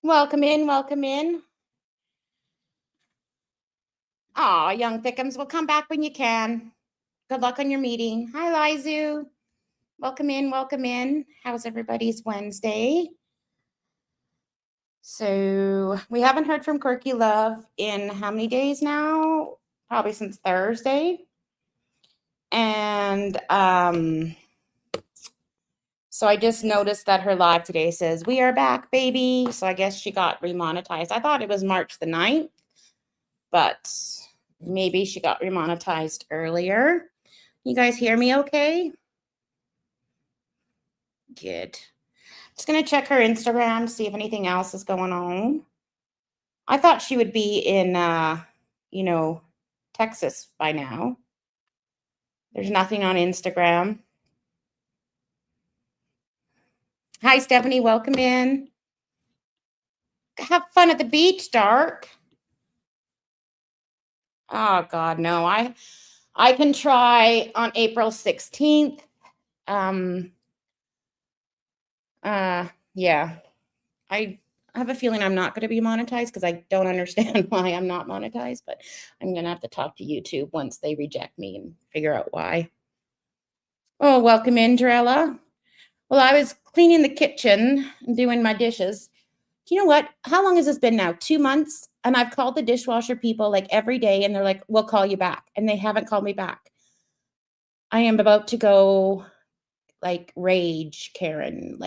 Welcome in, welcome in. Aw, young thickums, well, come back when you can. Good luck on your meeting. Hi, Lizu. Welcome in, welcome in. How's everybody's Wednesday? So we haven't heard from Quirky Love in how many days now? Probably since Thursday. And so I just noticed that her live today says, "We are back, baby." So I guess she got remonetized. I thought it was March the 9th, but maybe she got remonetized earlier. You guys hear me okay? Good. Just going to check her Instagram, see if anything else is going on. I thought she would be in, Texas by now. There's nothing on Instagram. Hi, Stephanie. Welcome in. Have fun at the beach, Dark. Oh, God, no. I can try on April 16th. Yeah. I have a feeling I'm not going to be monetized because I don't understand why I'm not monetized, but I'm going to have to talk to YouTube once they reject me and figure out why. Oh, welcome in, Drella. Well, I was cleaning the kitchen and doing my dishes. Do you know what? How long has this been now? 2 months? And I've called the dishwasher people like every day and they're like, "We'll call you back." And they haven't called me back. I am about to go like rage, Karen,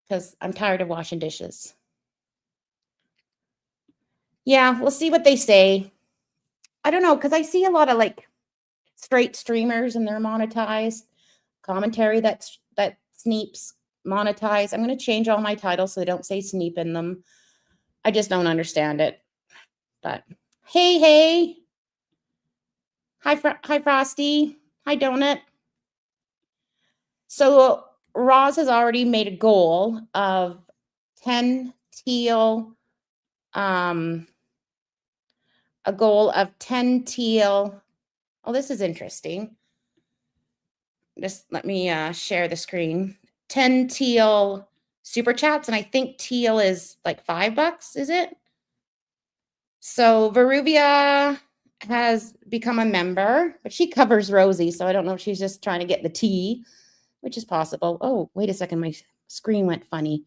because I'm tired of washing dishes. Yeah, we'll see what they say. I don't know, because I see a lot of like straight streamers and they're monetized. Commentary that Sneeps monetized. I'm going to change all my titles so they don't say Sneep in them. I just don't understand it. But hey. Hi, Frosty. Hi, Donut. So Roz has already made a goal of 10 teal, a goal of 10 teal. Oh, this is interesting. Just let me share the screen. 10 teal super chats, and I think teal is like $5, is it? So Veruvia has become a member, but she covers Rosie, so I don't know if she's just trying to get the tea, which is possible. Oh, wait a second, my screen went funny.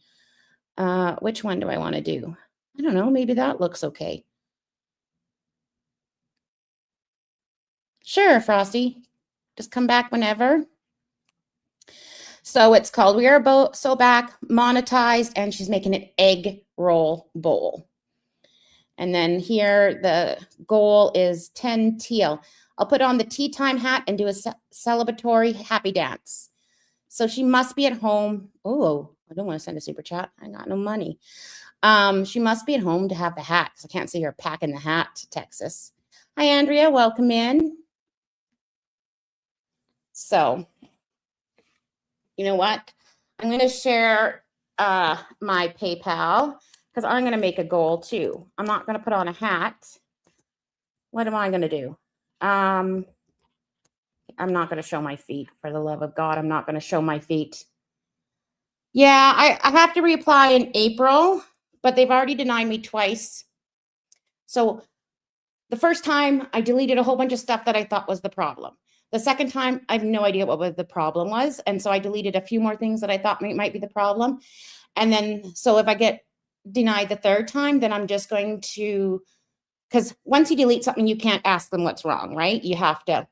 Which one do I want to do? I don't know, maybe that looks okay. Sure, Frosty. Just come back whenever. So it's called We Are So Back, monetized, and she's making an egg roll bowl. And then here the goal is 10 teal. I'll put on the tea time hat and do a celebratory happy dance. So she must be at home. Oh, I don't want to send a super chat. I got no money. She must be at home to have the hat because I can't see her packing the hat to Texas. Hi, Andrea. Welcome in. So, you know what? I'm going to share my PayPal because I'm going to make a goal too. I'm not going to put on a hat. What am I going to do? I'm not going to show my feet. For the love of God, I'm not going to show my feet. Yeah, I have to reapply in April, but they've already denied me twice. So the first time I deleted a whole bunch of stuff that I thought was the problem. The second time, I have no idea what the problem was. And so I deleted a few more things that I thought might be the problem. And then, so if I get denied the third time, then I'm just going to, because once you delete something, you can't ask them what's wrong, right? You have to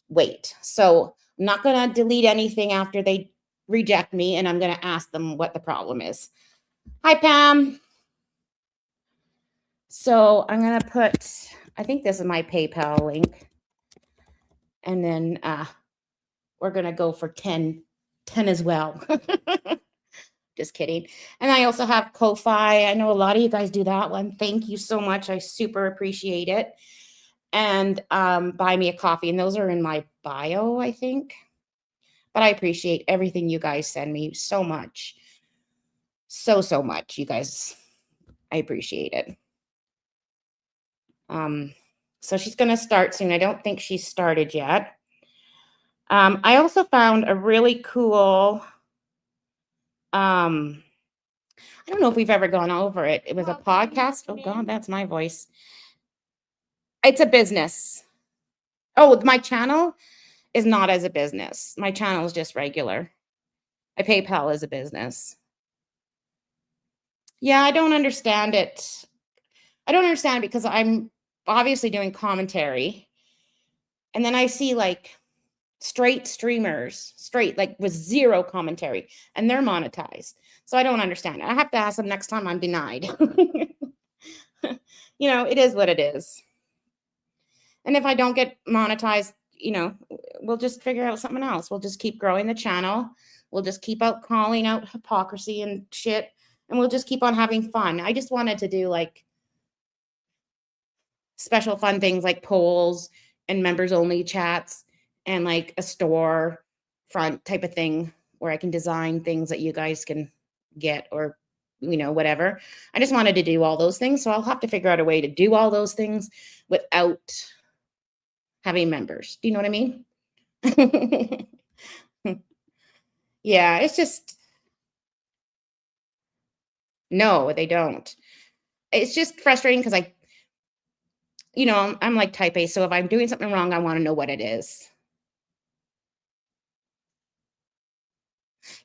wait. So I'm not going to delete anything after they reject me, and I'm going to ask them what the problem is. Hi, Pam. So I'm going to put, I think this is my PayPal link. And then we're going to go for 10 as well. Just kidding. And I also have Ko-Fi. I know a lot of you guys do that one. Thank you so much. I super appreciate it. And buy me a coffee. And those are in my bio, I think. But I appreciate everything you guys send me so much. So much, you guys. I appreciate it. So she's going to start soon. I don't think she's started yet. I also found a really cool I don't know if we've ever gone over it. It was a podcast. Oh God, that's my voice. It's a business. Oh, my channel is not as a business. My channel is just regular. My PayPal is a business. Yeah, I don't understand it. I don't understand it because I'm obviously doing commentary. And then I see like straight streamers, straight, like with zero commentary, and they're monetized. So I don't understand it. I have to ask them next time I'm denied. You know, it is what it is. And if I don't get monetized, you know, we'll just figure out something else. We'll just keep growing the channel. We'll just keep out calling out hypocrisy and shit. And we'll just keep on having fun. I just wanted to do like special fun things like polls and members only chats and like a store front type of thing where I can design things that you guys can get or, you know, whatever. I just wanted to do all those things. So I'll have to figure out a way to do all those things without having members. Do you know what I mean? Yeah, it's just, no, they don't. It's just frustrating because you know, I'm like type A. So if I'm doing something wrong, I want to know what it is.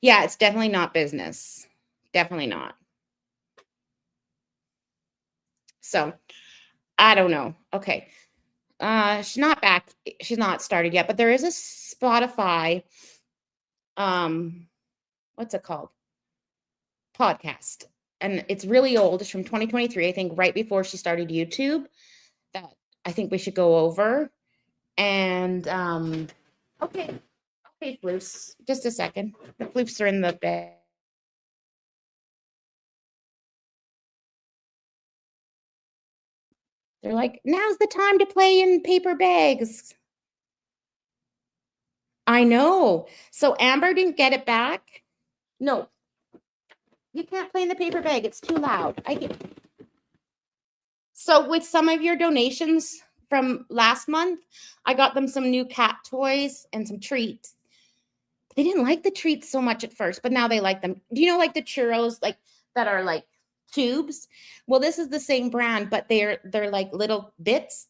Yeah, it's definitely not business. Definitely not. So I don't know. Okay. She's not back. She's not started yet, but there is a Spotify, what's it called? Podcast. And it's really old. It's from 2023, I think, right before she started YouTube, that I think we should go over. And okay, floofs. Just a second. The floofs are in the bed. They're like, now's the time to play in paper bags. I know. So Amber didn't get it back. No, you can't play in the paper bag. It's too loud. So with some of your donations from last month, I got them some new cat toys and some treats. They didn't like the treats so much at first, but now they like them. Do you know like the churros like that are like tubes? Well, this is the same brand, but they're like little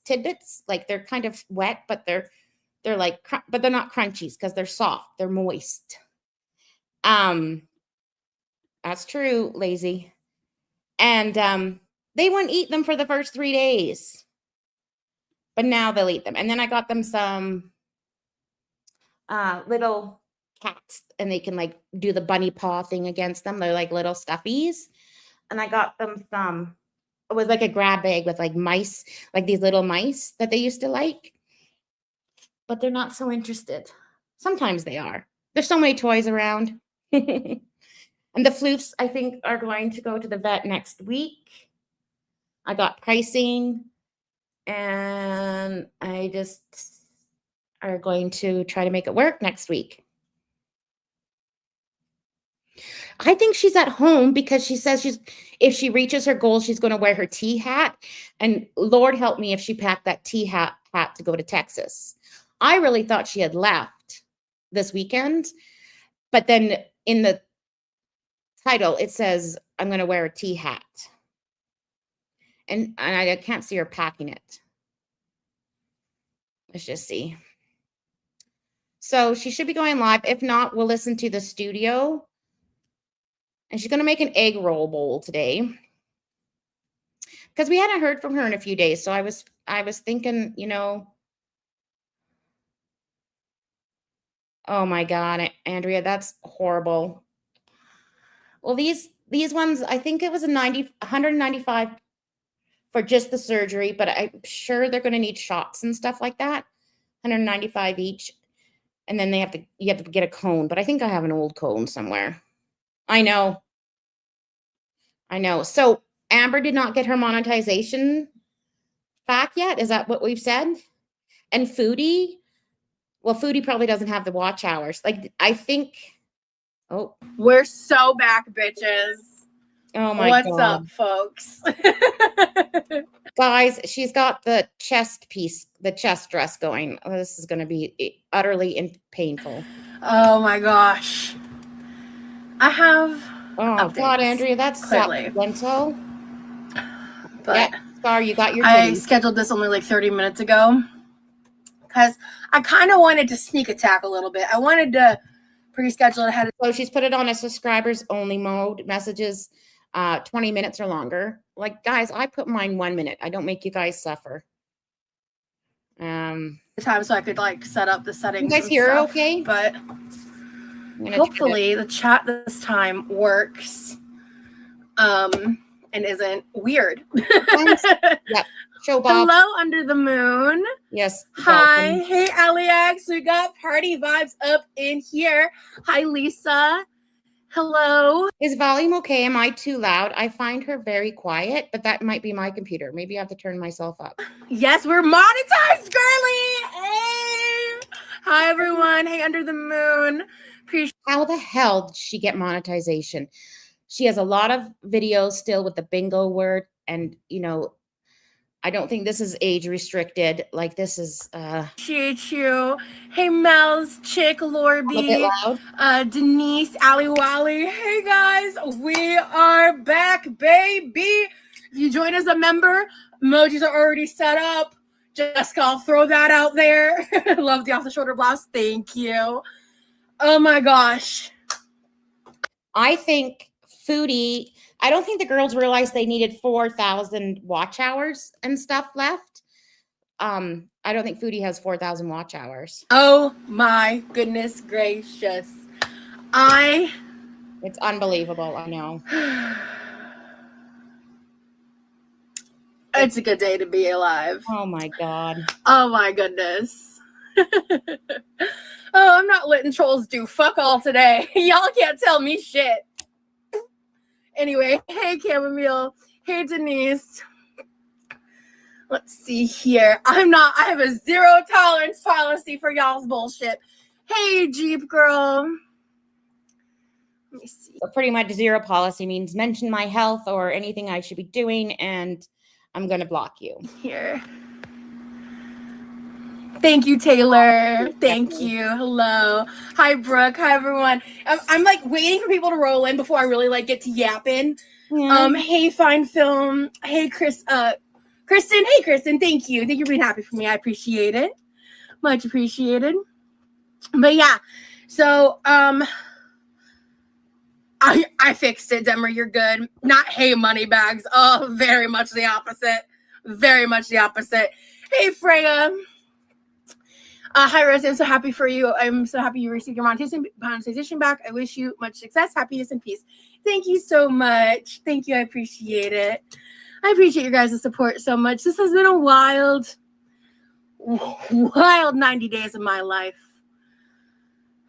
tidbits. Like they're kind of wet, but they're like but they're not crunchies because they're soft. They're moist. That's true, lazy. And they wouldn't eat them for the first 3 days. But now they'll eat them. And then I got them some little cats, and they can like do the bunny paw thing against them. They're like little stuffies. And I got them some, it was like a grab bag with like mice, like these little mice that they used to like. But they're not so interested. Sometimes they are. There's so many toys around. And the floofs, I think, are going to go to the vet next week. I got pricing, and I just are going to try to make it work next week. I think she's at home because she says if she reaches her goal, she's going to wear her tea hat. And Lord help me if she packed that tea hat to go to Texas. I really thought she had left this weekend, but then in the title, it says, I'm going to wear a tea hat. And I can't see her packing it. Let's just see. So she should be going live. If not, we'll listen to the studio. And she's going to make an egg roll bowl today. Because we hadn't heard from her in a few days. So I was thinking, you know, oh my God, Andrea, that's horrible. Well, these ones, I think it was $195 for just the surgery, but I'm sure they're going to need shots and stuff like that. $195 each. And then you have to get a cone, but I think I have an old cone somewhere. I know. So Amber did not get her monetization back yet. Is that what we've said? And Foodie, well, Foodie probably doesn't have the watch hours. Like, I think, oh. We're so back, bitches. Oh my God. What's up, folks? Guys, she's got the chest dress going. Oh, this is going to be utterly painful. Oh my gosh. I have Oh God, updates, Andrea, that's clearly. accidental. But Yeah, Star, you got your I titties. scheduled this only like 30 minutes ago because I kind of wanted to sneak attack a little bit. I wanted to pre-schedule it ahead of So she's put it on a subscribers only mode, messages 20 minutes or longer. Like, guys, I put mine 1 minute. I don't make you guys suffer. time so I could like set up the settings. You guys and hear her stuff. okay? But I'm gonna hopefully the chat this time works and isn't weird. Yep. Show Bob. Hello, Under the Moon. Yes. Hi. welcome. Hey, Alex. We got party vibes up in here. Hi, Lisa. Hello. Is volume okay? Am I too loud? I find her very quiet, but that might be my computer. Maybe I have to turn myself up. Yes, we're monetized, girly. Hey. Hi, everyone. Hey, Under the Moon. How the hell did she get monetization? She has a lot of videos still with the bingo word, and you know, I don't think this is age restricted. Like this is Appreciate you. Hey, Mel's, Chick, a bit Lorby, loud. Denise, Ali Wally. Hey, guys, we are back, baby. If you join as a member, emojis are already set up. Jessica, I'll throw that out there. Love the off-the-shoulder blouse. Thank you. Oh, my gosh. I think Foodie, I don't think the girls realized they needed 4,000 watch hours and stuff left. I don't think Foodie has 4,000 watch hours. Oh my goodness gracious. It's unbelievable, I know. It's a good day to be alive. Oh my God. Oh my goodness. Oh, I'm not letting trolls do fuck all today. Y'all can't tell me shit. Anyway, hey Chamomile. Hey Denise. Let's see here. I have a zero tolerance policy for y'all's bullshit. Hey Jeep girl. Let me see. So pretty much zero policy means mention my health or anything I should be doing, and I'm going to block you. Here. Thank you, Taylor. Thank you. Hello. Hi, Brooke. Hi, everyone. I'm like waiting for people to roll in before I really like get to yapping. Yeah. Hey, Fine Film. Hey, Kristen. Hey, Kristen. Thank you. Thank you for being happy for me. I appreciate it. Much appreciated. But yeah, so I fixed it, Demmer. You're good. Not hey, money bags. Oh, very much the opposite. Very much the opposite. Hey, Freya. Hi, Rose. I'm so happy for you. I'm so happy you received your monetization back. I wish you much success, happiness, and peace. Thank you so much. Thank you. I appreciate it. I appreciate your guys' support so much. This has been a wild 90 days of my life.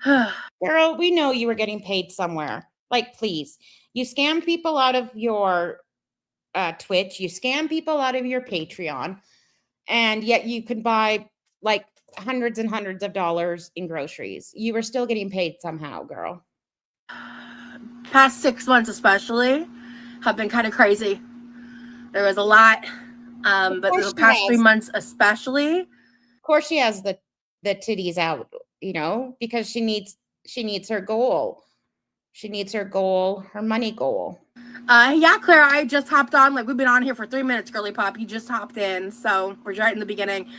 Girl, we know you were getting paid somewhere. Like, please. You scam people out of your Twitch. You scam people out of your Patreon. And yet you could buy like hundreds and hundreds of dollars in groceries. You were still getting paid somehow, girl. Past 6 months especially have been kind of crazy. There was a lot, but the past 3 months especially. Of course she has the titties out, you know, because she needs her goal. She needs her goal, her money goal. Yeah, Claire, I just hopped on. Like, we've been on here for 3 minutes, girly pop. You just hopped in, so we're right in the beginning.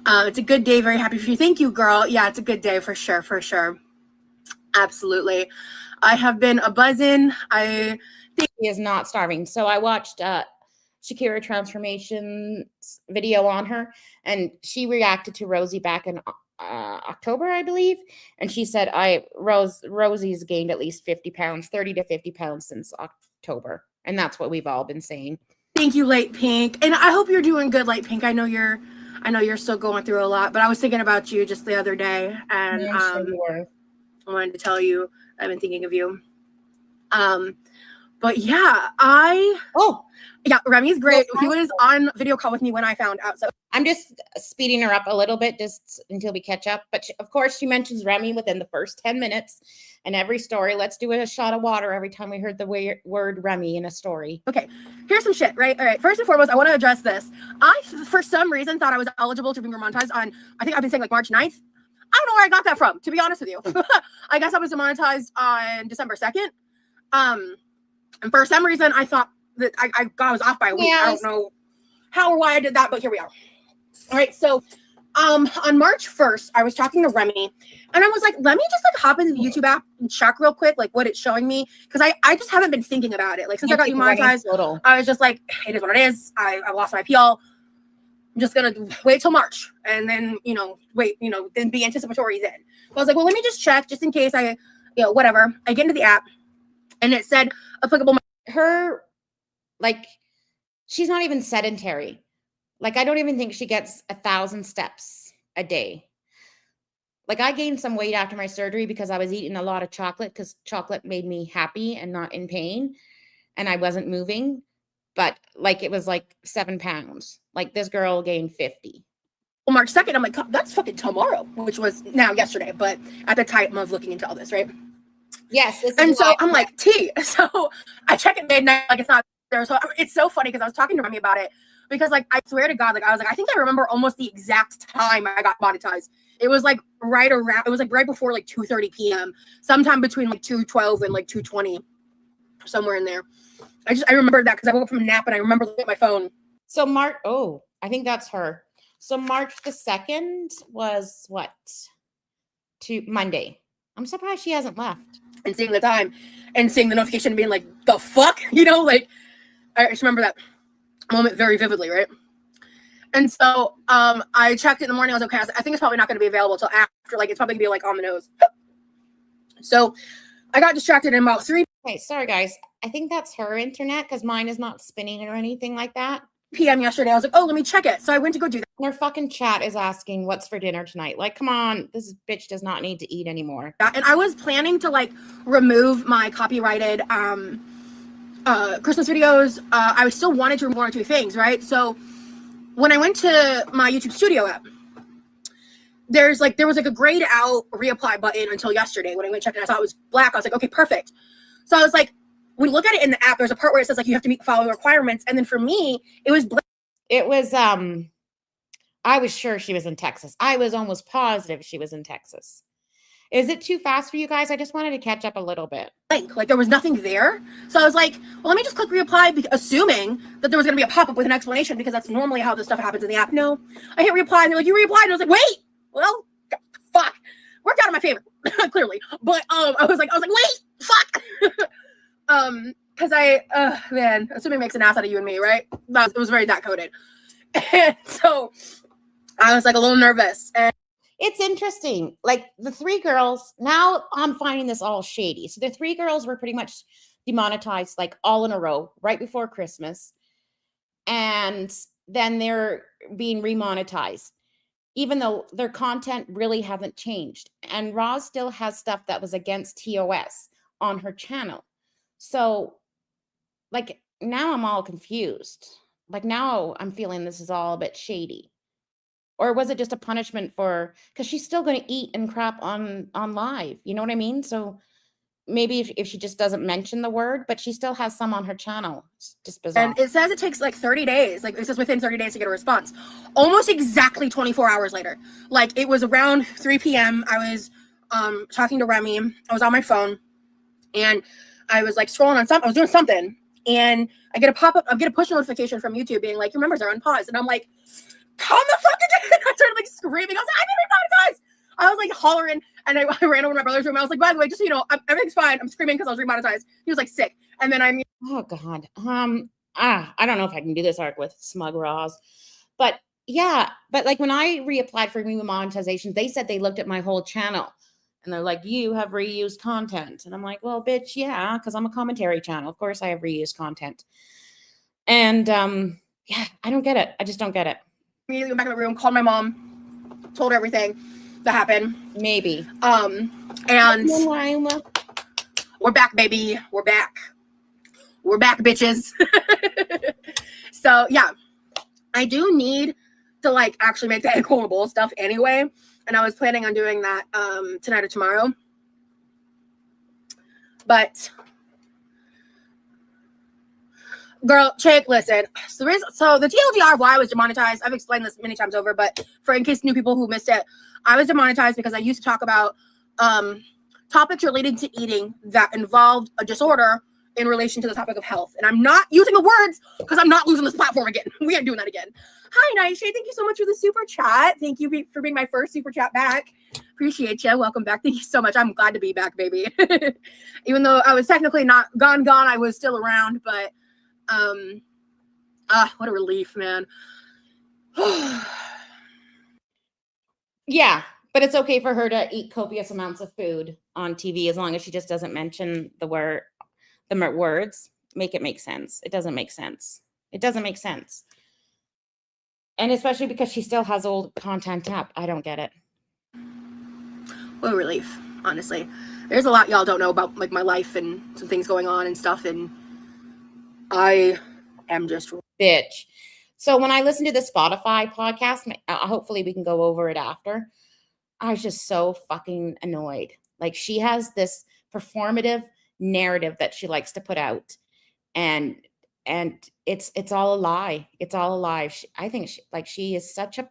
It's a good day. Very happy for you. Thank you, girl. Yeah, it's a good day for sure. For sure. Absolutely. I have been a buzzin'. I think she is not starving. So I watched Shakira Transformation's video on her, and she reacted to Rosie back in October, I believe. And she said, Rosie's gained at least 50 pounds, 30 to 50 pounds since October. And that's what we've all been saying. Thank you, Light Pink. And I hope you're doing good, Light Pink. I know you're still going through a lot, but I was thinking about you just the other day, and Yeah, I'm sure you were. I wanted to tell you I've been thinking of you. But yeah, Remy's great. He was on video call with me when I found out. So I'm just speeding her up a little bit just until we catch up. But of course, she mentions Remy within the first 10 minutes. And every story, let's do a shot of water every time we heard the word Remy in a story. Okay, here's some shit, right? All right, first and foremost, I want to address this. I, for some reason, thought I was eligible to be demonetized on, I think I've been saying like March 9th. I don't know where I got that from, to be honest with you. I guess I was demonetized on December 2nd. And for some reason, I thought that I was off by a week. I don't know how or why I did that, but here we are. All right, so on March 1st, I was talking to Remy, and I was like, let me just like hop into the YouTube app and check real quick, like what it's showing me, because I just haven't been thinking about it. Like since I got demonetized, I was just like, it is what it is. I lost my PL. I'm just gonna wait till March, and then then be anticipatory then. So I was like, well, let me just check just in case whatever. I get into the app, and it said applicable. Her, like, she's not even sedentary. Like, I don't even think she gets 1,000 steps a day. Like, I gained some weight after my surgery because I was eating a lot of chocolate because chocolate made me happy and not in pain. And I wasn't moving. But, like, it was like 7 pounds. Like, this girl gained 50. Well, March 2nd, I'm like, that's fucking tomorrow, which was now yesterday. But at the time of looking into all this, right? Yes. And so I'm like, So I check at midnight, like it's not there. So it's so funny because I was talking to Remy about it. Because, like, I swear to God, like, I was like, I think I remember almost the exact time I got monetized. It was, like, right before, like, 2:30 p.m. Sometime between, like, 2:12 and, like, 2:20. Somewhere in there. I remember that because I woke up from a nap and I remember looking at my phone. So, I think that's her. So, March the 2nd was what? Monday. I'm surprised she hasn't left. And seeing the time and seeing the notification and being like, the fuck? Like, I just remember that moment very vividly, right? And so I checked it in the morning. I was like, okay, I think it's probably not going to be available until after, like, it's probably going to be like on the nose. So I got distracted in about 3 Okay, sorry guys, I think that's her internet because mine is not spinning or anything like that. p.m. yesterday. I was like, oh, let me check it. So I went to go do that. And her fucking chat is asking what's for dinner tonight. Like, come on, this bitch does not need to eat anymore. And I was planning to like remove my copyrighted Christmas videos. I still wanted to remove 1 or 2 things, right? So when I went to my YouTube Studio app, there was like a grayed out reapply button until yesterday. When I went and checked it, I saw it was black. I was like, okay, perfect. So I was like, when you look at it in the app, there's a part where it says like you have to meet following requirements. And then for me, it was I was sure she was in Texas. I was almost positive she was in Texas. Is it too fast for you guys? I just wanted to catch up a little bit. Like there was nothing there. So I was like, well, let me just click reapply, assuming that there was going to be a pop-up with an explanation because that's normally how this stuff happens in the app. No, I hit reapply and they're like, you reapplied. And I was like, wait, well, fuck. Worked out in my favor, clearly. But I was like, wait, fuck. Because man, assuming makes an ass out of you and me, right? It was very that coded. And so I was like a little nervous. And it's interesting. Like the 3 girls, now I'm finding this all shady. So the 3 girls were pretty much demonetized like all in a row right before Christmas. And then they're being remonetized, even though their content really hasn't changed. And Roz still has stuff that was against TOS on her channel. So like now I'm all confused. Like now I'm feeling this is all a bit shady. Or was it just a punishment because she's still going to eat and crap on live. You know what I mean? So maybe if she just doesn't mention the word, but she still has some on her channel. It's just bizarre. And it says it takes like 30 days. Like it says within 30 days to get a response. Almost exactly 24 hours later. Like it was around 3 p.m. I was talking to Remy. I was on my phone and I was like scrolling on something. I was doing something and I get a pop-up. I get a push notification from YouTube being like, your members are unpaused. And I'm like, come the fuck again. I started like screaming. I was like, I'm demonetized. I was like hollering and I ran over to my brother's room. I was like, by the way, just so you know, everything's fine. I'm screaming because I was remonetized. He was like sick. And then oh God. I don't know if I can do this arc with smug Roz, but yeah. But like when I reapplied for monetization, they said they looked at my whole channel and they're like, you have reused content. And I'm like, well, bitch, yeah, because I'm a commentary channel. Of course I have reused content. And yeah, I don't get it. I just don't get it. Immediately went back in my room, called my mom, told her everything that happened. Maybe. And we're back, baby. We're back. We're back, bitches. So yeah, I do need to like actually make the egg roll bowl stuff anyway. And I was planning on doing that tonight or tomorrow. But girl, chick, listen. So the TLDR of why I was demonetized, I've explained this many times over, but for in case new people who missed it, I was demonetized because I used to talk about topics related to eating that involved a disorder in relation to the topic of health. And I'm not using the words because I'm not losing this platform again. We ain't doing that again. Hi, Nightshay. Thank you so much for the super chat. Thank you for being my first super chat back. Appreciate you. Welcome back. Thank you so much. I'm glad to be back, baby. Even though I was technically not gone, I was still around. But what a relief, man. Yeah, but it's okay for her to eat copious amounts of food on TV as long as she just doesn't mention the words. Make it make sense. It doesn't make sense. It doesn't make sense. And especially because she still has old content up. I don't get it. What a relief, honestly. There's a lot y'all don't know about like my life and some things going on and stuff, and I am just bitch. So when I listened to the Spotify podcast, hopefully we can go over it after, I was just so fucking annoyed. Like, she has this performative narrative that she likes to put out, and it's all a lie. It's all a lie. I think she is such a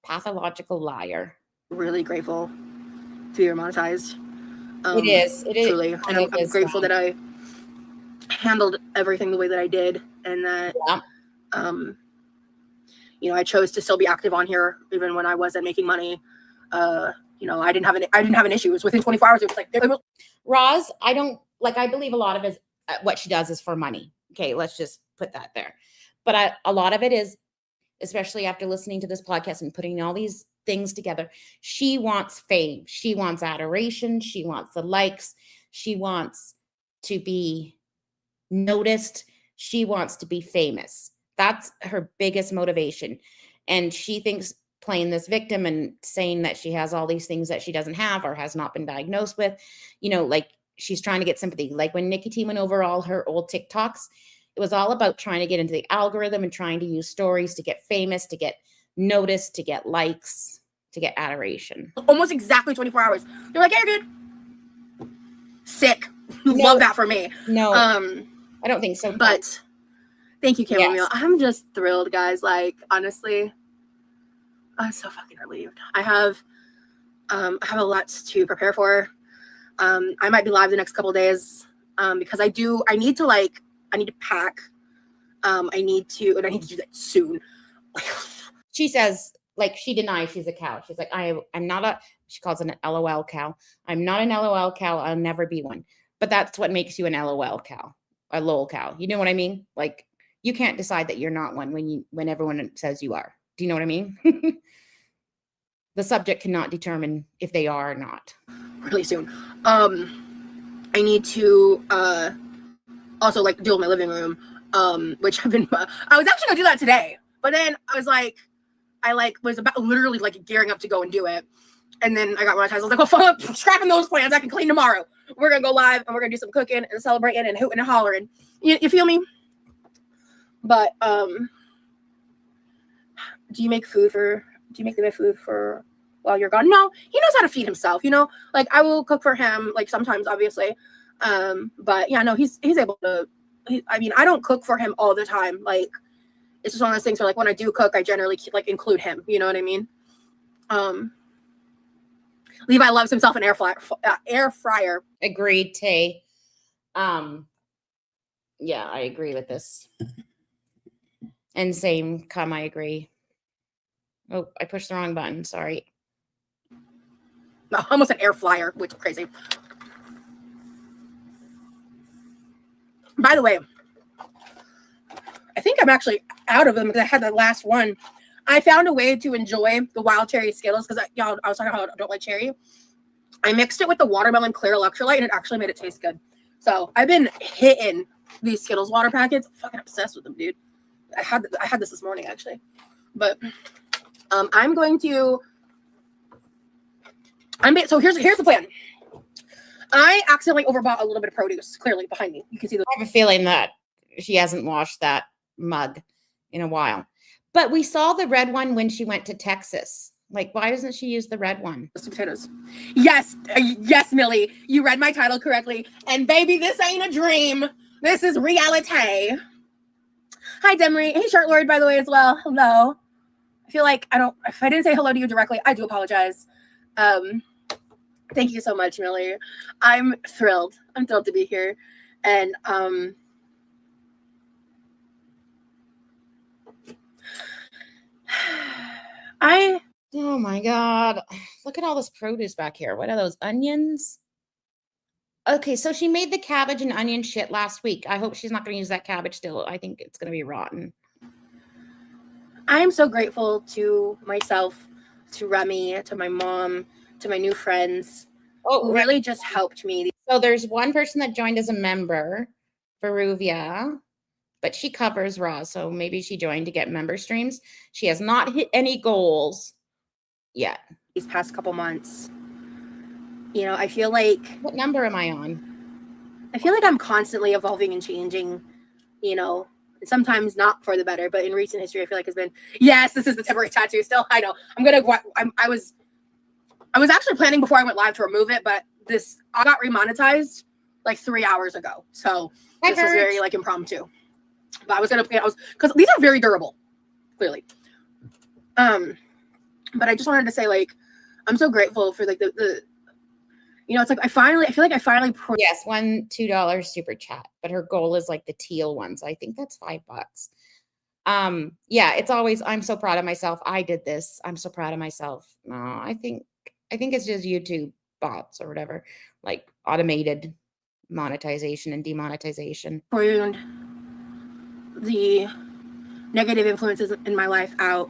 pathological liar. really grateful to be monetized. It is truly, and I'm grateful that I handled everything the way that I did, and that you know, I chose to still be active on here even when I wasn't making money. You know, I didn't have an issue. It was within 24 hours. It was like Roz, I believe a lot of it, what she does is for money. Okay, let's just put that there. But a lot of it is, especially after listening to this podcast and putting all these things together, she wants fame. She wants adoration. She wants the likes. She wants to be noticed. She wants to be famous. That's her biggest motivation. And she thinks playing this victim and saying that she has all these things that she doesn't have or has not been diagnosed with, you know, like, she's trying to get sympathy. Like when Nikki T went over all her old TikToks, it was all about trying to get into the algorithm and trying to use stories to get famous, to get noticed, to get likes, to get adoration. Almost exactly 24 hours. They're like, hey, you're good. Sick. Love that for me. No, I don't think so. But thank you, Chamomile. Yes. I'm just thrilled, guys. Like, honestly, I'm so fucking relieved. I have a lot to prepare for. I might be live the next couple days because I need to pack. I need to do that soon. She says, like, she denies she's a cow. She's like, I'm not she calls it an LOL cow. I'm not an LOL cow. I'll never be one. But that's what makes you an LOL cow, a lol cow. You know what I mean? Like, you can't decide that you're not one when everyone says you are. Do you know what I mean? The subject cannot determine if they are or not. Really soon. I need to also like deal with my living room, which I was actually gonna do that today, but then I was like, was about literally like gearing up to go and do it, and then I got monetized. I was like, well, fuck, scrapping those plans. I can clean tomorrow. We're gonna go live and we're gonna do some cooking and celebrating and hooting and hollering. You feel me? But do you make the food for while you're gone? No, he knows how to feed himself, you know, like I will cook for him, like sometimes obviously. But yeah, no, he's able to, I don't cook for him all the time. Like, it's just one of those things where like when I do cook, I generally include him, you know what I mean? Levi loves himself an air fryer. Agreed, Tay. Yeah, I agree with this. And same, I agree. Oh, I pushed the wrong button. Sorry. No, almost an air fryer, which is crazy. By the way, I think I'm actually out of them because I had the last one. I found a way to enjoy the wild cherry Skittles because I was talking about how I don't like cherry. I mixed it with the watermelon clear electrolyte and it actually made it taste good. So I've been hitting these Skittles water packets. I'm fucking obsessed with them, dude. I had this morning actually, but I'm going to. So here's the plan. I accidentally overbought a little bit of produce. Clearly behind me, you can see the. I have a feeling that she hasn't washed that mug in a while, but we saw the red one when she went to Texas. Like, why doesn't she use the red one? Potatoes. Yes, Millie, you read my title correctly. And baby, this ain't a dream. This is reality. Hi, Demery. Hey, Shart Lord, by the way, as well. Hello. I feel like if I didn't say hello to you directly, I do apologize. Thank you so much, Millie. I'm thrilled. I'm thrilled to be here. And oh my God. Look at all this produce back here. What are those, onions? Okay, so she made the cabbage and onion shit last week. I hope she's not going to use that cabbage still. I think it's going to be rotten. I am so grateful to myself, to Remy, to my mom, to my new friends, who really just helped me. So there's one person that joined as a member, Veruvia, but she covers Raw, so maybe she joined to get member streams. She has not hit any goals yet. These past couple months, you know, I feel like... What number am I on? I feel like I'm constantly evolving and changing, you know, sometimes not for the better, but in recent history, I feel like it's been, yes, this is the temporary tattoo still. I know. I was actually planning before I went live to remove it, but I got remonetized like 3 hours ago. So this was very like impromptu. But I was going to, because these are very durable, clearly. But I just wanted to say, like, I'm so grateful for like the you know, it's like I feel like I finally yes, $2 super chat, but her goal is like the teal ones. I think that's $5. Yeah, it's always, I'm so proud of myself. I did this. I'm so proud of myself. No, I think it's just YouTube bots or whatever, like automated monetization and demonetization. Pruned the negative influences in my life out.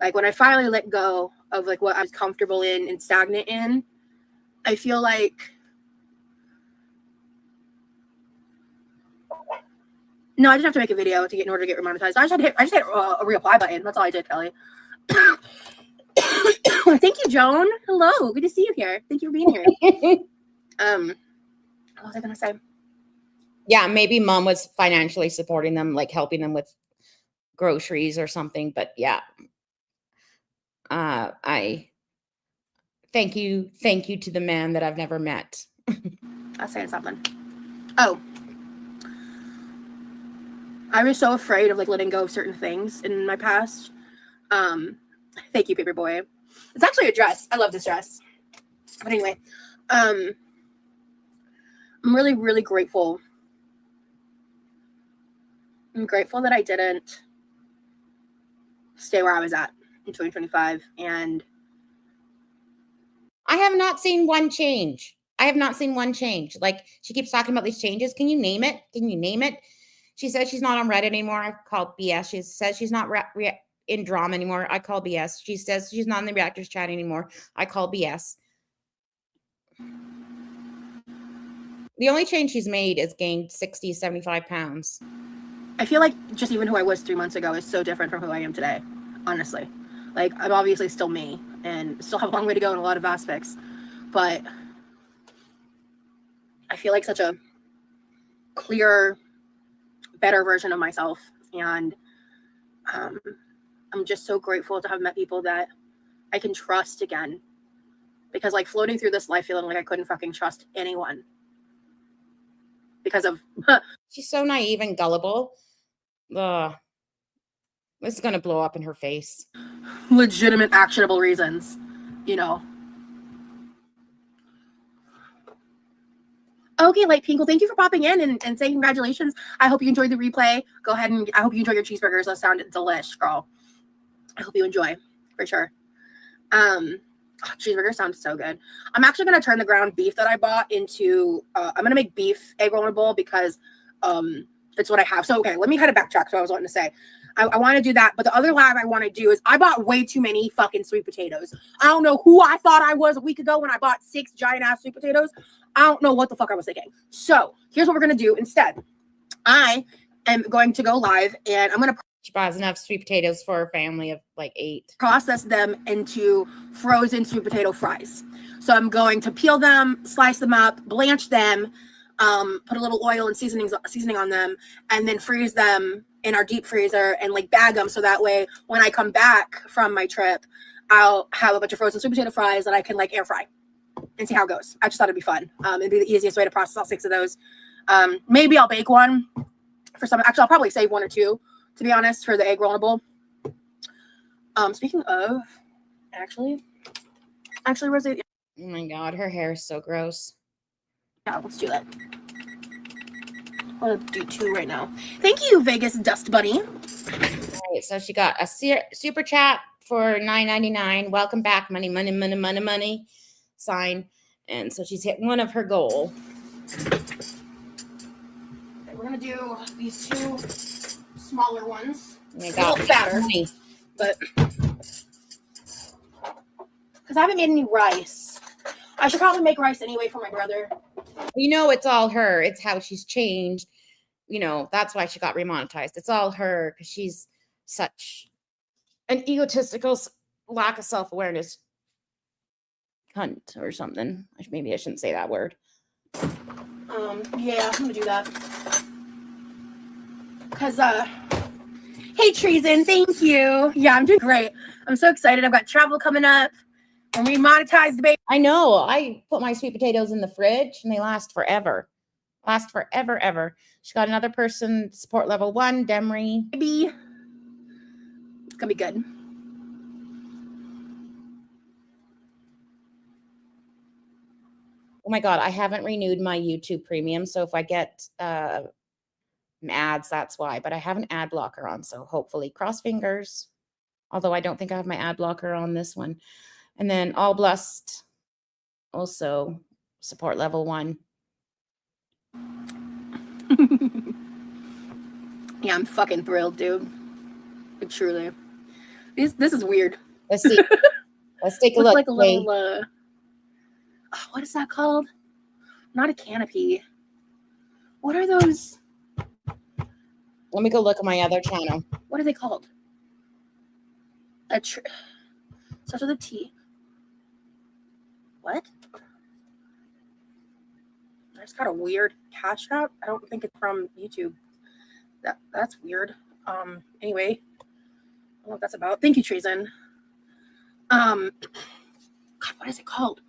Like when I finally let go of like what I was comfortable in and stagnant in, I feel like no, I didn't have to make a video in order to get remonetized. I just hit a reapply button. That's all I did, Kelly. Thank you, Joan. Hello, good to see you here. Thank you for being here. What was I gonna say? Yeah, maybe mom was financially supporting them, like helping them with groceries or something. But yeah, I thank you to the man that I've never met. I was saying something. Oh, I was so afraid of like letting go of certain things in my past. Thank you, Paperboy. It's actually a dress. I love this dress. But anyway, I'm really, really grateful. I'm grateful that I didn't stay where I was at in 2025. And I have not seen one change. Like, she keeps talking about these changes. Can you name it? She says she's not on Reddit anymore. I call BS. She says she's not in drama anymore. I call BS. She says she's not in the reactors chat anymore. I call BS. The only change she's made is gained 60, 75 pounds. I feel like just even who I was 3 months ago is so different from who I am today, honestly. Like, I'm obviously still me and still have a long way to go in a lot of aspects. But I feel like such a clearer, better version of myself. And I'm just so grateful to have met people that I can trust again. Because like floating through this life feeling like I couldn't fucking trust anyone. Because of... She's so naive and gullible. Ugh. This is going to blow up in her face. Legitimate, actionable reasons, you know. Okay, Light Pink, well, thank you for popping in and saying congratulations. I hope you enjoyed the replay. Go ahead and I hope you enjoy your cheeseburgers. Those sound delish, girl. I hope you enjoy, for sure. Cheeseburger sounds so good. I'm actually going to turn the ground beef that I bought into, I'm going to make beef egg roll in a bowl because it's what I have. So, okay, let me kind of backtrack to what I was wanting to say. I want to do that, but the other lab I want to do is I bought way too many fucking sweet potatoes. I don't know who I thought I was a week ago when I bought 6 giant-ass sweet potatoes. I don't know what the fuck I was thinking. So, here's what we're going to do instead. I am going to go live, and I'm going to... She buys enough sweet potatoes for a family of like 8. Process them into frozen sweet potato fries. So I'm going to peel them, slice them up, blanch them, put a little oil and seasoning on them, and then freeze them in our deep freezer and like bag them so that way when I come back from my trip, I'll have a bunch of frozen sweet potato fries that I can like air fry and see how it goes. I just thought it'd be fun. It'd be the easiest way to process all 6 of those. Maybe I'll bake one for some. Actually, I'll probably save 1 or 2. To be honest, for the egg rollable. Speaking of, actually, where's the... Oh my God, her hair is so gross. Yeah, let's do that. want to do 2 right now. Thank you, Vegas Dust Bunny. All right, so she got a super chat for $9.99. Welcome back, money, money, money, money, money sign. And so she's hit one of her goal. Okay, we're gonna do these 2 smaller ones. And I A got little fatter, money. but because I haven't made any rice. I should probably make rice anyway for my brother. You know, it's all her. It's how she's changed. You know, that's why she got remonetized. It's all her because she's such an egotistical lack of self-awareness cunt or something. Maybe I shouldn't say that word. Yeah, I'm gonna do that. Cause hey Treason, thank you. Yeah, I'm doing great. I'm so excited. I've got travel coming up. I'm remonetized, baby. I know. I put my sweet potatoes in the fridge and they last forever. Last forever, ever. She got another person, support level 1, Demery. Baby. It's gonna be good. Oh my God, I haven't renewed my YouTube premium. So if I get ads, that's why. But I have an ad blocker on. So hopefully, cross fingers. Although I don't think I have my ad blocker on this one. And then All Blessed, also support level 1. Yeah, I'm fucking thrilled, dude. Like, truly. This is weird. Let's see. Let's take a Looks look. like a little what is that called? Not a canopy. What are those? Let me go look at my other channel. What are they called? Starts with a T. What? I just got a weird cash app. I don't think it's from YouTube. That's weird. Anyway, I don't know what that's about. Thank you, Treason. God, what is it called?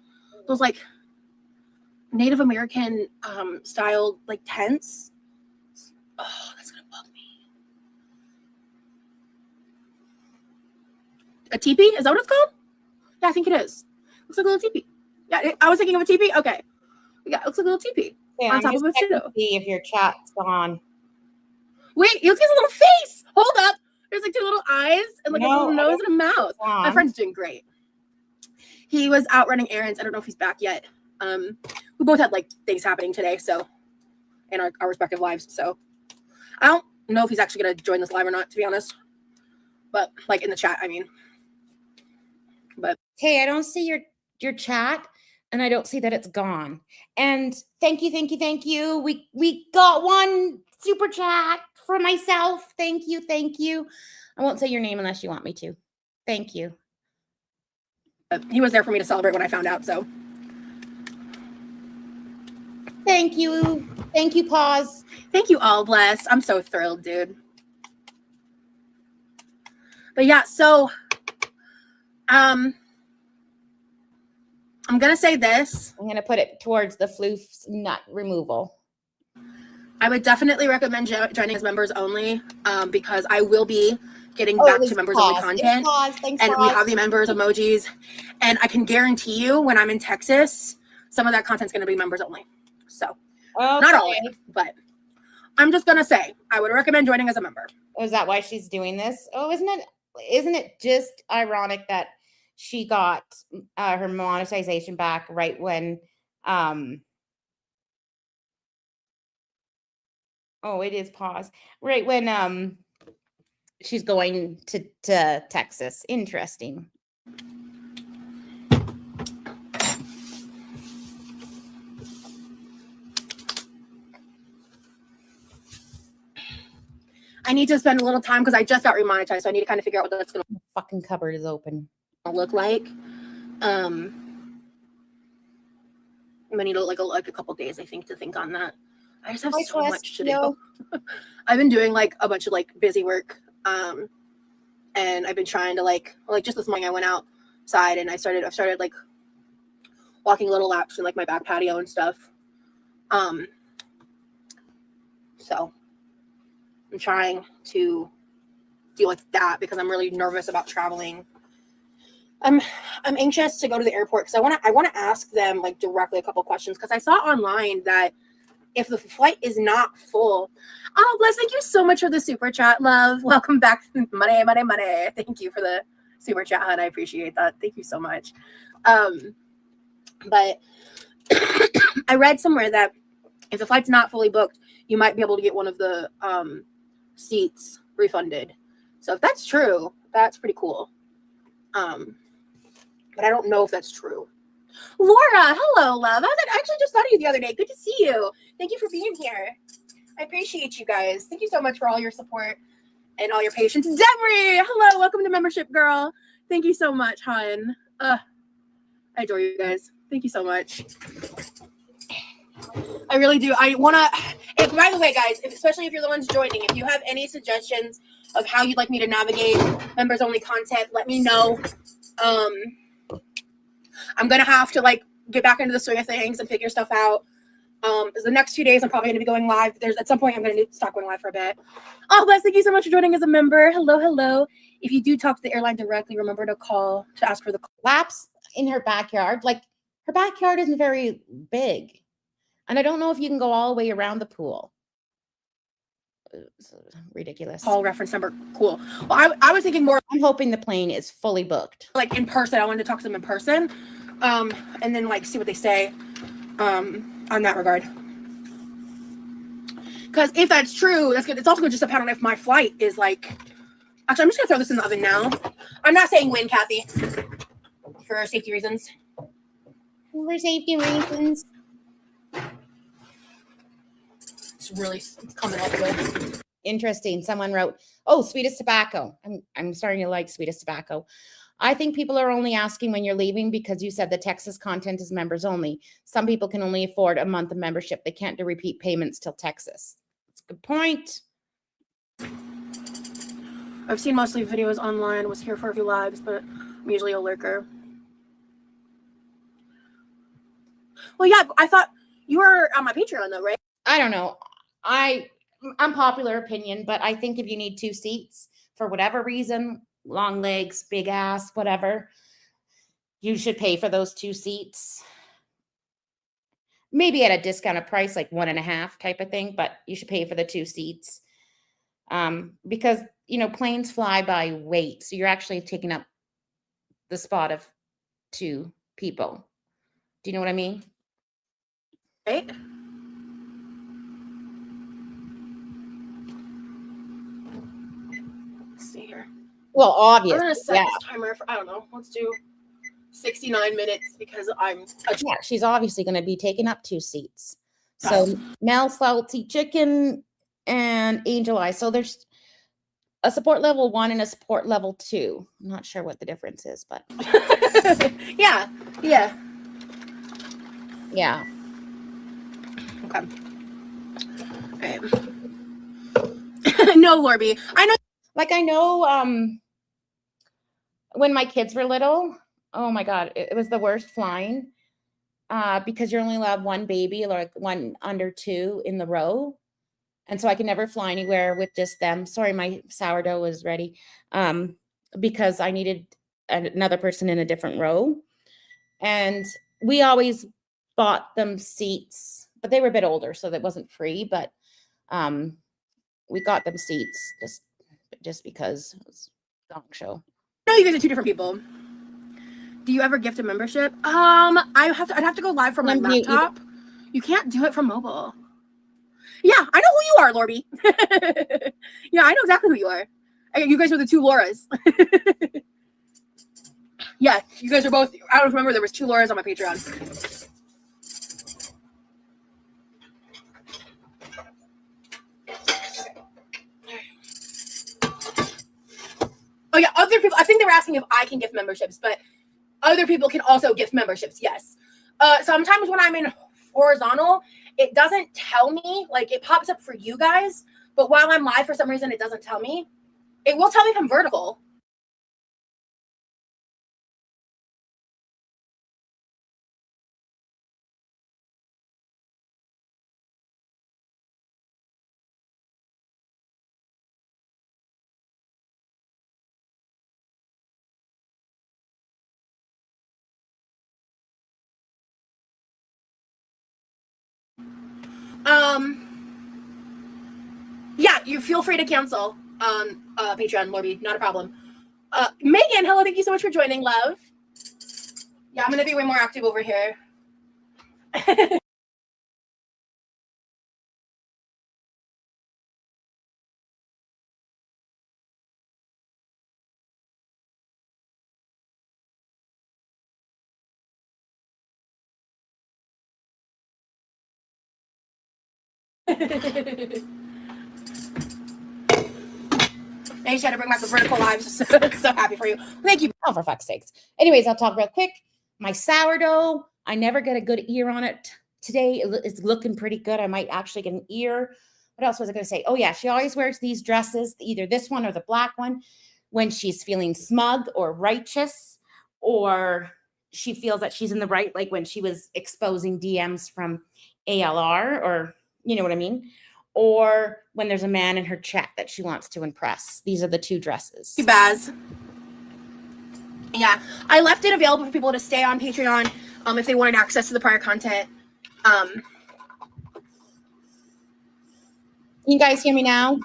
Those like Native American style like tents. Oh, that's gonna bug me. A teepee? Is that what it's called? Yeah, I think it is. Looks like a little teepee. Yeah, I was thinking of a teepee. Okay. Yeah, it looks like a little teepee on top of a potato. See if your chat's gone. Wait, it looks like a little face. Hold up. There's like 2 little eyes and like a little nose and a mouth. My friend's doing great. He was out running errands. I don't know if he's back yet. We both had like things happening today, so in our respective lives. So I don't know if he's actually gonna join this live or not, to be honest. But like in the chat, I mean. But hey, I don't see your chat, and I don't see that it's gone. And thank you. We got 1 super chat for myself. Thank you. I won't say your name unless you want me to. Thank you. He was there for me to celebrate when I found out, so. Thank you. Pause. Thank you, All Blessed. I'm so thrilled, dude. But yeah, so I'm gonna say this. I'm gonna put it towards the floof's nut removal. I would definitely recommend joining as members only, because I will be getting back to members only content. And we have the members emojis, and I can guarantee you when I'm in Texas, some of that content's going to be members only. So not all of it, but I'm just going to say I would recommend joining as a member. Is that why she's doing this? Oh, isn't it just ironic that she got her monetization back right when it is pause. Right when she's going to Texas. Interesting. I need to spend a little time because I just got remonetized, so I need to kind of figure out what that's going to fucking cupboard is open. Look like. I'm gonna need like a couple days, I think, to think on that. I just have so much to do. I've been doing like a bunch of like busy work, and I've been trying to like just this morning I went outside and I've started like walking little laps in like my back patio and stuff. So I'm trying to deal with that because I'm really nervous about traveling. I'm anxious to go to the airport because I want to ask them like directly a couple questions because I saw online that if the flight is not full. Oh, Bless, thank you so much for the super chat, love. Welcome back. Money. Thank you for the super chat, hon. I appreciate that. Thank you so much. But I read somewhere that if the flight's not fully booked, you might be able to get one of the seats refunded. So if that's true, that's pretty cool. But I don't know if that's true. Laura, hello, love. I actually just thought of you the other day. Good to see you. Thank you for being here. I appreciate you guys. Thank you so much for all your support and all your patience. Deborah, hello. Welcome to membership, girl. Thank you so much, hon. I adore you guys. Thank you so much. I really do. I want to, by the way, guys, especially if you're the ones joining, if you have any suggestions of how you'd like me to navigate members only content, let me know. I'm going to have to get back into the swing of things and figure stuff out. The next 2 days, I'm probably going to be going live. At some point, I'm going to stop going live for a bit. Oh, Bless, thank you so much for joining as a member. Hello. If you do talk to the airline directly, remember to call to ask for the Laps in her backyard. Like, her backyard isn't very big. And I don't know if you can go all the way around the pool. It's ridiculous. call reference number. Cool. Well, I was thinking more I'm hoping the plane is fully booked. like in person. I wanted to talk to them in person. And then see what they say on that regard. Because if that's true, that's good. It's also going to just depend on if my flight is actually, I'm just going to throw this in the oven now. I'm not saying when, Kathy, for safety reasons. For safety reasons. It's coming up good. Interesting. Someone wrote, "Oh, sweetest tobacco." I'm starting to like sweetest tobacco. I think people are only asking when you're leaving because you said the Texas content is members only. Some people can only afford a month of membership. They can't do repeat payments till Texas. That's a good point. I've seen mostly videos online. Was here for a few lives, but I'm usually a lurker. Well, yeah, I thought you were on my Patreon though, right? I don't know. Unpopular opinion, but I think if you need 2 seats for whatever reason, long legs, big ass, whatever, you should pay for those 2 seats. Maybe at a discounted price, like 1.5 type of thing, but you should pay for the 2 seats. Because, planes fly by weight. So you're actually taking up the spot of 2 people. Do you know what I mean? Right. Let's see here. Well, obviously. I'm going to set this timer for, I don't know, let's do 69 minutes because yeah, she's obviously going to be taking up 2 seats. So Mel, Salty Chicken, and Angel Eye. So there's a support level 1 and a support level 2. I'm not sure what the difference is, but yeah. Okay. No, Lorby. I know. When my kids were little, oh my God, it was the worst flying because you're only allowed 1 baby, like 1 under 2 in the row. And so I could never fly anywhere with just them. Sorry, my sourdough was ready because I needed another person in a different row. And we always bought them seats, but they were a bit older, so that wasn't free. But we got them seats just because it was a dog show. I know you guys are 2 different people. Do you ever gift a membership? I'd have to go live from my laptop. You can't do it from mobile. Yeah, I know who you are, Lorby. Yeah, I know exactly who you are. You guys were the 2 Lauras. Yeah, you guys are both. I don't remember there was 2 Lauras on my Patreon. Oh yeah, other people. I think they were asking if I can gift memberships, but other people can also gift memberships. Yes. Sometimes when I'm in horizontal, it doesn't tell me. It pops up for you guys, but while I'm live, for some reason, it doesn't tell me. It will tell me if I'm vertical. Yeah, you feel free to cancel on Patreon, Lorby, not a problem. Megan, hello, thank you so much for joining, love. Yeah, I'm gonna be way more active over here. Hey, she had to bring back the vertical lives. So happy for you. Thank you. Oh, for fuck's sakes. Anyways, I'll talk real quick. My sourdough, I never get a good ear on it. Today, it's looking pretty good. I might actually get an ear. What else was I going to say? Oh, yeah, she always wears these dresses, either this one or the black one, when she's feeling smug or righteous, or she feels that she's in the right, like when she was exposing DMs from ALR, or you know what I mean? Or when there's a man in her chat that she wants to impress. These are the two dresses. Thank you, Baz. Yeah, I left it available for people to stay on Patreon if they wanted access to the prior content. Can you guys hear me now?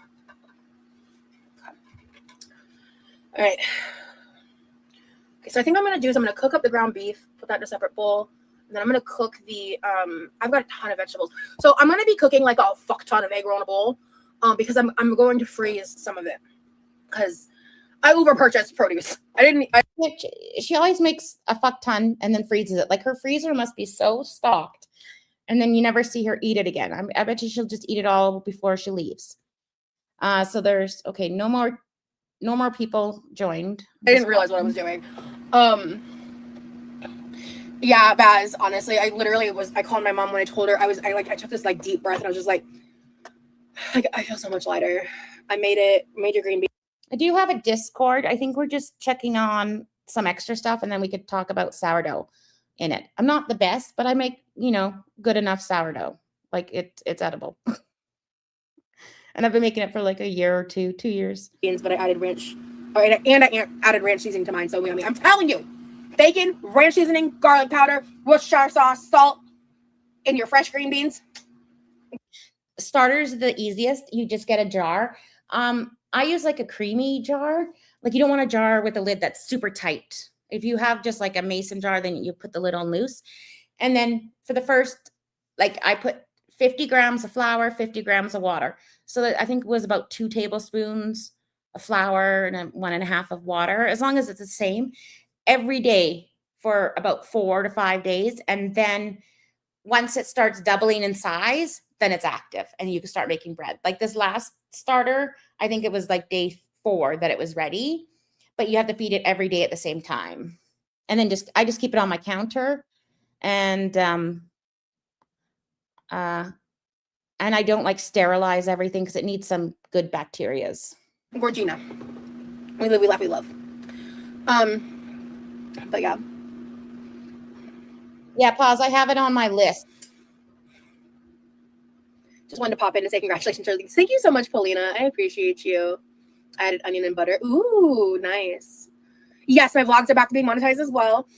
All right. Okay, so I think what I'm going to do is I'm going to cook up the ground beef, put that in a separate bowl, and then I'm going to cook the, I've got a ton of vegetables. So I'm going to be cooking like a fuck ton of egg roll in a bowl because I'm going to freeze some of it because I over-purchased produce. She always makes a fuck ton and then freezes it. Like her freezer must be so stocked, and then you never see her eat it again. I bet you she'll just eat it all before she leaves. So there's okay. No more people joined. I didn't realize what I was doing. Yeah, Baz, honestly, I called my mom when I told her I took this like deep breath and I was just like I feel so much lighter. I made your green bean. I do have a Discord. I think we're just checking on some extra stuff, and then we could talk about sourdough in it. I'm not the best, but I make, good enough sourdough. Like it's edible. And I've been making it for like a year or 2 years. But I added ranch. All right, and I added ranch seasoning to mine. So yummy. I'm telling you, bacon, ranch seasoning, garlic powder, Worcestershire sauce, salt, in your fresh green beans. Starters are the easiest. You just get a jar. I use like a creamy jar. Like you don't want a jar with a lid that's super tight. If you have just like a mason jar, then you put the lid on loose. And then for the first, like I put 50 grams of flour, 50 grams of water. So that I think it was about 2 tablespoons of flour and 1.5 of water, as long as it's the same every day for about 4 to 5 days. And then once it starts doubling in size, then it's active and you can start making bread. Like this last starter, I think it was like day 4 that it was ready, but you have to feed it every day at the same time. And then I just keep it on my counter, and I don't like sterilize everything because it needs some good bacterias. Gorgina. We live, we laugh, we love. But yeah. Yeah, pause. I have it on my list. Just wanted to pop in and say congratulations, Charlie. Thank you so much, Paulina. I appreciate you. I added onion and butter. Ooh, nice. Yes, my vlogs are back to being monetized as well.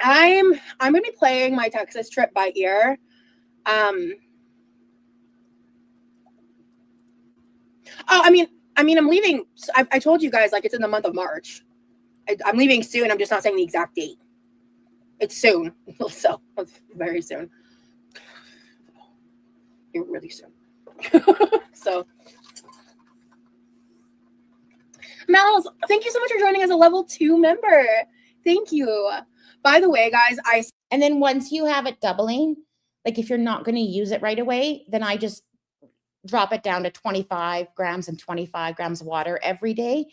I'm gonna be playing my Texas trip by ear. I'm leaving. I told you guys like it's in the month of March. I'm leaving soon. I'm just not saying the exact date. It's soon, so it's very soon. You're really soon. So, Mel's, thank you so much for joining as a level 2 member. Thank you. By the way, guys, and then once you have it doubling, like if you're not going to use it right away, then I just drop it down to 25 grams and 25 grams of water every day.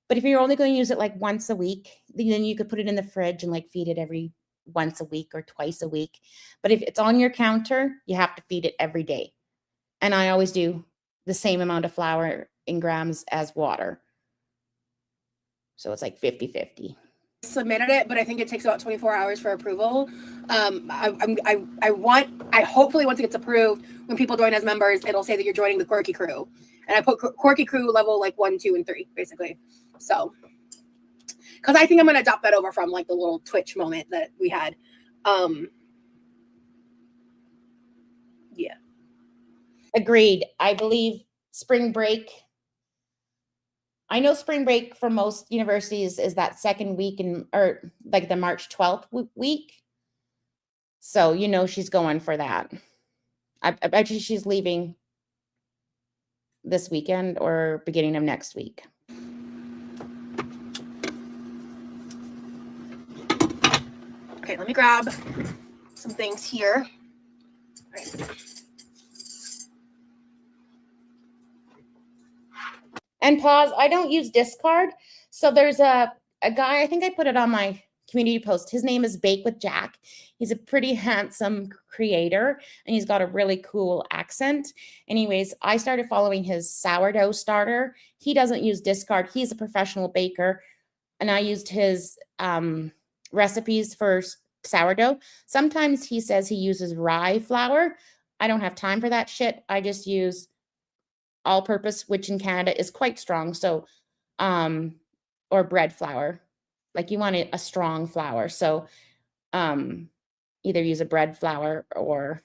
But if you're only going to use it like once a week, then you could put it in the fridge and like feed it every once a week or twice a week. But if it's on your counter, you have to feed it every day. And I always do the same amount of flour in grams as water. So it's like 50-50. Submitted it, but I think it takes about 24 hours for approval. I hopefully once it gets approved, when people join as members, it'll say that you're joining the Quirky Crew. And I put Quirky Crew level like 1, 2, and 3, basically. So, because I think I'm going to adopt that over from like the little Twitch moment that we had. Yeah. Agreed. I believe spring break. I know spring break for most universities is that second week or like the March 12th week. So, she's going for that. I bet you she's leaving this weekend or beginning of next week. Okay, let me grab some things here. All right. And pause, I don't use discard. So there's a guy, I think I put it on my community post. His name is Bake with Jack. He's a pretty handsome creator and he's got a really cool accent. Anyways, I started following his sourdough starter. He doesn't use discard. He's a professional baker. And I used his recipes for sourdough. Sometimes he says he uses rye flour. I don't have time for that shit. I just use all-purpose, which in Canada is quite strong. So, or bread flour, like you want a strong flour. So, either use a bread flour or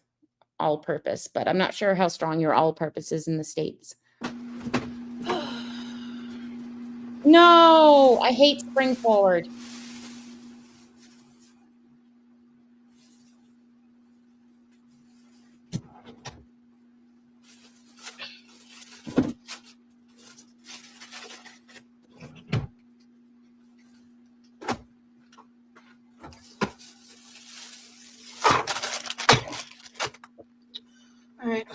all-purpose. But I'm not sure how strong your all-purpose is in the States. No, I hate spring forward. All right.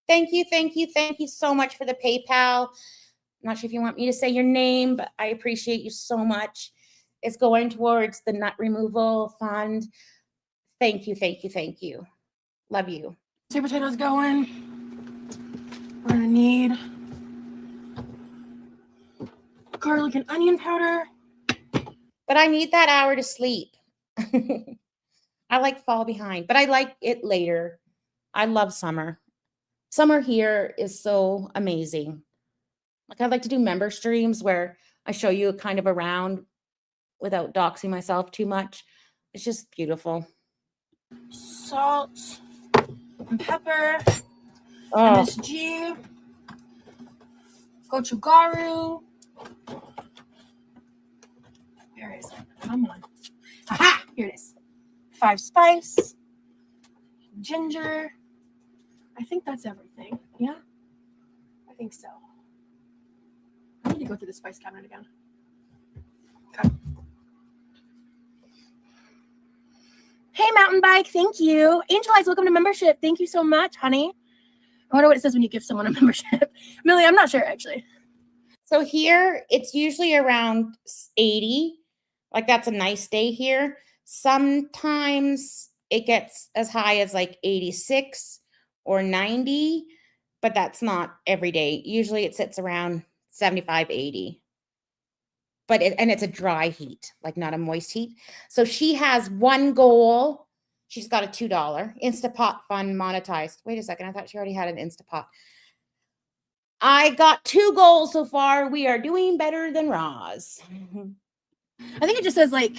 Thank you so much for the PayPal. I'm not sure if you want me to say your name, but I appreciate you so much. It's going towards the nut removal fund. Thank you. Love you. Sweet potatoes going. We're gonna need garlic and onion powder. But I need that hour to sleep. I like fall behind, but I like it later. I love summer. Summer here is so amazing. Like I like to do member streams where I show you kind of around without doxing myself too much. It's just beautiful. Salt and pepper. Oh, MSG. Gochugaru. Where is it? Come on. Aha! Here it is. 5 spice. Ginger. I think that's everything. Yeah? I think so. I need to go through the spice cabinet again. Okay. Hey, Mountain Bike. Thank you. Angel Eyes, welcome to membership. Thank you so much, honey. I wonder what it says when you give someone a membership. Millie, I'm not sure, actually. so here it's usually around 80. Like that's a nice day here. Sometimes it gets as high as like 86 or 90, but that's not every day. Usually it sits around 75, 80. But it's a dry heat, like not a moist heat. So she has one goal. She's got a $2 Instapot fund monetized. Wait a second. I thought she already had an Instapot. I got 2 goals so far. We are doing better than Roz. I think it just says, like,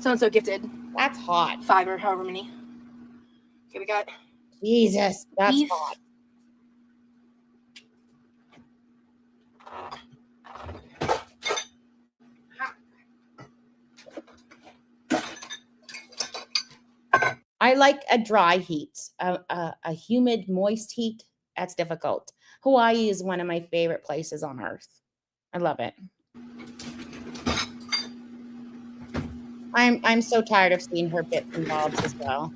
so-and-so gifted That's hot. 5 or however many. Okay, we got Jesus, that's beef. hot. I like a dry heat, a humid, moist heat. That's difficult. Hawaii is one of my favorite places on earth. I love it. I'm so tired of seeing her bits and bobs as well.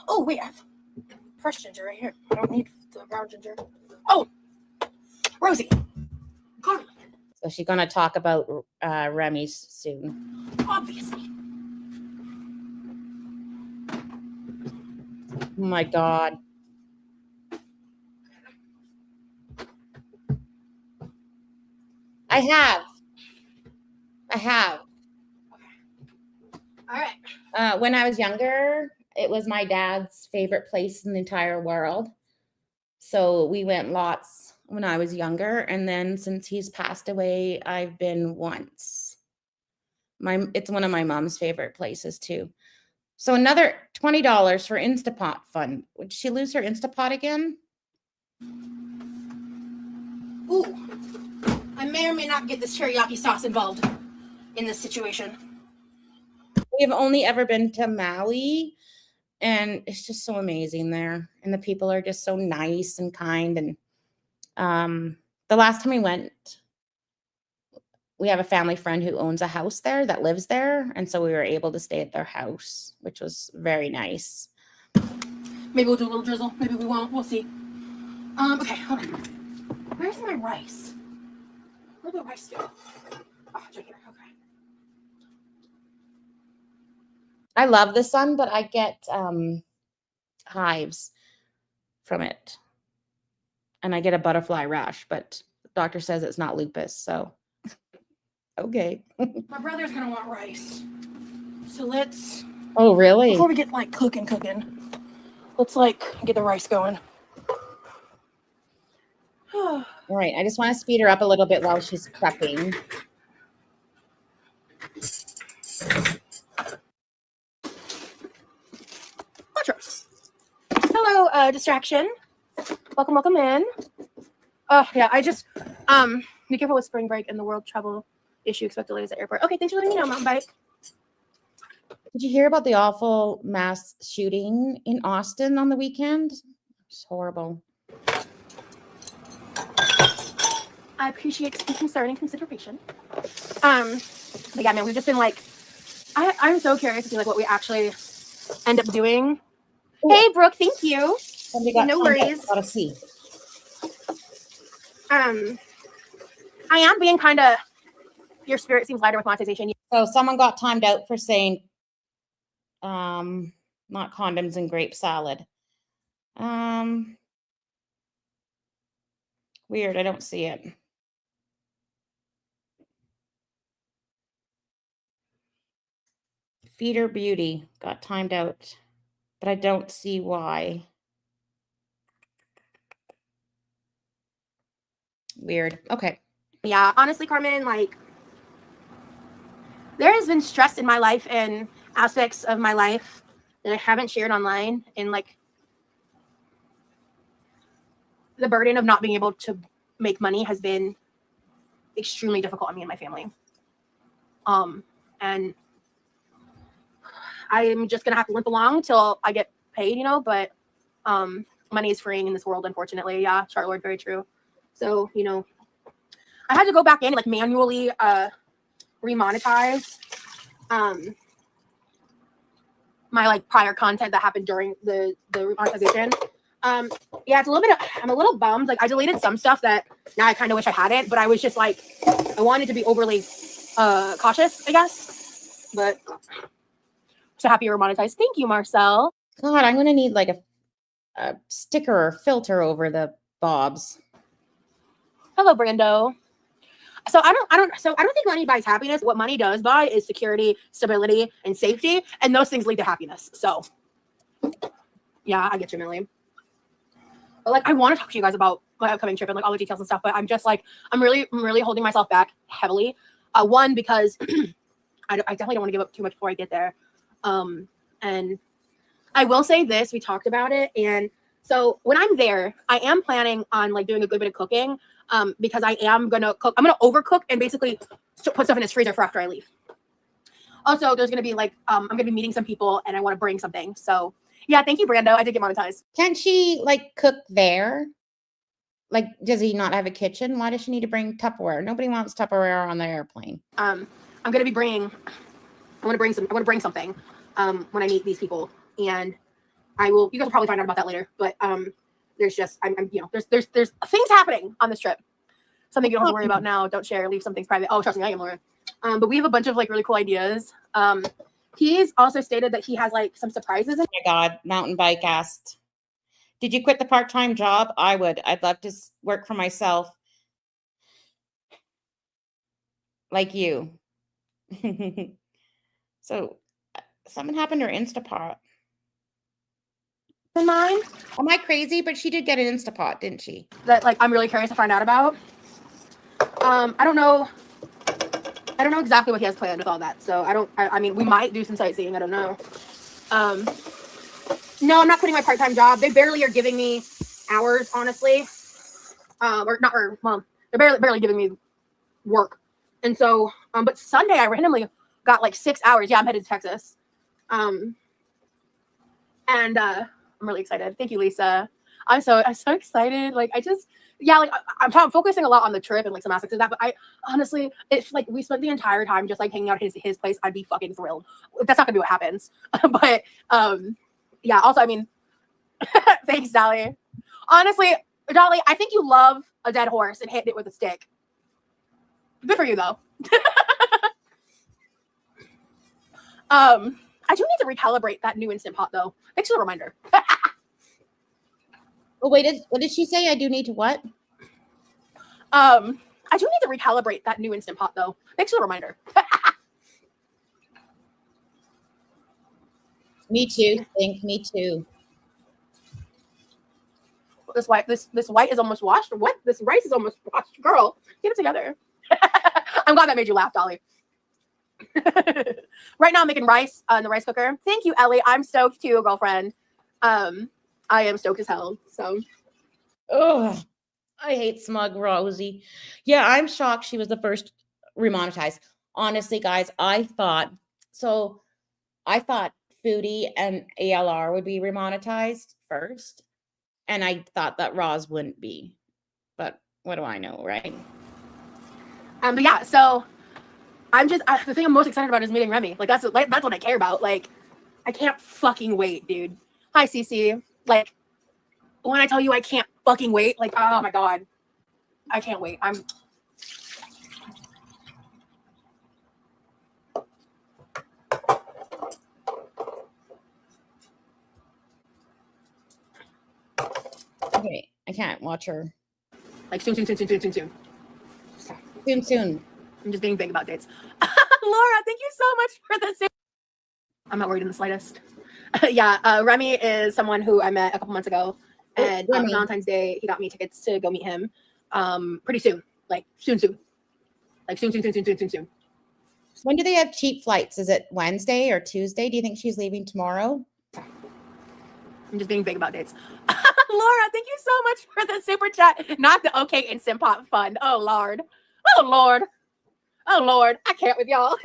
Oh, wait, I have fresh ginger right here. I don't need the brown ginger. Oh, Rosie. Garlic. So she's going to talk about Remy's soon. Obviously. Oh my God. I have. Okay. All right. When I was younger, it was my dad's favorite place in the entire world. So we went lots when I was younger, and then since he's passed away, I've been once. It's one of my mom's favorite places too. So another $20 for Instapot fund. Would she lose her Instapot again? Ooh, I may or may not get this teriyaki sauce involved in this situation. We've only ever been to Maui, and it's just so amazing there. And the people are just so nice and kind. And the last time we went, we have a family friend who owns a house there that lives there. And so we were able to stay at their house, which was very nice. Maybe we'll do a little drizzle. Maybe we won't. We'll see. Okay, hold on. Where's my rice? Where'd the rice go? Oh, it's right here. Okay. I love the sun, but I get hives from it. And I get a butterfly rash, but the doctor says it's not lupus, so okay. My brother's gonna want rice. So let's, Oh, really? before we get like cooking, let's like get the rice going. All right, I just want to speed her up a little bit while she's prepping. Hello, distraction. Welcome in. Oh yeah, I just be careful with spring break and the world travel issue. Expect delays at airport. Okay, thanks for letting me know, mountain bike. Did you hear about the awful mass shooting in Austin on the weekend? It's horrible. I appreciate some concern and consideration. But yeah, man, we've just been like, I'm so curious to see like what we actually end up doing. Ooh. Hey, Brooke, thank you. No worries. Gotta see. I am being kind of. Your spirit seems lighter with monetization. So someone got timed out for saying, not condoms and grape salad. Weird. I don't see it. Feeder Beauty got timed out, but I don't see why. Weird. Okay. Yeah, honestly, Carmen, like, there has been stress in my life and aspects of my life that I haven't shared online, and like the burden of not being able to make money has been extremely difficult on me and my family. And I'm just gonna have to limp along till I get paid, but money is freeing in this world, unfortunately. Yeah, Charlotte, very true. So, I had to go back in and like manually remonetize my like prior content that happened during the remonetization. Yeah, it's a little bit I'm a little bummed. Like I deleted some stuff that now I kind of wish I hadn't, but I was just like, I wanted to be overly cautious, I guess. But so happy you're monetized. Thank you, Marcel. God, I'm gonna need like a sticker or filter over the bobs. Hello, Brando. So I don't think money buys happiness. What money does buy is security, stability, and safety, and those things lead to happiness. So yeah, I get you, Millie. But like I want to talk to you guys about my upcoming trip and like all the details and stuff, but I'm just like I'm really holding myself back heavily. One, because I definitely don't want to give up too much before I get there. And I will say this, we talked about it, and so when I'm there, I am planning on like doing a good bit of cooking. Because I am gonna cook. I'm gonna overcook and basically put stuff in his freezer for after I leave. Also, there's gonna be like I'm gonna be meeting some people, and I want to bring something. So yeah, thank you, Brando. I did get monetized. Can't she like cook there? Like, does he not have a kitchen? Why does she need to bring Tupperware? Nobody wants Tupperware on the airplane. I'm gonna be bringing. I want to bring something. When I meet these people, and I will. You guys will probably find out about that later. But there's just there's things happening on this trip. Something you don't have to worry about now. Don't share. Leave some things private. Oh, trust me, I am, Laura. But we have a bunch of like really cool ideas. He's also stated that he has like some surprises. Oh my God, mountain bike asked, did you quit the part-time job? I would. I'd love to work for myself. Like you. So something happened to her Instapot. than mine. Am I crazy? But she did get an Instapot, didn't she? That like I'm really curious to find out about. I don't know exactly what he has planned with all that. So I mean, we might do some sightseeing. I don't know. No, I'm not quitting my part-time job. They barely are giving me hours, honestly. They're barely giving me work. And so, but Sunday I randomly got like 6 hours. Yeah, I'm headed to Texas. And I'm really excited. Thank you, Lisa. I'm so excited. Like I'm focusing a lot on the trip and like some aspects of that. But I honestly, if like we spent the entire time just like hanging out at his place, I'd be fucking thrilled. That's not gonna be what happens. But yeah. Also, I mean, thanks, Dolly. Honestly, Dolly, I think you love a dead horse and hit it with a stick. Good for you, though. I do need to recalibrate that new Instant Pot, though. Thanks for the reminder. Oh, wait, what did she say? I do need to what? I do need to recalibrate that new Instant Pot, though. Thanks for the reminder. Me too. Think me too. This white is almost washed. What? This rice is almost washed. Girl, get it together. I'm glad that made you laugh, Dolly. Right now I'm making rice in the rice cooker. Thank you, Ellie. I'm stoked too, girlfriend. I am stoked as hell. So Oh, I hate smug Rosie. Yeah, I'm shocked she was the first remonetized. Honestly, guys, I thought Foodie and ALR would be remonetized first. And I thought that Roz wouldn't be. But what do I know, right? but yeah, so the thing I'm most excited about is meeting Remy. Like that's what I care about. Like I can't fucking wait, dude. Hi, Cece. Like when I tell you I can't fucking wait, like oh my god, I can't wait. Okay, I can't watch her. Like soon. Soon. I'm just being big about dates. Laura, thank you so much for this. I'm not worried in the slightest. Yeah, Remy is someone who I met a couple months ago, and on Valentine's Day he got me tickets to go meet him. Pretty soon, like soon, like soon. When do they have cheap flights? Is it Wednesday or Tuesday? Do you think she's leaving tomorrow? I'm just being big about dates. Laura, thank you so much for the super chat. Not the OK Instant Pot fund. Oh Lord. I can't with y'all.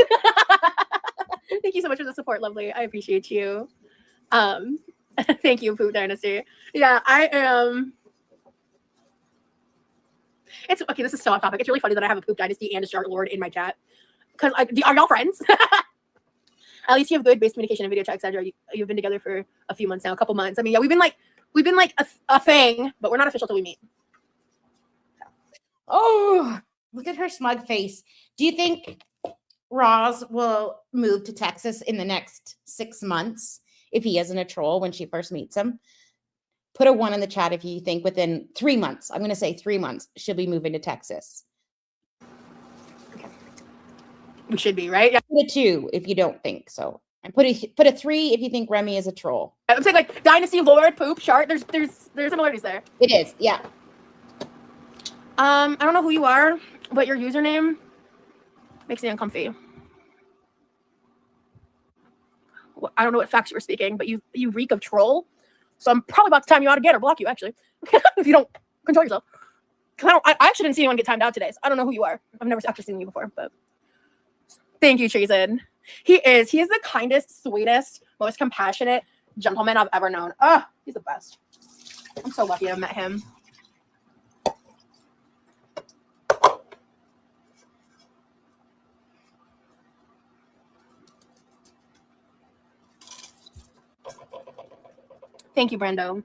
Thank you so much for the support, lovely. I appreciate you. Thank you, Poop Dynasty. Yeah, I am. It's okay. This is so off topic. It's really funny that I have a Poop Dynasty and a Shark Lord in my chat. Because are y'all friends? At least you have good base communication and video chat, etc. You've been together for a few months now, a couple months. I mean, yeah, we've been like a thing, but we're not official till we meet. Oh, look at her smug face. Do you think Roz will move to Texas in the next 6 months if he isn't a troll when she first meets him? Put a 1 in the chat if you think within 3 months. I'm going to say 3 months she'll be moving to Texas. Okay. We should be, right? Yeah. Put a 2 if you don't think so. And put a 3 if you think Remy is a troll. I'm saying like Dynasty, Lord, Poop, Shark. There's similarities there. It is, yeah. I don't know who you are, but your username makes me uncomfy. Well, I don't know what facts you were speaking, but you reek of troll. So I'm probably about to time you out again or block you, actually, if you don't control yourself. Because I actually didn't see anyone get timed out today, so I don't know who you are. I've never actually seen you before, but thank you, Treason. He is the kindest, sweetest, most compassionate gentleman I've ever known. Oh, he's the best. I'm so lucky to have met him. Thank you, Brando.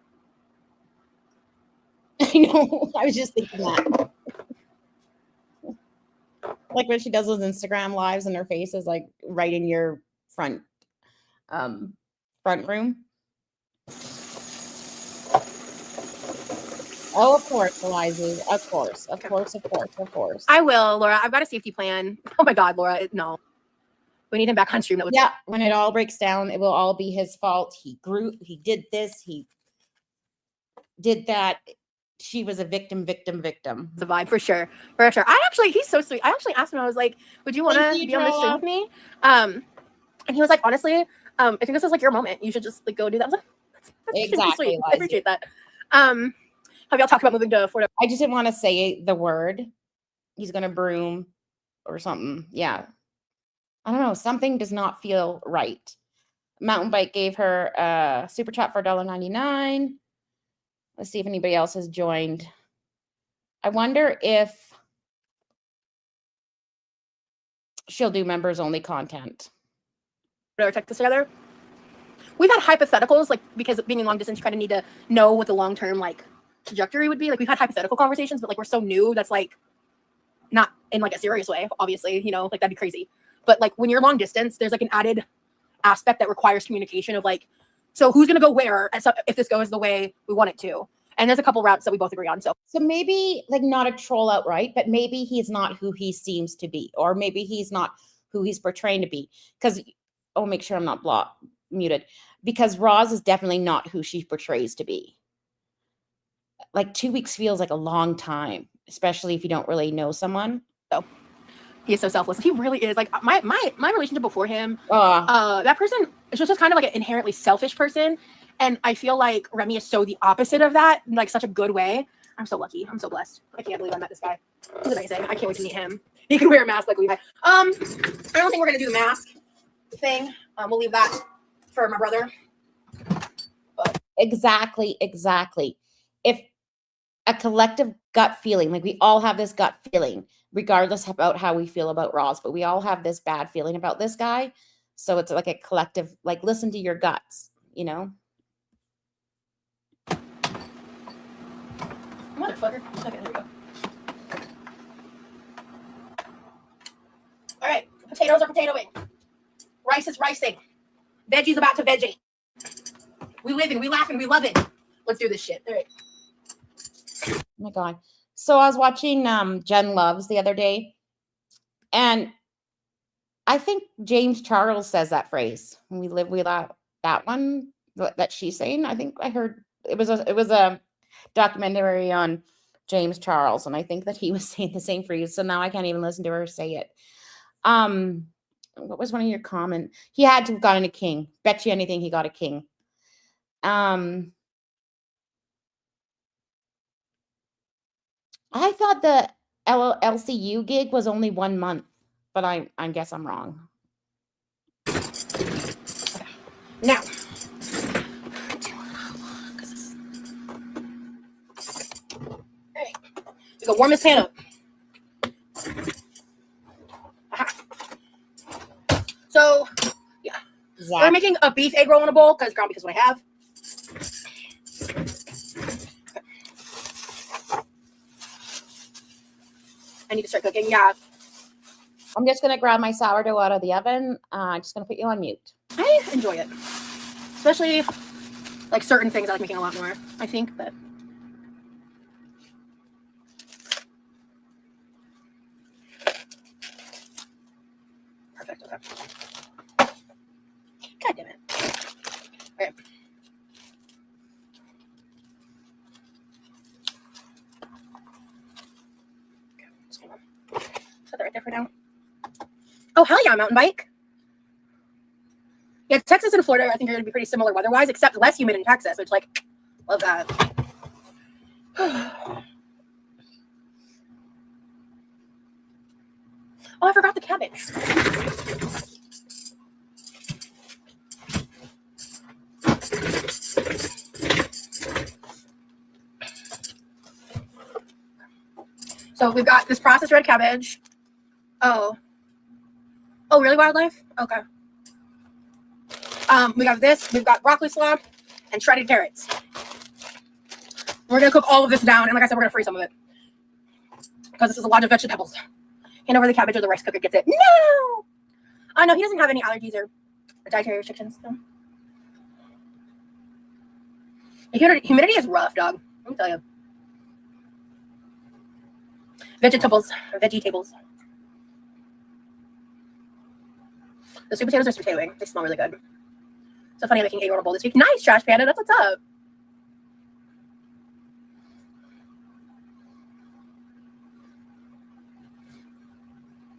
I know. I was just thinking that. Like when she does those Instagram lives and her face is like right in your front room. Oh, of course, Eliza. Of course. I will, Laura. I've got a safety plan. Oh my God, Laura. No. We need him back on stream. Yeah, when it all breaks down, it will all be his fault. He did this. He did that. She was a victim. The vibe for sure. He's so sweet. I actually asked him, I was like, would you want to be on this stream with me? And he was like, honestly, I think this is like your moment. You should just like go do that. I was like, that's Exactly, sweet. I appreciate that. Have y'all talked about moving to Florida? I just didn't want to say the word. He's gonna broom or something. Yeah. I don't know. Something does not feel right. Mountain Bike gave her a super chat for $1.99. Let's see if anybody else has joined. I wonder if she'll do members only content. Or Texas together. We've had hypotheticals, like, because being in long distance, you kind of need to know what the long-term like trajectory would be. Like, we've had hypothetical conversations, but like we're so new, that's like not in like a serious way, obviously, you know, like that'd be crazy. But like when you're long distance, there's like an added aspect that requires communication of like, so who's gonna go where if this goes the way we want it to. And there's a couple routes that we both agree on. So maybe like not a troll outright, but maybe he's not who he seems to be, or maybe he's not who he's portraying to be. Because make sure I'm not muted. Because Roz is definitely not who she portrays to be. Like 2 weeks feels like a long time, especially if you don't really know someone. So he is so selfless. He really is. Like my relationship before him, that person is just kind of like an inherently selfish person. And I feel like Remy is so the opposite of that, in like such a good way. I'm so lucky. I'm so blessed. I can't believe I met this guy. He's amazing. I can't wait to meet him. He can wear a mask like Levi. I don't think we're gonna do the mask thing. We'll leave that for my brother. But. Exactly. If a collective gut feeling, like we all have this gut feeling, regardless about how we feel about Roz, but we all have this bad feeling about this guy. So it's like a collective, like listen to your guts, you know? Motherfucker. Okay, there we go. All right, potatoes are potatoing. Rice is ricing. Veggie's about to veggie. We living, we laughing, we love it. Let's do this shit. All right. Oh my God. So I was watching Jen Loves the other day, and I think James Charles says that phrase. When we live, we laugh. That one that she's saying. I think I heard it was a documentary on James Charles, and I think that he was saying the same phrase. So now I can't even listen to her say it. What was one of your comments? He had to have gotten a king. Bet you anything he got a king. I thought the LCU gig was only 1 month, but I guess I'm wrong. Now, we go warm this pan up. So, yeah, exactly. We're making a beef egg roll in a bowl because what I have. I need to start cooking. Yeah. I'm just gonna grab my sourdough out of the oven. I'm just gonna put you on mute. I enjoy it, especially like certain things I like making a lot more. I think, but. Perfect. Okay. God damn it. Okay. Just gonna set that right there for now. Oh, hell yeah, mountain bike. Yeah, Texas and Florida, I think, are going to be pretty similar weather-wise, except less humid in Texas, which, like, love that. Oh, I forgot the cabbage. So we've got this processed red cabbage. Oh, really, wildlife? Okay. We got this. We've got broccoli slop and shredded carrots. We're going to cook all of this down. And like I said, we're going to freeze some of it. Because this is a lot of vegetables. Hand over the cabbage or the rice cooker gets it. No! Oh, no, he doesn't have any allergies or dietary restrictions. No. The humidity is rough, dog. Let me tell you. Vegetables. The sweet potatoes are potatoing. They smell really good. So funny, I'm making egg roll bowl this week. Nice, Trash Panda. That's what's up.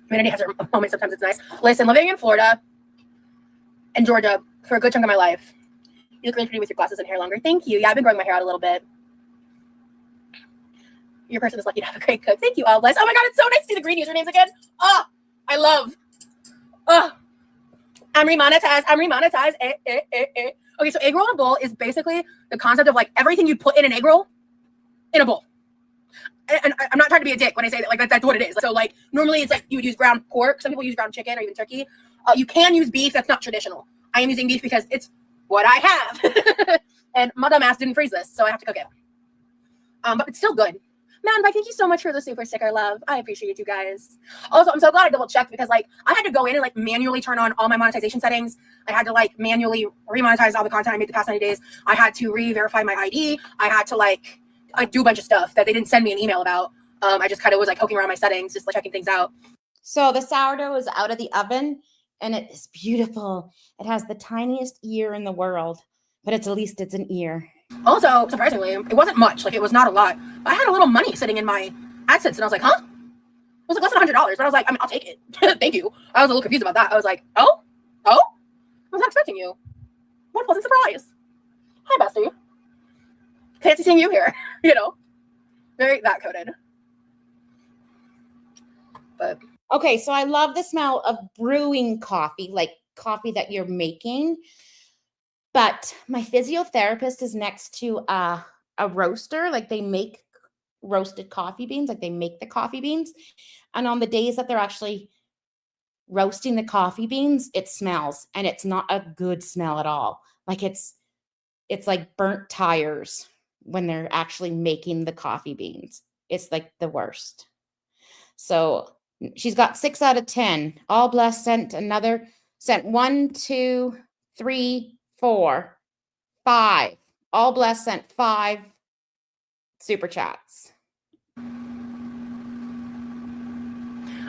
Humanity has her moments. Sometimes it's nice. Listen, living in Florida and Georgia for a good chunk of my life, you look really pretty with your glasses and hair longer. Thank you. Yeah, I've been growing my hair out a little bit. Your person is lucky to have a great cook. Thank you, all bless. Oh my God, it's so nice to see the green usernames again. Oh, I love. Oh, I'm remonetized. I'm remonetized. Okay, so egg roll in a bowl is basically the concept of like everything you put in an egg roll in a bowl. And I'm not trying to be a dick when I say that. Like that's what it is. So like normally it's like you would use ground pork. Some people use ground chicken or even turkey. You can use beef. That's not traditional. I am using beef because it's what I have. And my dumb ass didn't freeze this, so I have to cook it. But it's still good. Man, Mike, thank you so much for the super sticker, love. I appreciate you guys. Also, I'm so glad I double checked because like I had to go in and like manually turn on all my monetization settings. I had to like manually remonetize all the content I made the past 90 days. I had to re-verify my ID. I had to like do a bunch of stuff that they didn't send me an email about. I just kind of was like poking around my settings, just like checking things out. So the sourdough is out of the oven and it is beautiful. It has the tiniest ear in the world, but at least it's an ear. Also, surprisingly, it wasn't much. Like, it was not a lot. But I had a little money sitting in my AdSense, and I was like, huh? It was like less than $100, but I was like, I mean, I'll take it. Thank you. I was a little confused about that. I was like, oh? I was not expecting you. What a pleasant surprise. Hi, bestie. Fancy seeing you here. You know? Very that coded. But okay, so I love the smell of brewing coffee, like coffee that you're making. But my physiotherapist is next to a roaster, like they make roasted coffee beans, like they make the coffee beans. And on the days that they're actually roasting the coffee beans, it smells, and it's not a good smell at all. Like it's like burnt tires when they're actually making the coffee beans. It's like the worst. So she's got 6 out of 10. All blessed sent 1, 2, 3, 4, 5. All blessed sent 5 super chats.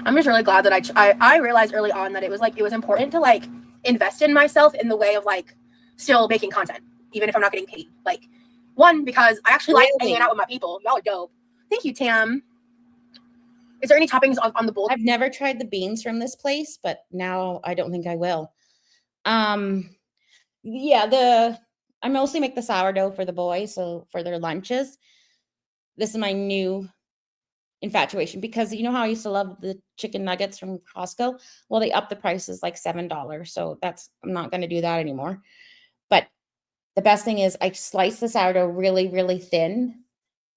I'm just really glad that I realized early on that it was important to like invest in myself in the way of like still making content, even if I'm not getting paid. Like, one, because I actually like hanging out with my people. Y'all are dope. Thank you, Tam. Is there any toppings on the bowl? I've never tried the beans from this place, but now I don't think I will. Yeah, I mostly make the sourdough for the boys, so for their lunches. This is my new infatuation because you know how I used to love the chicken nuggets from Costco? Well, they upped the prices like $7, so I'm not going to do that anymore. But the best thing is I slice the sourdough really, really thin,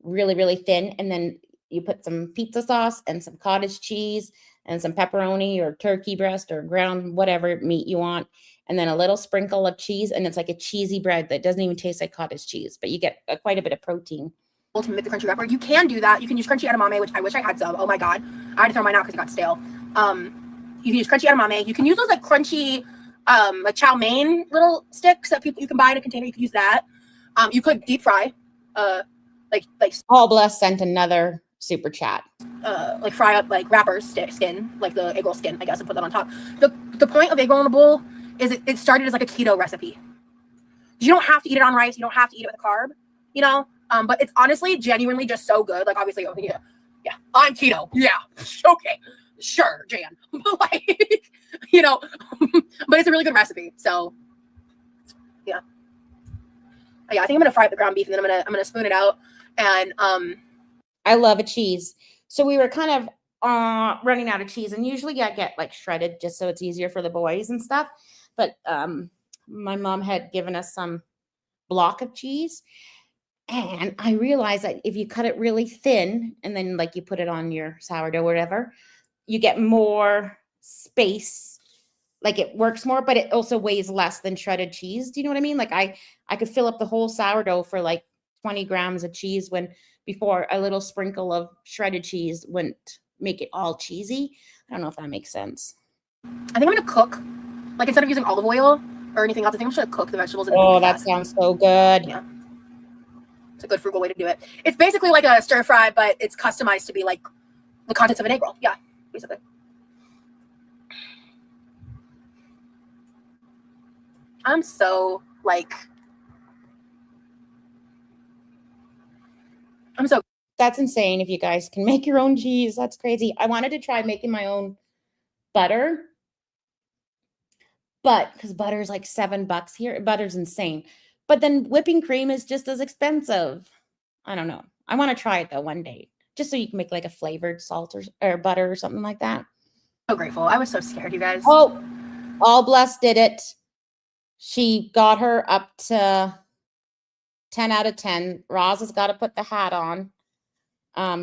and then you put some pizza sauce and some cottage cheese and some pepperoni or turkey breast or ground whatever meat you want, and then a little sprinkle of cheese, and it's like a cheesy bread that doesn't even taste like cottage cheese, but you get quite a bit of protein. To make the crunchy wrapper, you can do that. You can use crunchy edamame, which I wish I had some. Oh my god, I had to throw mine out because it got stale. You can use crunchy edamame. You can use those like crunchy, like chow mein little sticks that you can buy in a container. You can use that. You could deep fry, like all blessed sent another super chat. Like fry up like wrappers skin, like the egg roll skin, I guess, and put that on top. The point of egg roll in a bowl is it started as like a keto recipe. You don't have to eat it on rice. You don't have to eat it with a carb, you know. But it's honestly genuinely just so good. Like obviously, yeah, I'm keto. Yeah, okay, sure, Jan. But like, you know, but it's a really good recipe. So yeah, I think I'm gonna fry up the ground beef and then I'm gonna spoon it out. And I love a cheese. So we were kind of running out of cheese, and usually I get like shredded just so it's easier for the boys and stuff. But my mom had given us some block of cheese. And I realized that if you cut it really thin and then like you put it on your sourdough or whatever, you get more space. Like it works more, but it also weighs less than shredded cheese. Do you know what I mean? Like I could fill up the whole sourdough for like 20 grams of cheese when before a little sprinkle of shredded cheese wouldn't make it all cheesy. I don't know if that makes sense. I think I'm going to cook, like instead of using olive oil or anything else, I think I'm just going to cook the vegetables in the beef fat. That sounds so good. Yeah. It's a good frugal way to do it. It's basically like a stir fry, but it's customized to be like the contents of an egg roll. Yeah, basically. I'm so like, that's insane. If you guys can make your own cheese, that's crazy. I wanted to try making my own butter. But because butter's like $7 here, butter's insane. But then whipping cream is just as expensive. I don't know. I want to try it though one day, just so you can make like a flavored salt or butter or something like that. So grateful. I was so scared, you guys. Oh, All Blessed did it. She got her up to 10 out of 10. Roz has got to put the hat on.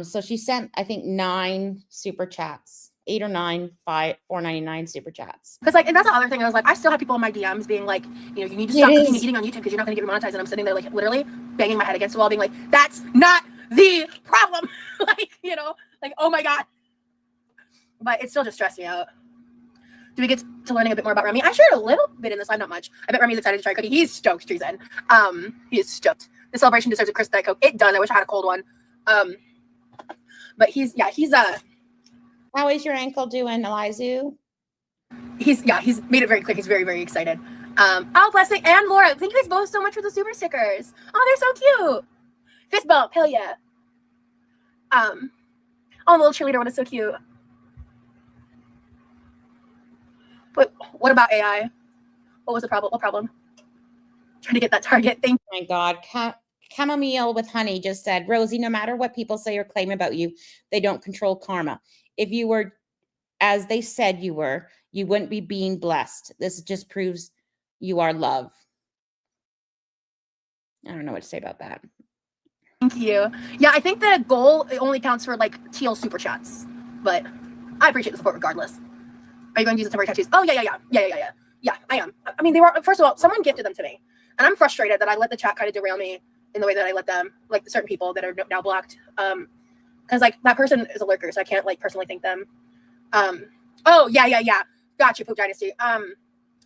So she sent, I think, 9 super chats, 8 or 9, $4.99 super chats. Because like, and that's the other thing. I was like, I still have people in my DMs being like, you need to stop cooking and eating on YouTube because you're not going to get monetized. And I'm sitting there like literally banging my head against the wall, being like, that's not the problem. Like, like, oh my God. But it still just stressed me out. Do we get to learning a bit more about Remy? I shared a little bit in this live, not much. I bet Remy's excited to try cookie. He's stoked, Treason. He is stoked. The celebration deserves a crisp Diet Coke. It does. I wish I had a cold one. But he's How is your ankle doing, Elizu? He's made it very clear. He's very, very excited. Blessing and Laura, thank you guys both so much for the super stickers. Oh, they're so cute. Fist bump, hell yeah. Little cheerleader one is so cute. Wait, what about AI? What was the problem? What problem? Trying to get that target thing. Oh my God. Chamomile with honey just said, Rosie, no matter what people say or claim about you, they don't control karma. If you were as they said you were, you wouldn't be being blessed. This just proves you are love. I don't know what to say about that. Thank you. Yeah, I think the goal only counts for like teal super chats, but I appreciate the support regardless. Are you going to use the temporary tattoos? Oh, yeah. Yeah, I am. I mean, they were, first of all, someone gifted them to me. And I'm frustrated that I let the chat kind of derail me in the way that I let them, like certain people that are now blocked. Because like that person is a lurker, so I can't like personally thank them. Oh, yeah. Got you, Poop Dynasty.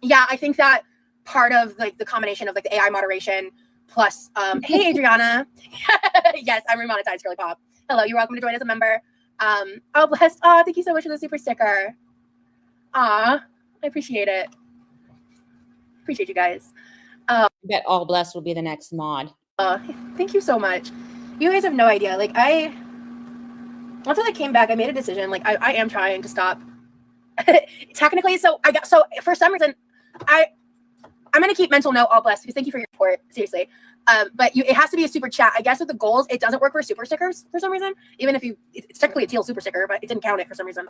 Yeah, I think that part of like the combination of like the AI moderation plus, hey, Adriana. Yes, I'm remonetized, Girly Pop. Hello, you're welcome to join as a member. Oh, blessed. Oh, thank you so much for the super sticker. Aw, I appreciate it. Appreciate you guys. I bet All Blessed will be the next mod. Thank you so much. You guys have no idea. Like once I came back, I made a decision. Like I am trying to stop. Technically, so for some reason, I'm gonna keep mental note All Blessed because thank you for your support. Seriously. But it has to be a super chat. I guess with the goals, it doesn't work for super stickers for some reason. Even if it's technically a teal super sticker, but it didn't count it for some reason.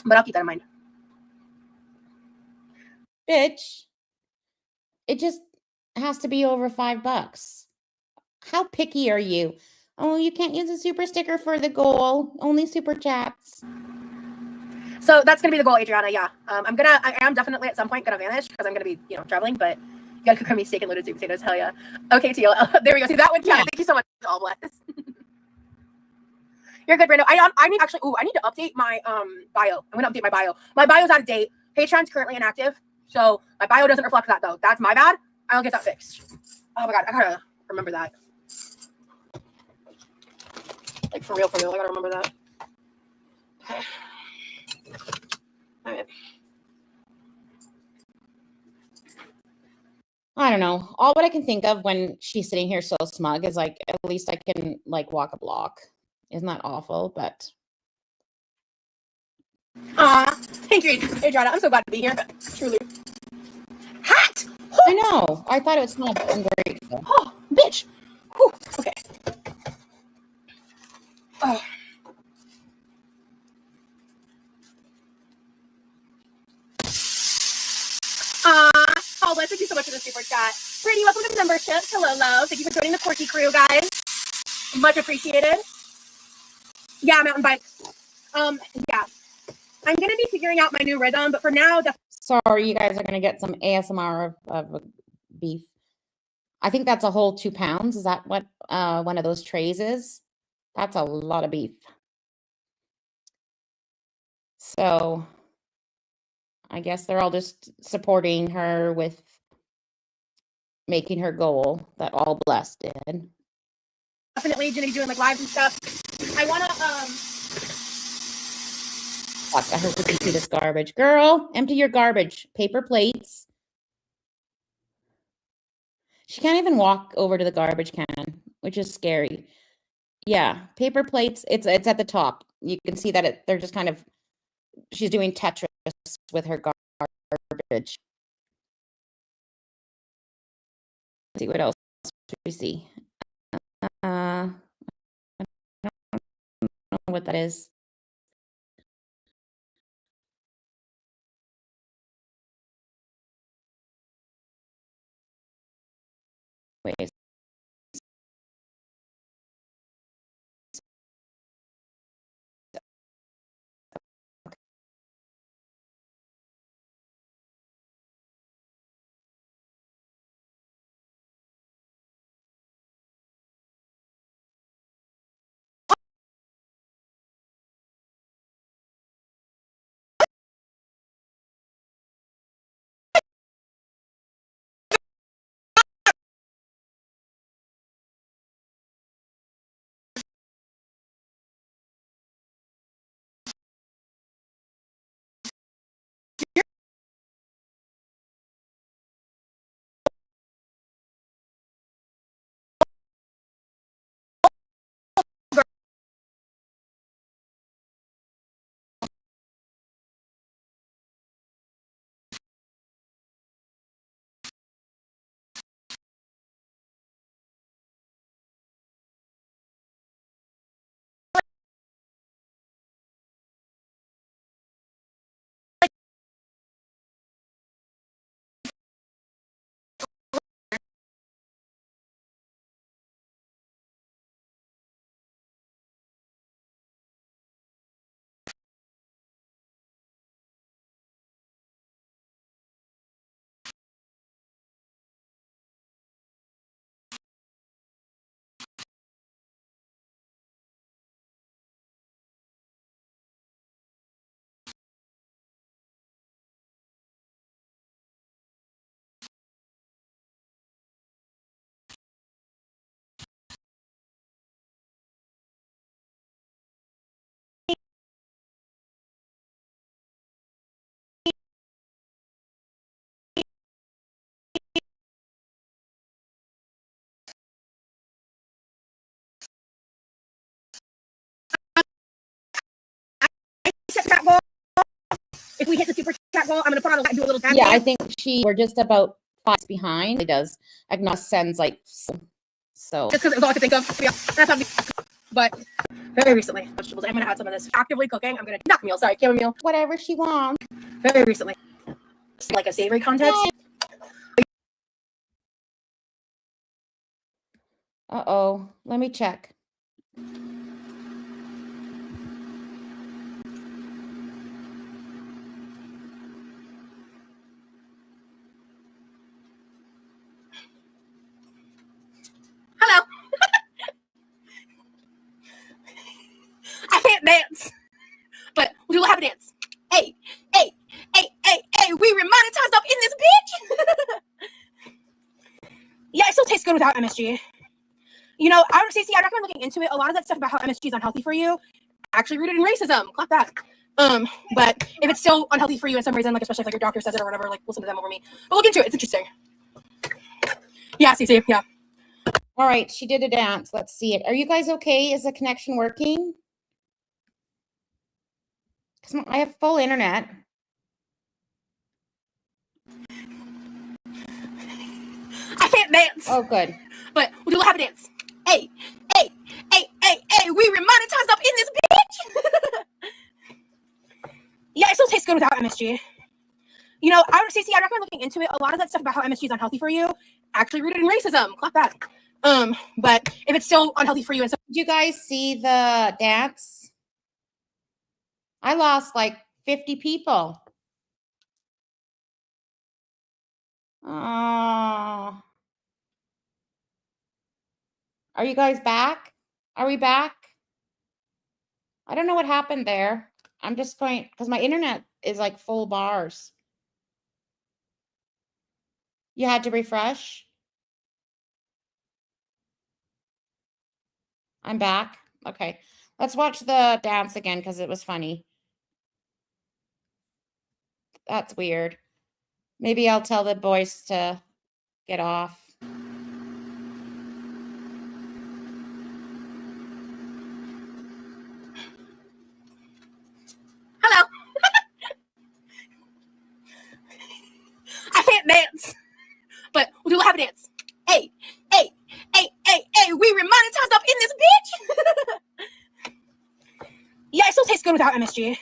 But I'll keep that in mind. Bitch, it just has to be over $5. How picky are you? Oh, you can't use a super sticker for the goal. Only super chats. So that's gonna be the goal, Adriana. Yeah, I am definitely at some point gonna vanish because I'm gonna be traveling. But you gotta cook me steak and loaded sweet potatoes. Hell yeah. Okay, Teal. There we go. See that one? Yeah. Thank you so much. All Blessed. You're good, Brando. I need to update my bio. I'm gonna update my bio. My bio's out of date. Patreon's currently inactive, so my bio doesn't reflect that though. That's my bad. I'll get that fixed. Oh my God, I gotta remember that. Like for real, I gotta remember that. Okay. All right. I don't know. All what I can think of when she's sitting here so smug is like, at least I can like walk a block. Isn't that awful? But Thank you, Adriana. I'm so glad to be here. Truly. Hat. I know. I thought it was kind of ungrateful. Oh, bitch. Whew. Okay. Oh. All Blessed, thank you so much for the super chat. Brittany, welcome to the membership. Hello, love. Thank you for joining the Quirky crew, guys. Much appreciated. Yeah, mountain bike. Yeah. I'm gonna be figuring out my new rhythm, but for now, sorry, you guys are gonna get some ASMR of beef. I think that's a whole 2 pounds. Is that what one of those trays is? That's a lot of beef. So I guess they're all just supporting her with making her goal that All Blessed did. Definitely gonna be doing like lives and stuff. I wanna Fuck, I hope we can see this garbage. Girl, empty your garbage. Paper plates. She can't even walk over to the garbage can, which is scary. Yeah, paper plates. It's at the top. You can see that they're just kind of she's doing Tetris with her garbage. Let's see what else we see. I don't know what that is. Ways. Chat goal. If we hit the super chat goal, I'm gonna put on do a little tag. Yeah, I think we're just about 5 behind. It does. Agnos sends like so. Just because it was all I could think of. Yeah, that's how. But very recently, vegetables. I'm gonna add some of this. Actively cooking. I'm gonna not meal. Sorry, camera meal. Whatever she wants. Very recently, like a savory context. Uh-oh. Let me check. Hello. I can't dance, but we will have a dance. Hey, hey, hey, hey, hey. We remonetized up in this bitch. Yeah, it still tastes good without MSG. You know, I would say, I recommend looking into it. A lot of that stuff about how MSG is unhealthy for you, actually rooted in racism. Clap that. But if it's still unhealthy for you in some reason, like especially if like your doctor says it or whatever, like listen to them over me. But look into it. It's interesting. Yeah, CC. Yeah. All right, she did a dance. Let's see it. Are you guys okay? Is the connection working? Because I have full internet. I can't dance. Oh, good. But we will have a dance. Hey, hey, hey, hey, hey. We remonetized up in this bitch. Yeah, it still tastes good without MSG. You know, I would say, I recommend looking into it. A lot of that stuff about how MSG is unhealthy for you, actually rooted in racism. Clap that. But if it's still unhealthy for you, Did you guys see the dance? I lost like 50 people. Oh. Are you guys back? Are we back? I don't know what happened there. I'm just going, because my internet is like full bars. You had to refresh? I'm back. Okay. Let's watch the dance again because it was funny. That's weird. Maybe I'll tell the boys to get off. hello. without MSG.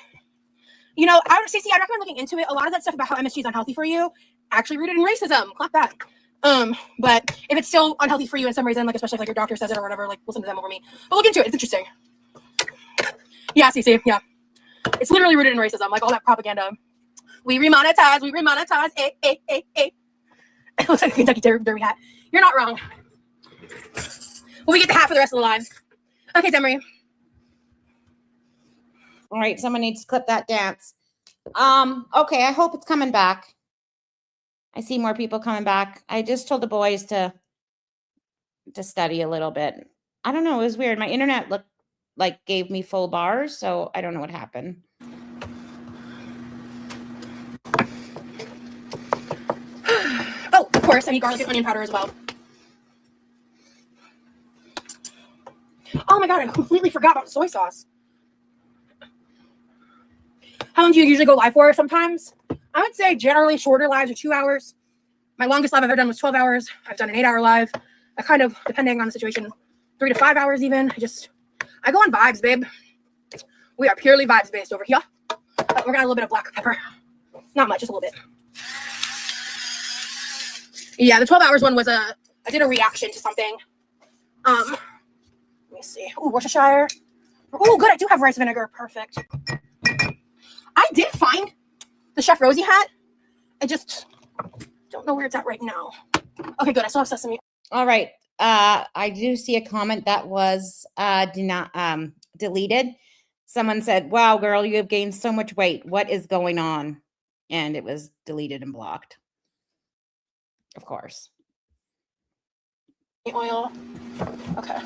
You know, Stacey, I'd recommend looking into it. A lot of that stuff about how MSG is unhealthy for you, actually rooted in racism. Clap that. But if it's still unhealthy for you in some reason, like especially if like your doctor says it or whatever, like listen to them over me. But look into it. It's interesting. Yeah, Stacey. Yeah, it's literally rooted in racism. Like all that propaganda. We remonetize. It looks like a Kentucky Derby hat. You're not wrong. Well, we get the hat for the rest of the lives. Okay, Demery. All right, someone needs to clip that dance. Okay, I hope it's coming back. I see more people coming back. I just told the boys to study a little bit. I don't know, it was weird. My internet looked like gave me full bars, so I don't know what happened. Oh, of course, I need garlic and onion powder as well. Oh my god, I completely forgot about soy sauce. How long do you usually go live for sometimes? I would say generally shorter lives are 2 hours. My longest live I've ever done was 12 hours. I've done an 8-hour live. I kind of, depending on the situation, 3 to 5 hours even. I go on vibes, babe. We are purely vibes based over here. We're gonna add a little bit of black pepper. Not much, just a little bit. Yeah, the 12 hours one was I did a reaction to something. Let me see. Ooh, Worcestershire. Oh, good, I do have rice vinegar. Perfect. I did find the Chef Rosie hat. I just don't know where it's at right now. Okay, good. I still have sesame. All right. I do see a comment that was deleted. Someone said, wow, girl, you have gained so much weight. What is going on? And it was deleted and blocked. Of course. Oil. Okay.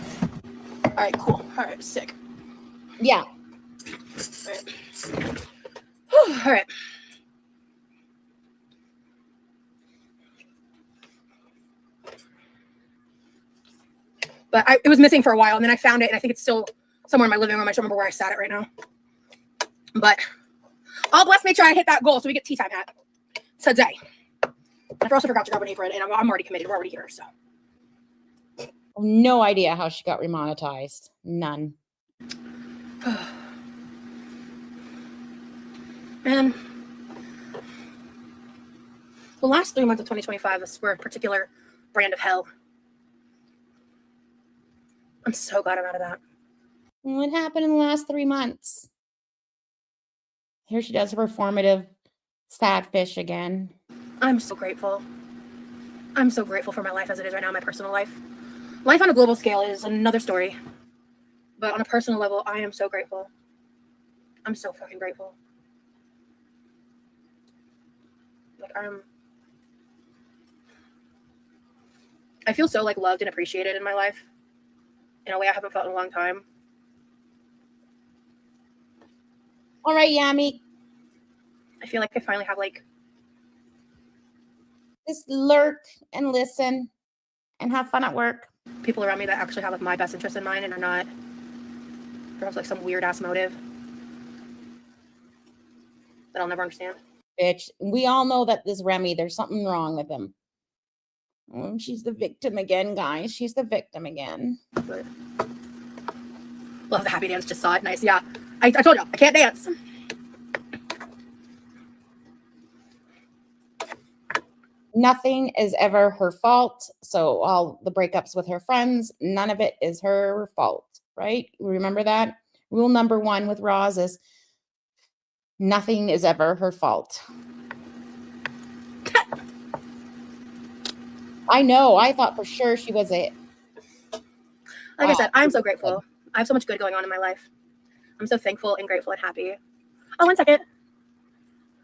All right, cool. All right, sick. Yeah. All right. Whew, all right. But it was missing for a while, and then I found it, and I think it's still somewhere in my living room. I don't remember where I sat it right now. But I'll bless make sure I hit that goal so we get tea time hat today. I also forgot to grab an apron, and I'm already committed. We're already here, so. No idea how she got remonetized. None. Man, the last 3 months of 2025 were a particular brand of hell. I'm so glad I'm out of that. What happened in the last 3 months? Here she does her performative sad fish again. I'm so grateful. I'm so grateful for my life as it is right now, my personal life. Life on a global scale is another story. But on a personal level, I am so grateful. I'm so fucking grateful. Like, I feel so, like, loved and appreciated in my life in a way I haven't felt in a long time. All right, Yami. I feel like I finally have, like... Just lurk and listen and have fun at work. People around me that actually have, like, my best interest in mind and are not... Perhaps, like, some weird-ass motive that I'll never understand. Bitch, we all know that this Remy, there's something wrong with him. Oh, she's the victim again, guys. She's the victim again. But... Love the happy dance. Just saw it. Nice. Yeah. I told you, I can't dance. Nothing is ever her fault. So all the breakups with her friends, none of it is her fault, right? Remember that? Rule number 1 with Roz is nothing is ever her fault. I know. I thought for sure she was it. Like I said, I'm so grateful. I have so much good going on in my life. I'm so thankful and grateful and happy. Oh, 1 second.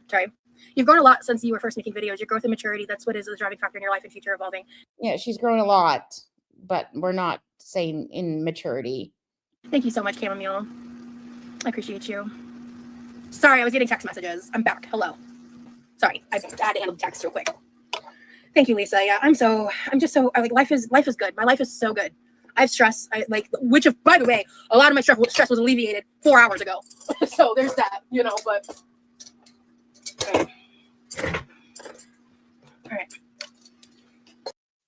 Sorry. You've grown a lot since you were first making videos. Your growth and maturity, that's what is the driving factor in your life and future evolving. Yeah, she's grown a lot, but we're not saying in maturity. Thank you so much, Chamomile. I appreciate you. Sorry, I was getting text messages. I'm back. Hello. Sorry, I had to handle the text real quick. Thank you, Lisa. Yeah, I'm just so, like, life is good. My life is so good. I have stress. Which, by the way, a lot of my stress was alleviated 4 hours ago. So there's that, but. Okay.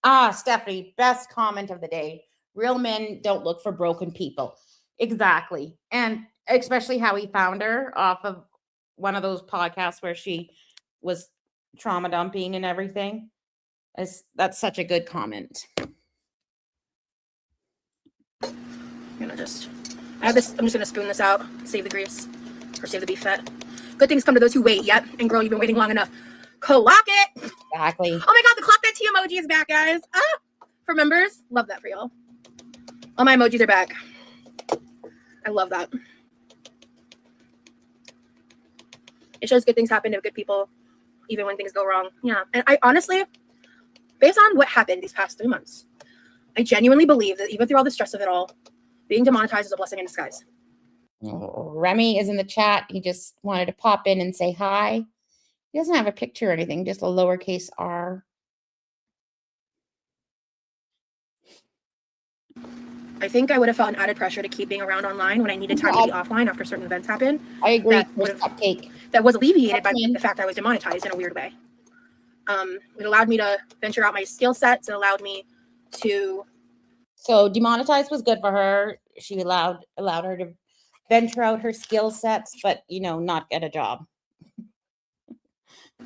All right. Stephanie, best comment of the day. Real men don't look for broken people. Exactly. And especially how he found her off of one of those podcasts where she was trauma dumping and everything. That's such a good comment. I'm just gonna spoon this out, save the grease, or save the beef fat. Good things come to those who wait. Yep, and girl, you've been waiting long enough. Clock it. Exactly. Oh my god, the clock that tea emoji is back, guys. For members, love that for y'all. All my emojis are back. I love that. It shows good things happen to good people, even when things go wrong. Yeah, and I honestly, based on what happened these past 3 months, I genuinely believe that even through all the stress of it all, being demonetized is a blessing in disguise. Remy is in the chat. He just wanted to pop in and say hi. He doesn't have a picture or anything, just a lowercase r. I think I would have felt an added pressure to keep being around online when I needed time to be offline after certain events happened. I agree. That was alleviated by the fact I was demonetized in a weird way. It allowed me to venture out my skill sets. It allowed me to. So demonetized was good for her. She allowed her to venture out her skill sets, but not get a job.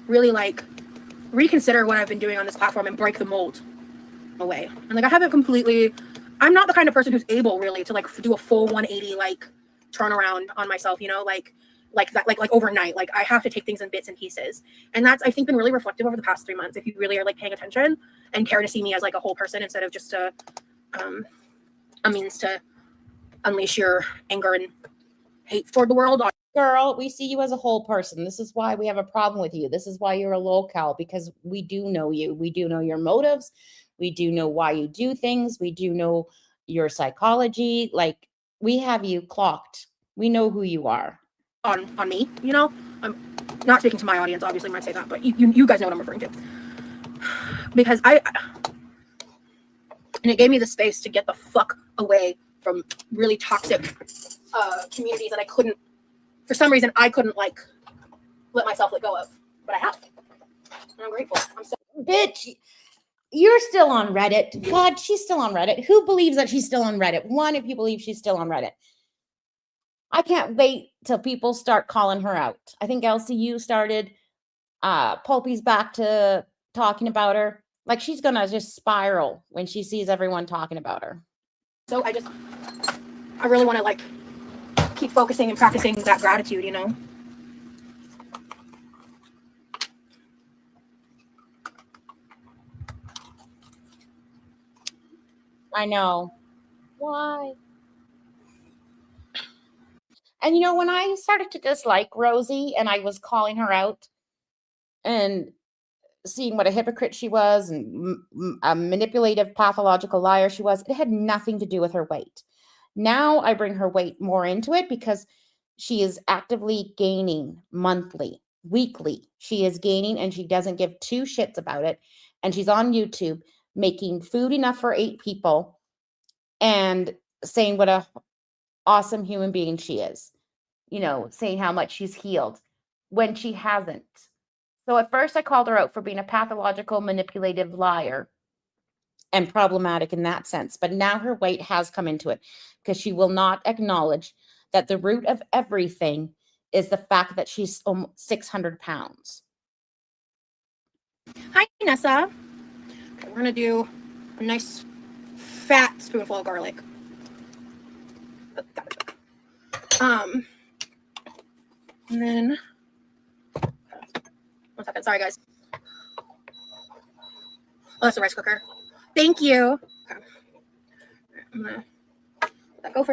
Really reconsider what I've been doing on this platform and break the mold away. And I haven't completely. I'm not the kind of person who's able really to do a full 180 turnaround on myself. Like overnight. I have to take things in bits and pieces, and that's I think been really reflective over the past 3 months. If you really are paying attention and care to see me as a whole person instead of just a means to unleash your anger and hate toward the world. Girl, we see you as a whole person. This is why we have a problem with you. This is why you're a lolcow, because we do know you. We do know your motives. We do know why you do things. We do know your psychology. We have you clocked. We know who you are. On me, I'm not speaking to my audience, obviously, when I say that, but you guys know what I'm referring to. Because and it gave me the space to get the fuck away from really toxic communities that I couldn't, for some reason, I couldn't let myself let go of, but I have, and I'm grateful. I'm so bitch. You're still on Reddit. God, she's still on Reddit. Who believes that she's still on Reddit? One, if you believe she's still on Reddit. I can't wait till people start calling her out. I think LCU started. Pulpy's back to talking about her. She's gonna just spiral when she sees everyone talking about her. So I really want to keep focusing and practicing that gratitude, I know. Why? And when I started to dislike Rosie and I was calling her out and seeing what a hypocrite she was and a manipulative, pathological liar she was, it had nothing to do with her weight. Now I bring her weight more into it because she is actively gaining monthly, weekly. She is gaining and she doesn't give two shits about it. And she's on YouTube making food enough for 8 people and saying what a awesome human being she is. Saying how much she's healed when she hasn't. So at first I called her out for being a pathological, manipulative liar and problematic in that sense. But now her weight has come into it because she will not acknowledge that the root of everything is the fact that she's 600 pounds. Hi, Nessa. Okay, we're going to do a nice fat spoonful of garlic. And then, 1 second. Sorry, guys. Oh, that's a rice cooker. Thank you. Okay. I'm going to go for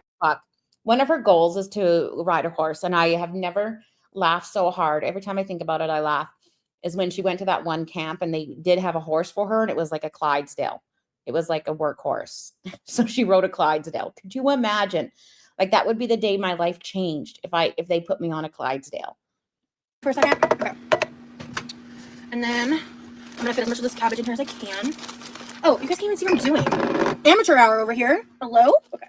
one of her goals is to ride a horse. And I have never laughed so hard. Every time I think about it, I laugh. Is when she went to that one camp and they did have a horse for her and it was like a Clydesdale. It was like a workhorse. So she rode a Clydesdale. Could you imagine? That would be the day my life changed if they put me on a Clydesdale. For a second. Okay. And then I'm going to fit as much of this cabbage in here as I can. Oh, you guys can't even see what I'm doing. Amateur hour over here. Hello? Okay.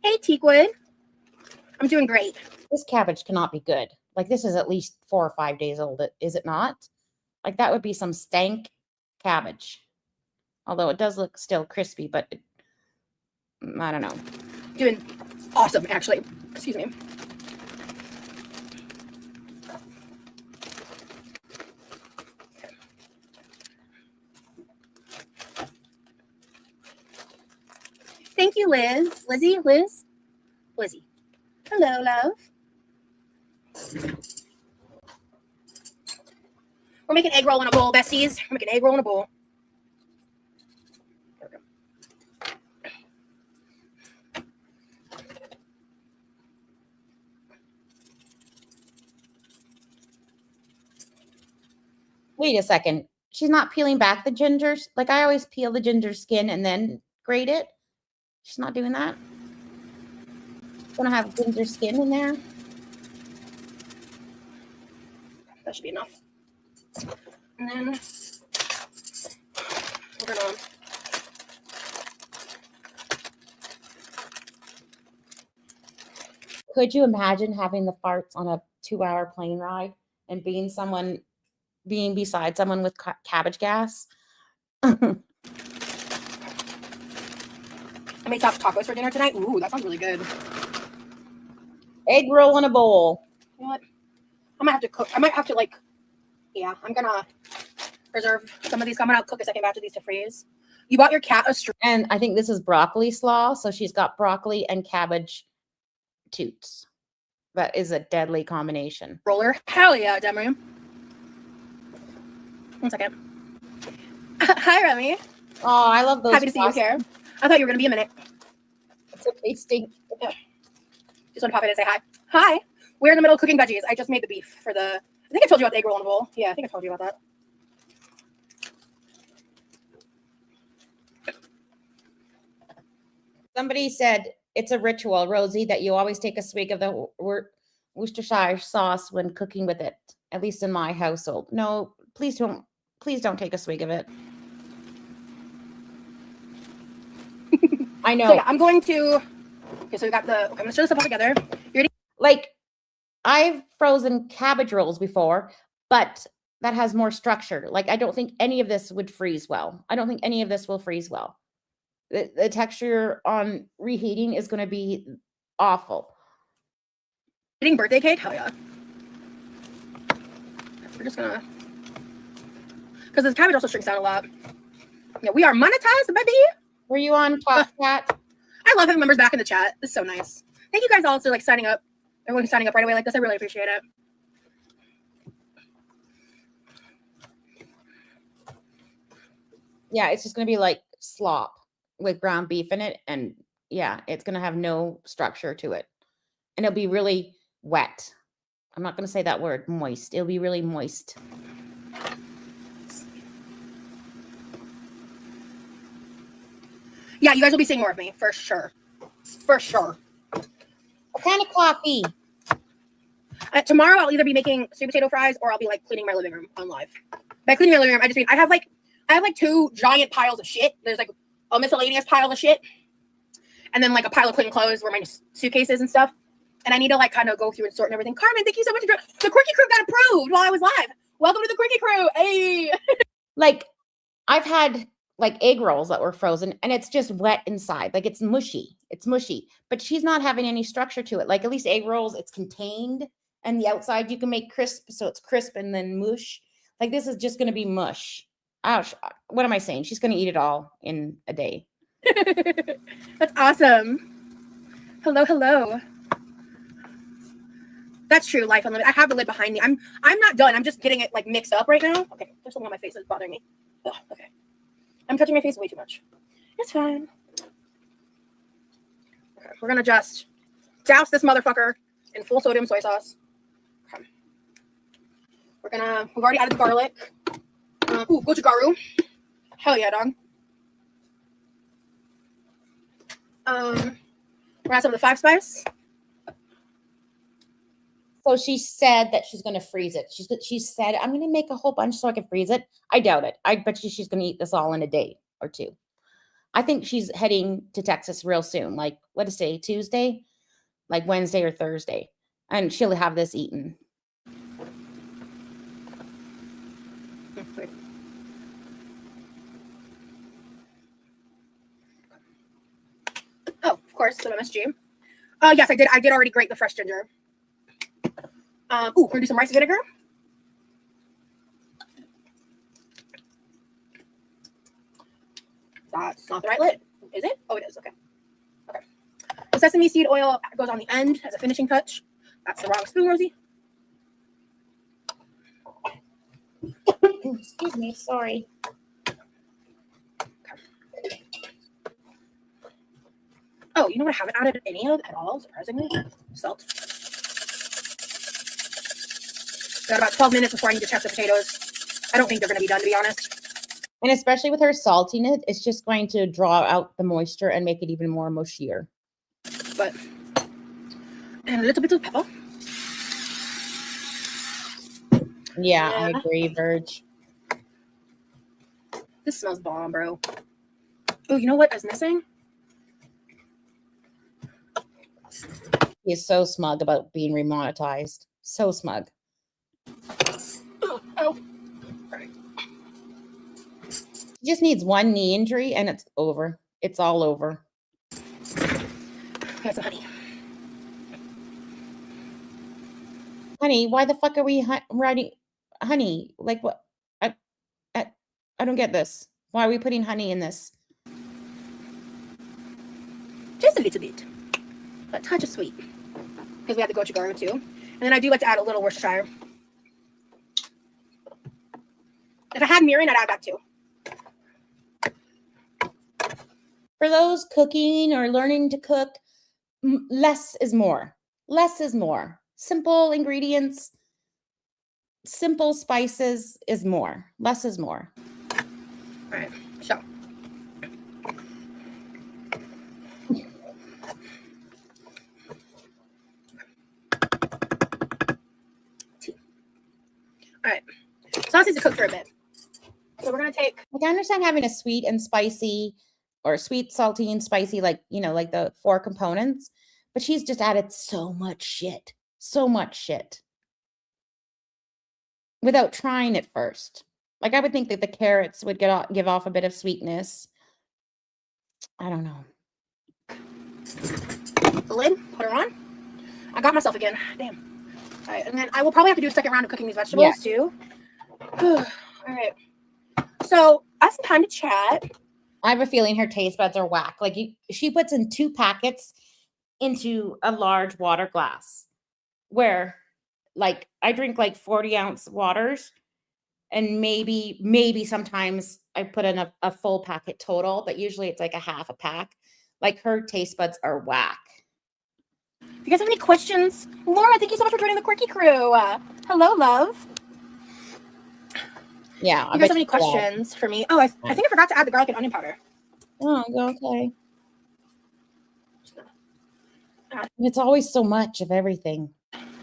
Hey, Teakwood. I'm doing great. This cabbage cannot be good. Like, this is at least 4 or 5 days old, is it not? Like, that would be some stank cabbage. Although it does look still crispy, but I don't know. Doing awesome, actually. Excuse me. Thank you, Liz. Lizzie. Hello, love. We're making egg roll in a bowl, besties. We're making egg roll in a bowl. Wait a second. She's not peeling back the gingers? Like, I always peel the ginger skin and then grate it. She's not doing that. Gonna have ginger skin in there. That should be enough. And then we're gonna Could you imagine having the farts on a 2-hour plane ride and being beside someone with cabbage gas? I made tacos for dinner tonight. Ooh, that sounds really good. Egg roll in a bowl. You know what? I might have to cook. I might have to yeah, I'm gonna reserve some of these. I'm gonna cook a second batch of these to freeze. You bought your cat a string. And I think this is broccoli slaw. So she's got broccoli and cabbage toots. That is a deadly combination. Roller. Hell yeah, Demery. 1 second. Hi, Remy. Oh, I love those. Happy to see you here. I thought you were gonna be a minute. It's a tasting. Just want to pop in and say hi. Hi. We're in the middle of cooking veggies. I just made the beef for the. I think I told you about the egg roll in a bowl. Yeah, I think I told you about that. Somebody said it's a ritual, Rosie, that you always take a swig of the Worcestershire sauce when cooking with it. At least in my household. No, please don't. Please don't take a swig of it. I know. So yeah, I'm going to. Okay, so we got the. Okay, I'm gonna stir this up all together. Like, I've frozen cabbage rolls before, but that has more structure. Like, I don't think any of this would freeze well. I don't think any of this will freeze well. The texture on reheating is going to be awful. Eating birthday cake? Hell yeah. We're just gonna. Because the cabbage also shrinks down a lot. Yeah, we are monetized, baby. Were you on Top Chat? I love having members back in the chat. It's so nice. Thank you guys all for signing up. Everyone who's signing up right away like this, I really appreciate it. Yeah, it's just going to be like slop with ground beef in it. And yeah, it's going to have no structure to it. And it'll be really wet. I'm not going to say that word, moist. It'll be really moist. Yeah, you guys will be seeing more of me, for sure. For sure. What kind of coffee? Tomorrow, I'll either be making sweet potato fries or I'll be cleaning my living room on live. By cleaning my living room, I just mean I have 2 giant piles of shit. There's a miscellaneous pile of shit, and then a pile of clean clothes where my suitcases and stuff. And I need to kind of go through and sort and everything. Carmen, thank you so much. The Quickie Crew got approved while I was live. Welcome to the Quickie Crew. Hey. I've had egg rolls that were frozen and it's just wet inside. It's mushy. It's mushy. But she's not having any structure to it. At least egg rolls, it's contained. And the outside you can make crisp. So it's crisp and then mush. This is just going to be mush. Ouch. What am I saying? She's going to eat it all in a day. That's awesome. Hello, hello. That's true. Life Unlimited. I have the lid behind me. I'm not done. I'm just getting it mixed up right now. Okay, there's something on my face that's bothering me. Ugh, okay. I'm touching my face way too much. It's fine. Okay, we're gonna just douse this motherfucker in full sodium soy sauce. Okay. We've already added the garlic. Gochugaru. Hell yeah, dog. We're gonna add some of the 5 spice. So she said that she's going to freeze it. She said, I'm going to make a whole bunch so I can freeze it. I doubt it. I bet she's going to eat this all in a day or 2. I think she's heading to Texas real soon. What is today? Tuesday? like Wednesday or Thursday, and she'll have this eaten. Oh, of course, some MSG. Yes, I did already grate the fresh ginger. Ooh, we're gonna do some rice vinegar. That's not the right lid, is it? Oh, it is. Okay. Okay. The sesame seed oil goes on the end as a finishing touch. That's the wrong spoon, Rosie. Excuse me, sorry. Oh, you know what I haven't added any of at all, surprisingly? Salt. Got about 12 minutes before I need to check the potatoes. I don't think they're going to be done, to be honest. And especially with her saltiness, it's just going to draw out the moisture and make it even more mushier. But, and a little bit of pepper. Yeah, I agree, Verge. This smells bomb, bro. Oh, you know what is missing? He's so smug about being remonetized. So smug. Oh. All right. He just needs one knee injury and it's over. It's all over. Here's some honey. Honey, why the fuck are we writing honey? Like what? I don't get this. Why are we putting honey in this? Just a little bit. A touch of sweet. Because we have the gochujang too. And then I do like to add a little Worcestershire. If I had mirin, I'd add that too. For those cooking or learning to cook, less is more. Less is more. Simple ingredients, simple spices is more. Less is more. All right, so. All right, so that needs to cook for a bit. So we're gonna take. Like I understand having a sweet and spicy, or sweet, salty, and spicy, like like the 4 components, but she's just added so much shit, without trying it first. Like I would think that the carrots would give off a bit of sweetness. I don't know. The lid, put her on. I got myself again. Damn. All right, and then I will probably have to do a second round of cooking these vegetables too. All right. So I have some time to chat. I have a feeling her taste buds are whack. Like she puts in 2 packets into a large water glass, where like I drink like 40-ounce waters, and maybe sometimes I put in a full packet total, but usually it's like a half a pack. Like her taste buds are whack. If you guys have any questions, Laura, thank you so much for joining the Quirky Crew. Hello, love. Yeah. You guys have any questions for me? Oh, I think I forgot to add the garlic and onion powder. Oh, okay. It's always so much of everything.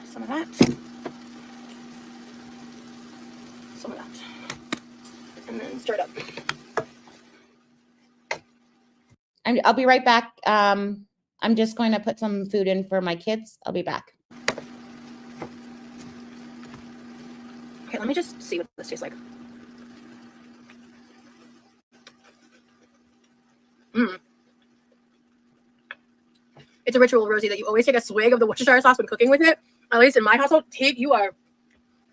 Some of that. Some of that. And then stir it up. I'll be right back. I'm just going to put some food in for my kids. I'll be back. Okay, let me just see what this tastes like. It's a ritual, Rosie, that you always take a swig of the Worcestershire sauce when cooking with it. At least in my household, you are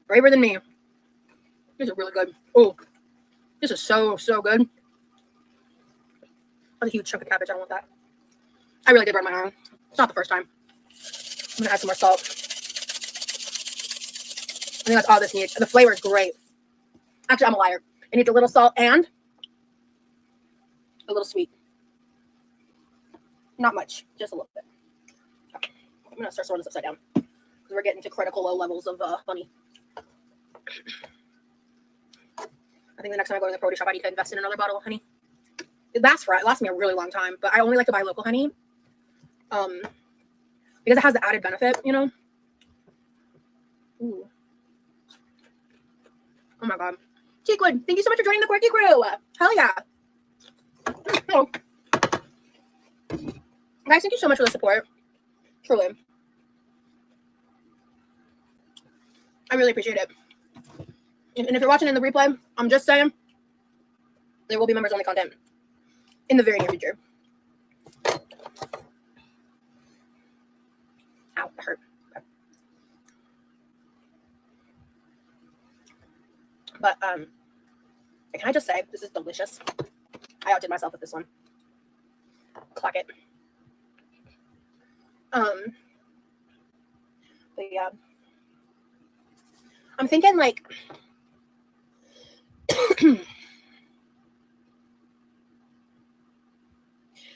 braver than me. These are really good. Oh, this is so good. That's a huge chunk of cabbage. I don't want that. I really did burn my arm. It's not the first time. I'm gonna add some more salt. I think that's all this needs. The flavor is great. Actually, I'm a liar. It needs a little salt and a little sweet. Not much, just a little bit. Okay. I'm gonna start throwing this upside down because we're getting to critical low levels of honey. I think the next time I go to the produce shop, I need to invest in another bottle of honey. It lasts me a really long time, but I only like to buy local honey, because it has the added benefit, Ooh. Oh my god, Teakwood, thank you so much for joining the Quirky Crew. Hell yeah. Oh. Guys, thank you so much for the support. Truly. I really appreciate it. And if you're watching in the replay, I'm just saying there will be members only content in the very near future. Ow, that hurt. But can I just say this is delicious? I outdid myself with this one. Clock it. But yeah, I'm thinking like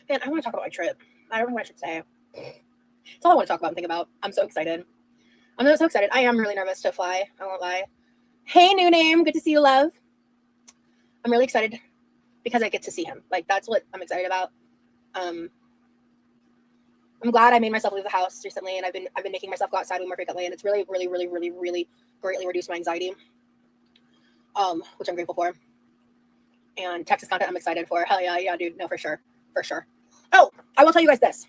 man, I want to talk about my trip. I don't know what I should say. It's all I want to talk about and think about. I'm so excited. I'm so excited. I am really nervous to fly. I won't lie. Hey, new name. Good to see you, love. I'm really excited because I get to see him. Like, that's what I'm excited about. I'm glad I made myself leave the house recently, and I've been making myself go outside more frequently, and it's really, really, really, really, really greatly reduced my anxiety, which I'm grateful for. And Texas content I'm excited for. Hell yeah, yeah, dude. No, for sure. For sure. Oh, I will tell you guys this.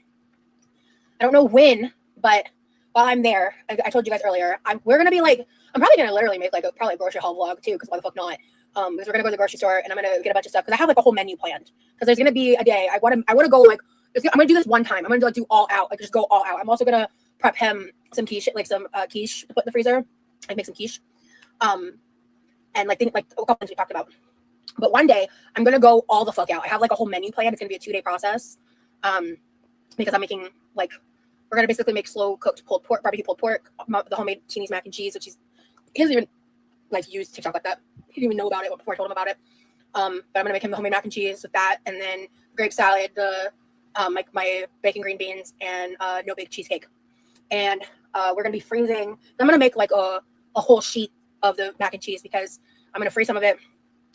I don't know when, but while I'm there, I told you guys earlier, we're going to be like, I'm probably going to literally make like probably a grocery haul vlog too, because why the fuck not? Because we're going to go to the grocery store and I'm going to get a bunch of stuff because I have like a whole menu planned. Because there's going to be a day, I want to go like, I'm going to do this one time. I'm going to like do all out, like just go all out. I'm also going to prep him some quiche, like some quiche to put in the freezer. Like make some quiche. And like think like a couple things we talked about. But one day I'm going to go all the fuck out. I have like a whole menu plan. It's going to be a 2-day process. Because I'm making like, we're going to basically make slow cooked pulled pork, barbecue pulled pork, the homemade Teeny's mac and cheese, which he doesn't even like use TikTok like that. He didn't even know about it before I told him about it. But I'm going to make him the homemade mac and cheese with that. And then grape salad, my bacon green beans and no bake cheesecake. And we're going to be freezing. I'm going to make like a whole sheet of the mac and cheese because I'm going to freeze some of it.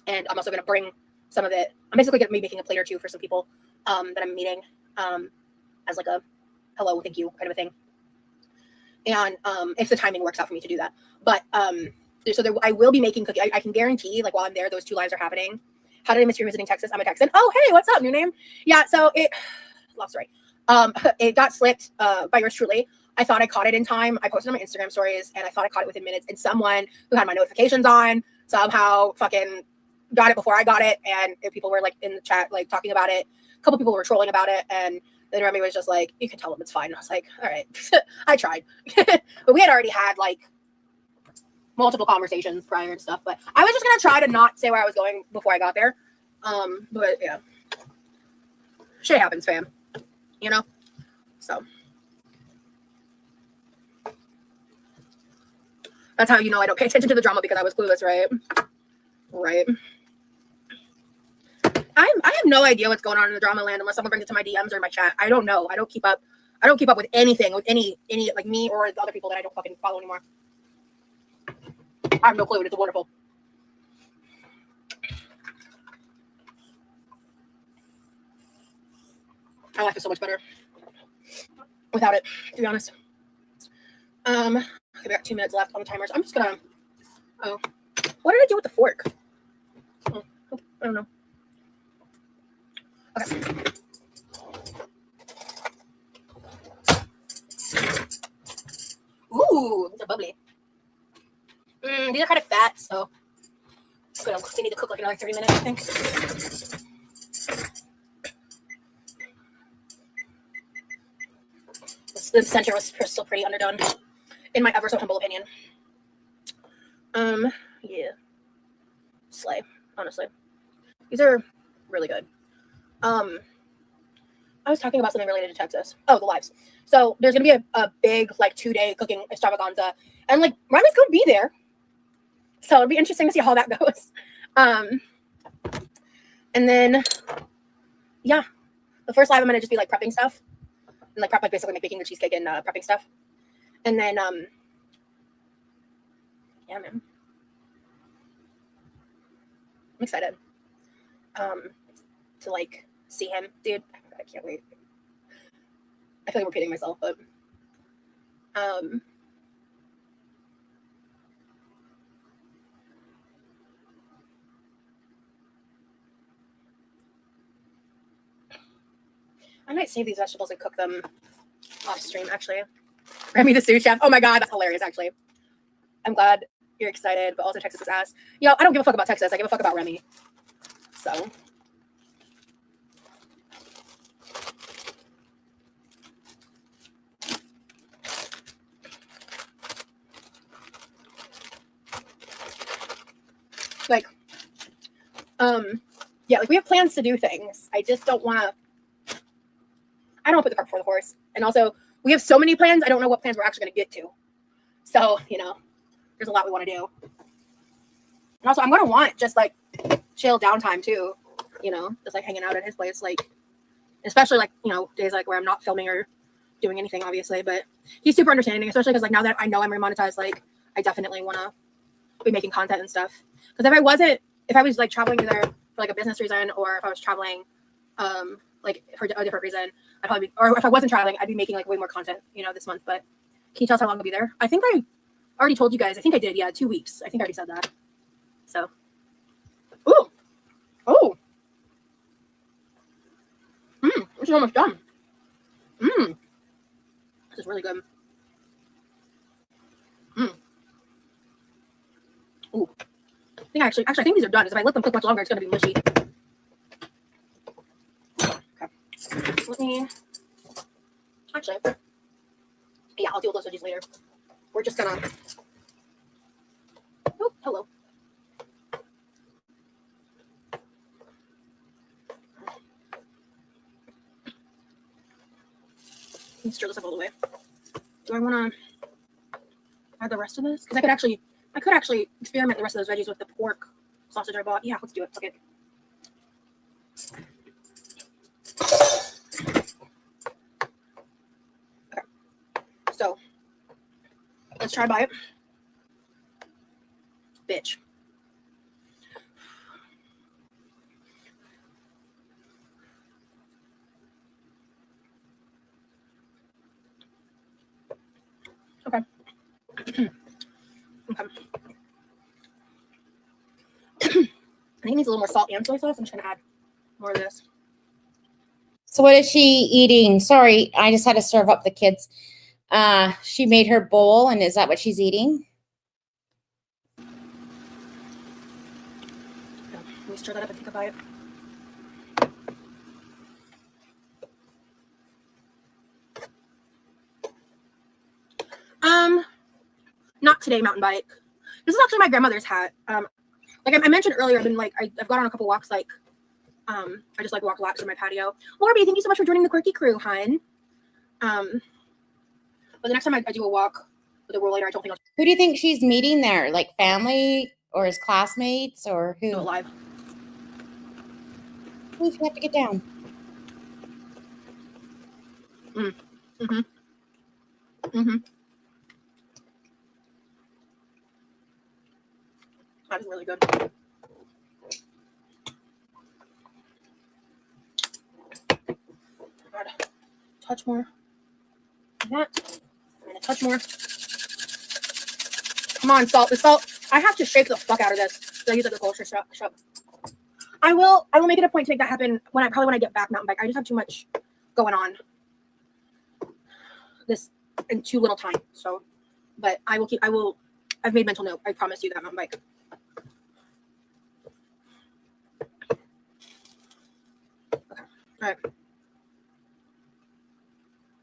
And I'm also going to bring some of it. I'm basically going to be making a plate or two for some people that I'm meeting as like a hello, thank you kind of a thing. And if the timing works out for me to do that. But I will be making cookies. I can guarantee, like while I'm there, those 2 lives are happening. How did I miss you visiting Texas? I'm a Texan. Oh, hey, what's up, new name? Yeah, so long story. It got slipped by yours truly. I thought I caught it in time. I posted on my Instagram stories and I thought I caught it within minutes. And someone who had my notifications on somehow fucking got it before I got it. And people were like in the chat, like talking about it. A couple people were trolling about it. And then Remy was just like, you can tell them it's fine. I was like, all right, I tried. But we had already had like multiple conversations prior and stuff. But I was just going to try to not say where I was going before I got there. But yeah, shit happens, fam. You know? So that's how you know I don't pay attention to the drama because I was clueless, right? Right. I have no idea what's going on in the drama land unless someone brings it to my DMs or my chat. I don't know. I don't keep up with anything with any like me or the other people that I don't fucking follow anymore. I have no clue. It's wonderful. My life is so much better without it, to be honest. Okay, we got 2 minutes left on the timers. I'm just gonna. Oh, what did I do with the fork? Oh, I don't know. Okay. Ooh, these are bubbly. These are kind of fat, so they need to cook like another 30 minutes, I think. The center was still pretty underdone, in my ever so humble opinion. Yeah. Slay, honestly. These are really good. I was talking about something related to Texas. Oh, the lives. So there's gonna be a big like 2-day cooking extravaganza, and like Remy's gonna be there, so it'll be interesting to see how that goes. And then yeah, the first live I'm gonna just be like prepping stuff, and like prep like basically like baking the cheesecake and prepping stuff, and then yeah, man, I'm excited to like see him, dude. I can't wait. I feel like I'm repeating myself, but I might save these vegetables and cook them off stream, actually. Remy the sous chef. Oh my God, that's hilarious, actually. I'm glad you're excited, but also Texas is ass. Yo, I don't give a fuck about Texas. I give a fuck about Remy. So. Like, yeah, like we have plans to do things. I just don't want to, I don't put the cart before the horse. And also, we have so many plans, I don't know what plans we're actually going to get to. So, you know, there's a lot we want to do. And also, I'm going to want just like chill downtime too, you know, just like hanging out at his place, like, especially like, you know, days like where I'm not filming or doing anything, obviously. But he's super understanding, especially because like now that I know I'm remonetized, like, I definitely want to be making content and stuff. Because if I was like traveling there for like a business reason, or if I was traveling like for a different reason, I'd probably be, or if I wasn't traveling, I'd be making like way more content, you know, this month. But can you tell us how long I'll be there? I think I already told you guys. I think I did. Yeah, 2 weeks. I think I already said that. So, oh, this is almost done. This is really good. Ooh, I think actually, I think these are done. Because if I let them cook much longer, it's gonna be mushy. Okay, let me. Actually, yeah, I'll deal with those veggies later. We're just gonna. Oh, hello. Let me stir this up all the way. Do I want to add the rest of this? Because I could actually experiment the rest of those veggies with the pork sausage I bought. Yeah, let's do it. Okay. Okay. So let's try a bite. Bitch. Okay. Okay. I think it needs a little more salt and soy sauce. I'm just gonna add more of this. So what is she eating? Sorry, I just had to serve up the kids. She made her bowl, and is that what she's eating? Okay, let me stir that up and take a bite. Not today, mountain bike. This is actually my grandmother's hat. Like I mentioned earlier, I've gone on a couple walks. Like, I just like walk laps on my patio. Lorby, thank you so much for joining the quirky crew, hun. But the next time I do a walk with a rollator, I don't think I'll Who do you think she's meeting there? Like family or his classmates or who? do it live. Please, you have to get down. That is really good. Add a touch more. Like that. And a touch more. Come on, salt. The salt. I have to shake the fuck out of this. So I use like a culture shop. I will make it a point to make that happen when I get back mountain bike. I just have too much going on this in too little time. So, but I've made mental note. I promise you that mountain bike. Okay. All right.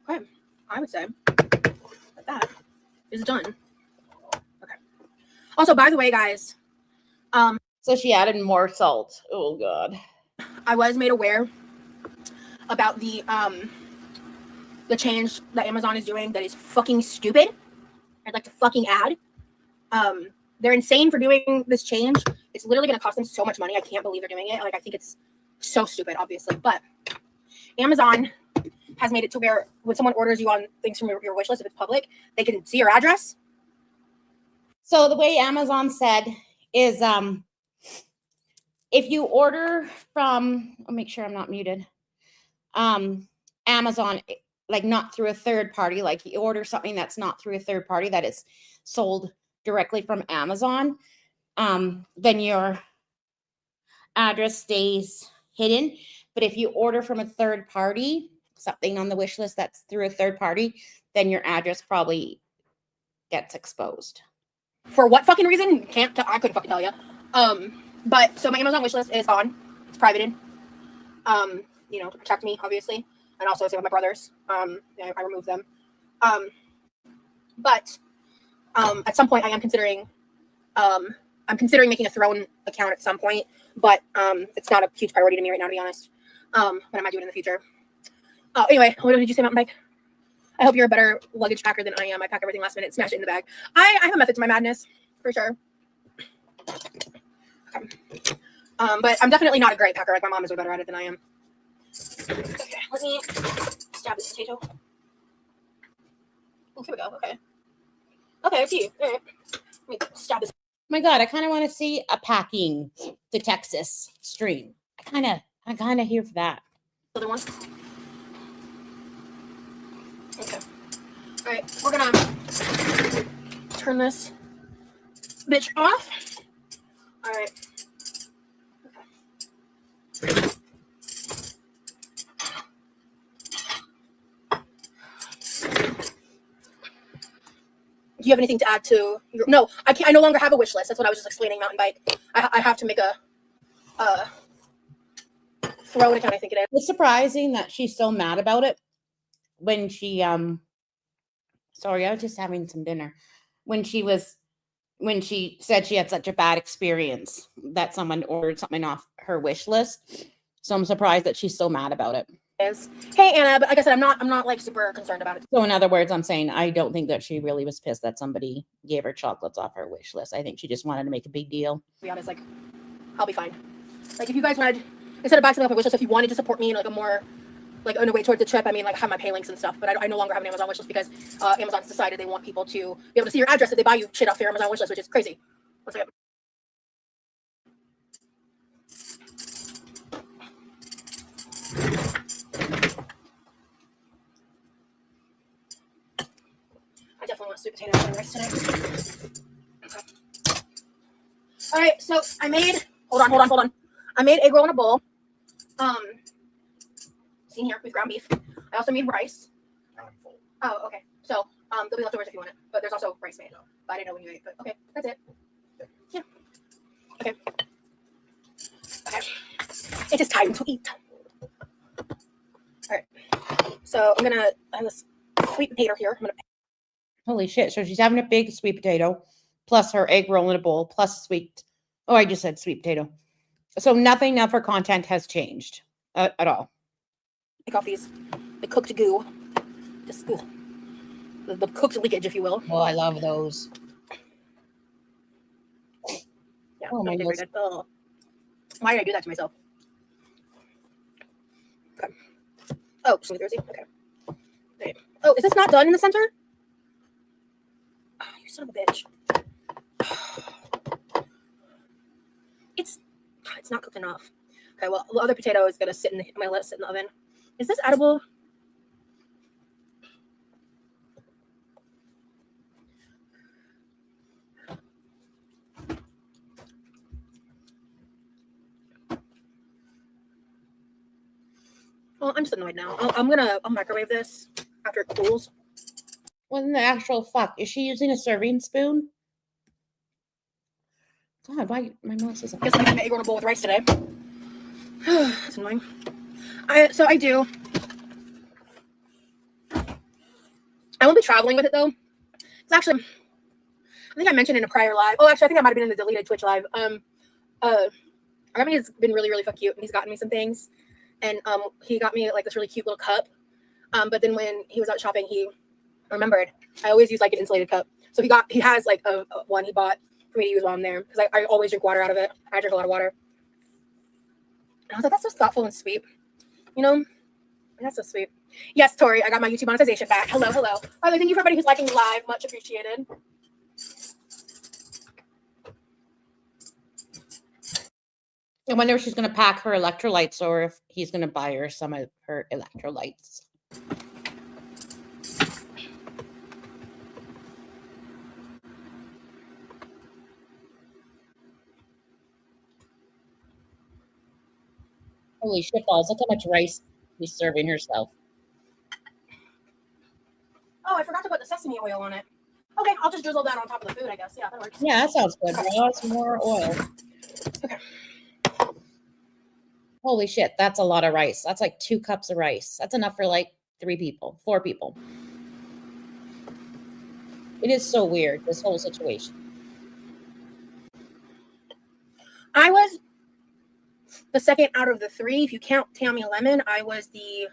Okay. I would say that is done. Okay. Also, by the way, guys, So she added more salt. Oh God. I was made aware about the change that Amazon is doing that is fucking stupid. I'd like to fucking add. They're insane for doing this change. It's literally going to cost them so much money. I can't believe they're doing it. Like, I think it's so stupid, obviously. But Amazon has made it to where when someone orders you on things from your wish list, if it's public, they can see your address. So the way Amazon said is if you order from, I'll make sure I'm not muted. Amazon, like not through a third party, like you order something that's not through a third party that is sold directly from Amazon, then your address stays hidden. But if you order from a third party, something on the wish list that's through a third party, then your address probably gets exposed. For what fucking reason? I couldn't fucking tell you. But so my Amazon wish list is on. It's privated. You know, to protect me, obviously, and also same with my brothers. I removed them. But at some point, I am considering. I'm considering making a Throne account at some point, but it's not a huge priority to me right now, to be honest. But I might do it in the future. Anyway, what did you say, mountain bike? I hope you're a better luggage packer than I am. I pack everything last minute, smash it in the bag. I have a method to my madness, for sure. Okay. But I'm definitely not a great packer. Like, my mom is way better at it than I am. Okay, let me stab this potato. Oh, here we go. Okay. Okay, I see. All right. Let me stab this. Oh my God, I kind of want to see a packing to Texas stream. I kind of here for that. Other one. Okay. All right, we're gonna turn this bitch off. All right. Okay. Do you have anything to add to your? No, I can't. I no longer have a wish list. That's what I was just explaining. Mountain bike. I have to make a Throne account. I think it is. It's surprising that she's so mad about it when she sorry, I was just having some dinner. When she said she had such a bad experience that someone ordered something off her wish list. So I'm surprised that she's so mad about it. Hey Anna, but like I said, I'm not like super concerned about it. So in other words, I'm saying I don't think that she really was pissed that somebody gave her chocolates off her wish list. I think she just wanted to make a big deal. To be honest, like, I'll be fine. Like, if you guys wanted, instead of buying something off my wish list, if you wanted to support me in like a more, like, in a way towards the trip, I mean, like, I have my pay links and stuff, but I no longer have an Amazon wish list because Amazon's decided they want people to be able to see your address if they buy you shit off your Amazon wish list, which is crazy. One second. I definitely want sweet potatoes and rice today. Okay. All right, so I made. Hold on. I made egg roll in a bowl. Seen here with ground beef. I also made rice. Oh, okay. So there'll be leftovers if you want it, but there's also rice made. But I didn't know when you ate. But okay, that's it. Yeah. Okay. Okay. It is time to eat. All right. So I have this sweet potato here. Holy shit. So she's having a big sweet potato plus her egg roll in a bowl plus a sweet. Oh, I just said sweet potato. So nothing of her content has changed at all. Take off the cooked goo. The cooked leakage, if you will. Oh, I love those. Yeah. Oh, my nose. Oh. Why did I do that to myself? Okay. Oh, just Thursday. Okay. Right. Oh, is this not done in the center? Oh, you son of a bitch. It's not cooked enough. Okay, well, the other potato is gonna I'm gonna let it sit in the oven. Is this edible? Well, I'm just annoyed now. I'll microwave this after it cools. What in the actual fuck? Is she using a serving spoon? God, why my mouth is. I guess I'm making an egg roll in a bowl with rice today. That's annoying. I won't be traveling with it though. It's actually, I think I mentioned in a prior live. Oh, actually, I think I might have been in the deleted Twitch live. Remy has been really, really fucking cute, and he's gotten me some things. And he got me like this really cute little cup. But then when he was out shopping, he remembered I always use like an insulated cup. So he has like a one he bought for me to use while I'm there because I always drink water out of it. I drink a lot of water. And I was like, that's so thoughtful and sweet. You know, that's so sweet. Yes, Tori, I got my YouTube monetization back. Hello. By the way, thank you for everybody who's liking the live. Much appreciated. I wonder if she's going to pack her electrolytes or if he's going to buy her some of her electrolytes. Holy shit balls, look how much rice she's serving herself. sesame oil on it. Okay, I'll just drizzle that on top of the food, I guess. Yeah, that works. Yeah, that sounds good. Some more oil. Okay. Holy shit, that's a lot of rice. That's like 2 cups of rice. That's enough for like 3 people, 4 people. It is so weird, this whole situation. I was the second out of the 3. If you count Tammy Lemon, I was the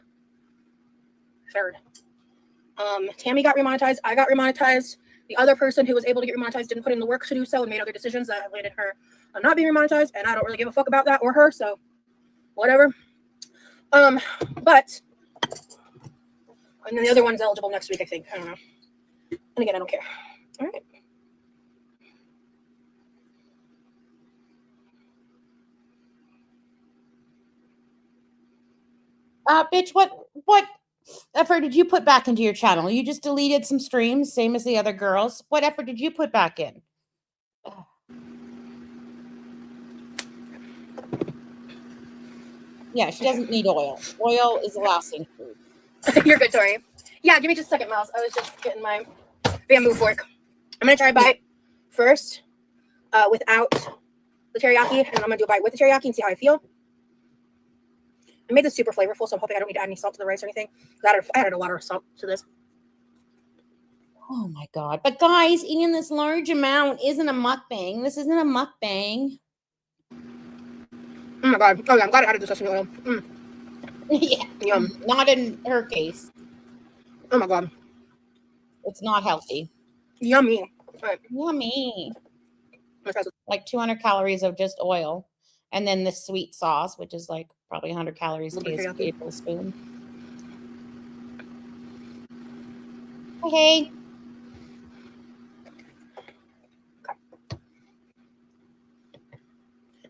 3rd. Tammy got remonetized. I got remonetized. The other person who was able to get remonetized didn't put in the work to do so and made other decisions that have landed her on not being remonetized, and I don't really give a fuck about that or her, so whatever. But and then the other one's eligible next week, I think. I don't know. And again, I don't care. All right. Bitch, what effort did you put back into your channel? You just deleted some streams, same as the other girls. What effort did you put back in? Ugh. Yeah, she doesn't need oil. Oil is lasting food. You're good, Tori. Yeah, give me just a second, Mouse. I was just getting my bamboo fork. I'm going to try a bite first without the teriyaki, and I'm going to do a bite with the teriyaki and see how I feel. I made this super flavorful, so I'm hoping I don't need to add any salt to the rice or anything. I added a lot of salt to this. Oh my God. But guys, eating this large amount isn't a mukbang. This isn't a mukbang. Oh my God. Oh yeah, I'm glad I added the sesame oil. Yeah. Yum. Not in her case. Oh my God. It's not healthy. Yummy. All right. Yummy. Let's try this. Like 200 calories of just oil. And then the sweet sauce, which is like probably 100 calories a tablespoon. Okay.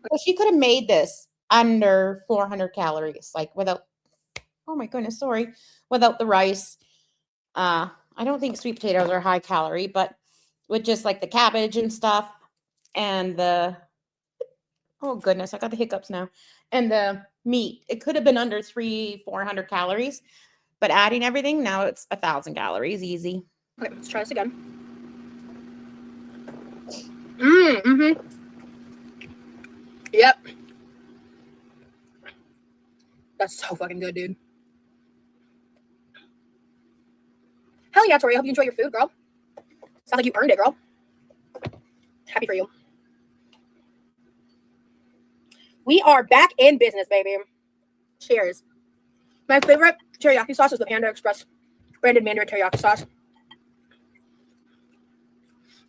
Well, she could have made this under 400 calories, like without, oh my goodness, sorry, without the rice. I don't think sweet potatoes are high calorie, but with just like the cabbage and stuff and the, oh goodness, I got the hiccups now. And the meat, it could have been under 400 calories, but adding everything, now it's 1,000 calories, easy. Okay, let's try this again. Mm-hmm. Yep. That's so fucking good, dude. Hell yeah, Tori. I hope you enjoy your food, girl. Sounds like you earned it, girl. Happy for you. We are back in business, baby. Cheers. My favorite teriyaki sauce is the Panda Express branded Mandarin teriyaki sauce.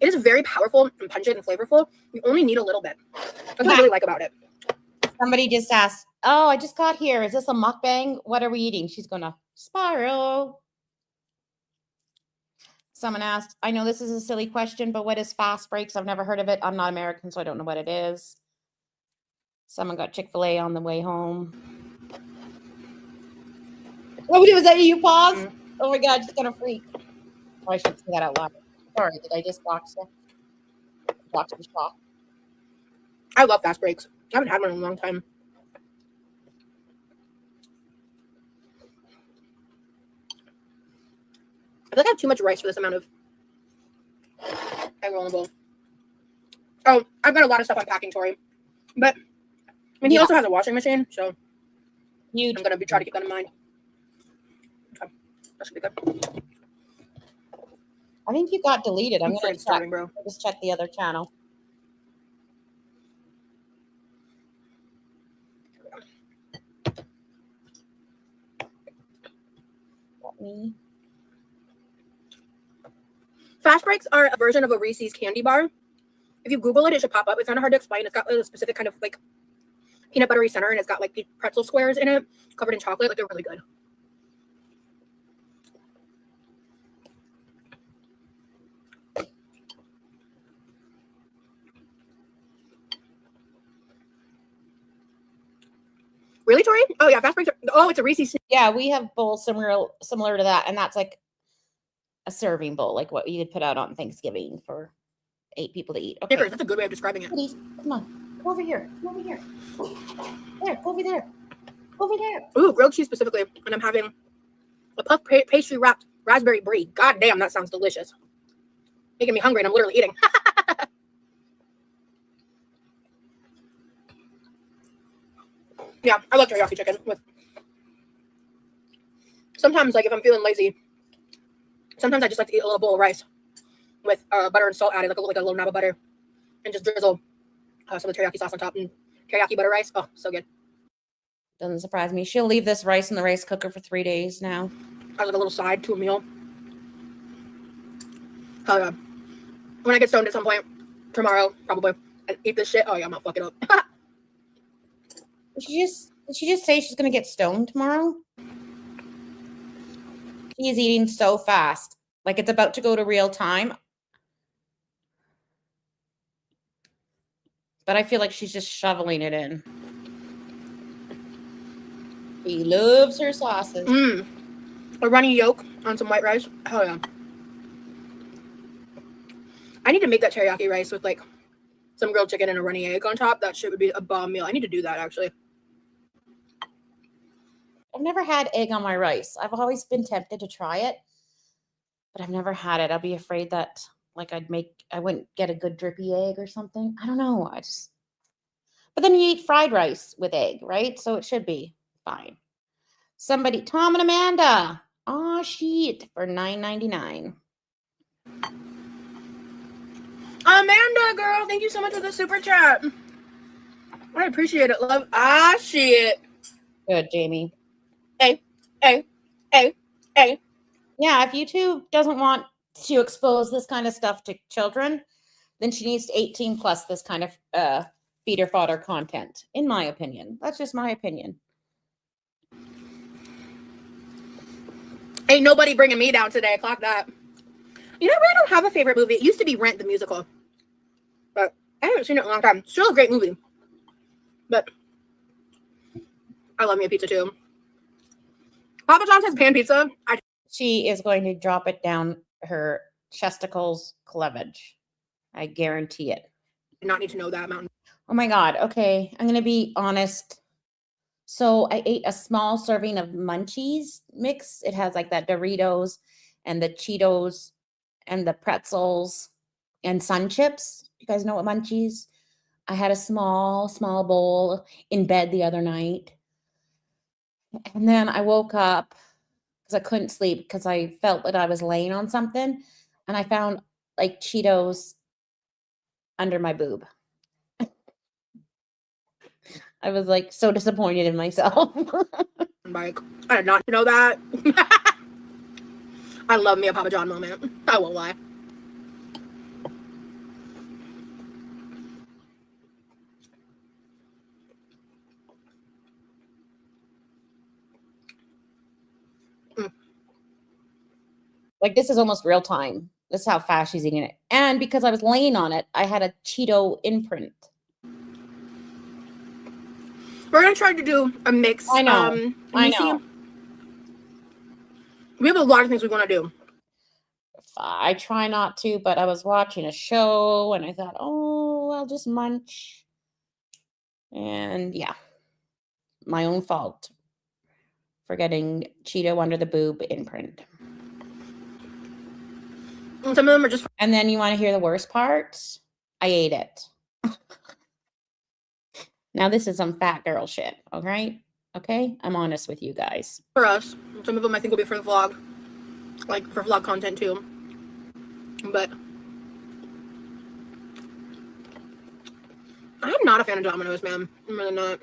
It is very powerful and pungent and flavorful. You only need a little bit. That's what I really like about it. Somebody just asked, oh, I just got here. Is this a mukbang? What are we eating? She's going to spiral. Someone asked, I know this is a silly question, but what is fast breaks? I've never heard of it. I'm not American, so I don't know what it is. Someone got Chick-fil-A on the way home. Oh, was that you? Pause? Mm. Oh my God, she's going to freak. Oh, I shouldn't say that out loud. Sorry, did I just box the shop? I love fast breaks. I haven't had one in a long time. I feel like I have too much rice for this amount of egg roll in the bowl. Oh, I've got a lot of stuff unpacking, Tori. But, I mean, he also has a washing machine, so I'm going to try to keep that in mind. Okay, that should be good. I think you got deleted. I'm going to starting, bro. Just check the other channel. Fast breaks are a version of a Reese's candy bar. If you Google it, it should pop up. It's kind of hard to explain. It's got a specific kind of like peanut buttery center, and it's got like pretzel squares in it, covered in chocolate. Like, they're really good. Really, Tori? Oh yeah, fast breaks are, oh, it's a Reese's. Yeah, we have bowls similar to that, and that's like a serving bowl, like what you would put out on Thanksgiving for 8 people to eat. Okay, That's a good way of describing it. Please, come on, come over here, come over here. There, go over there, go over there. Ooh, grilled cheese specifically, and I'm having a puff pastry wrapped Raspberry brie. God damn, that sounds delicious. Making me hungry and I'm literally eating. Yeah, I love teriyaki chicken. Sometimes, like, if I'm feeling lazy, sometimes I just like to eat a little bowl of rice with butter and salt added, like a little knob of butter, and just drizzle some of the teriyaki sauce on top and teriyaki butter rice. Oh, so good. Doesn't surprise me. She'll leave this rice in the rice cooker for 3 days now. As like a little side to a meal. Oh yeah. When I get stoned at some point tomorrow, probably, and eat this shit. Oh yeah, I'm not fucking up. Did she just say she's gonna get stoned tomorrow? She is eating so fast. Like it's about to go to real time. But I feel like she's just shoveling it in. She loves her sauces. A runny yolk on some white rice. Oh yeah. I need to make that teriyaki rice with like some grilled chicken and a runny egg on top. That shit would be a bomb meal. I need to do that actually. I've never had egg on my rice. I've always been tempted to try it, but I've never had it. I'll be afraid that like I wouldn't get a good drippy egg or something. I don't know. But then you eat fried rice with egg, right? So it should be fine. Somebody, Tom and Amanda. Oh shit, for $9.99. Amanda, girl, thank you so much for the super chat. I appreciate it, love. Ah, shit. Good, Jamie. Hey. Yeah, if YouTube doesn't want to expose this kind of stuff to children, then she needs to 18 plus this kind of feeder fodder content, in my opinion. That's just my opinion. Ain't nobody bringing me down today. Clock that. You know, I don't have a favorite movie. It used to be Rent the musical, but I haven't seen it in a long time. Still a great movie, but I love me a pizza too. Papa John's has pan pizza. She is going to drop it down her chesticles cleavage. I guarantee it. Did not need to know that, Mountain. Oh my God. Okay. I'm going to be honest. So I ate a small serving of Munchies mix. It has like that Doritos and the Cheetos and the pretzels and Sun Chips. You guys know what Munchies? I had a small bowl in bed the other night. And then I woke up because I couldn't sleep because I felt that I was laying on something. And I found like Cheetos under my boob. I was like so disappointed in myself. Like, I did not know that. I love me a Papa John moment. I won't lie. Like this is almost real time. This is how fast she's eating it. And because I was laying on it, I had a Cheeto imprint. We're gonna try to do a mix. I know. I know. We have a lot of things we want to do. I try not to, but I was watching a show and I thought, oh, I'll just munch. And yeah, my own fault for getting Cheeto under the boob imprint. And some of them are just. And then you want to hear the worst part? I ate it. Now this is some fat girl shit, okay? Okay? I'm honest with you guys. For us. Some of them I think will be for the vlog. Like for vlog content too. But I'm not a fan of Domino's, man. I'm really not.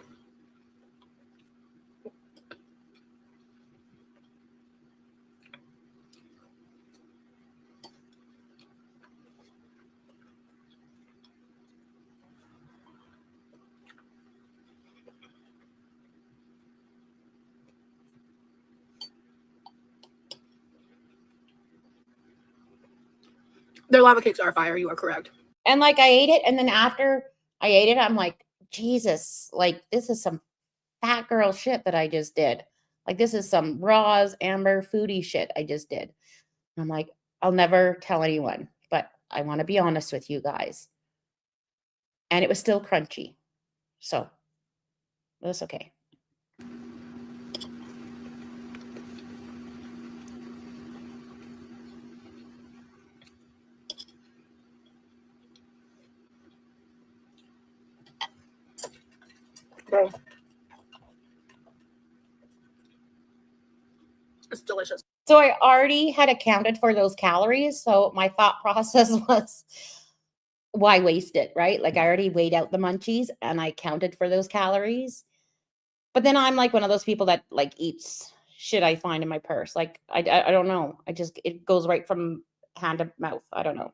Their lava cakes are fire. You are correct. And like I ate it, and then after I ate it, I'm like, Jesus, like this is some fat girl shit that I just did. Like this is some Roz Amber foodie shit I just did. And I'm like, I'll never tell anyone, but I want to be honest with you guys. And it was still crunchy. So that's okay. Okay. It's delicious. So I already had accounted for those calories. So my thought process was, why waste it, right? Like I already weighed out the munchies and I counted for those calories. But then I'm like one of those people that like eats shit I find in my purse. Like I don't know. It goes right from hand to mouth. I don't know.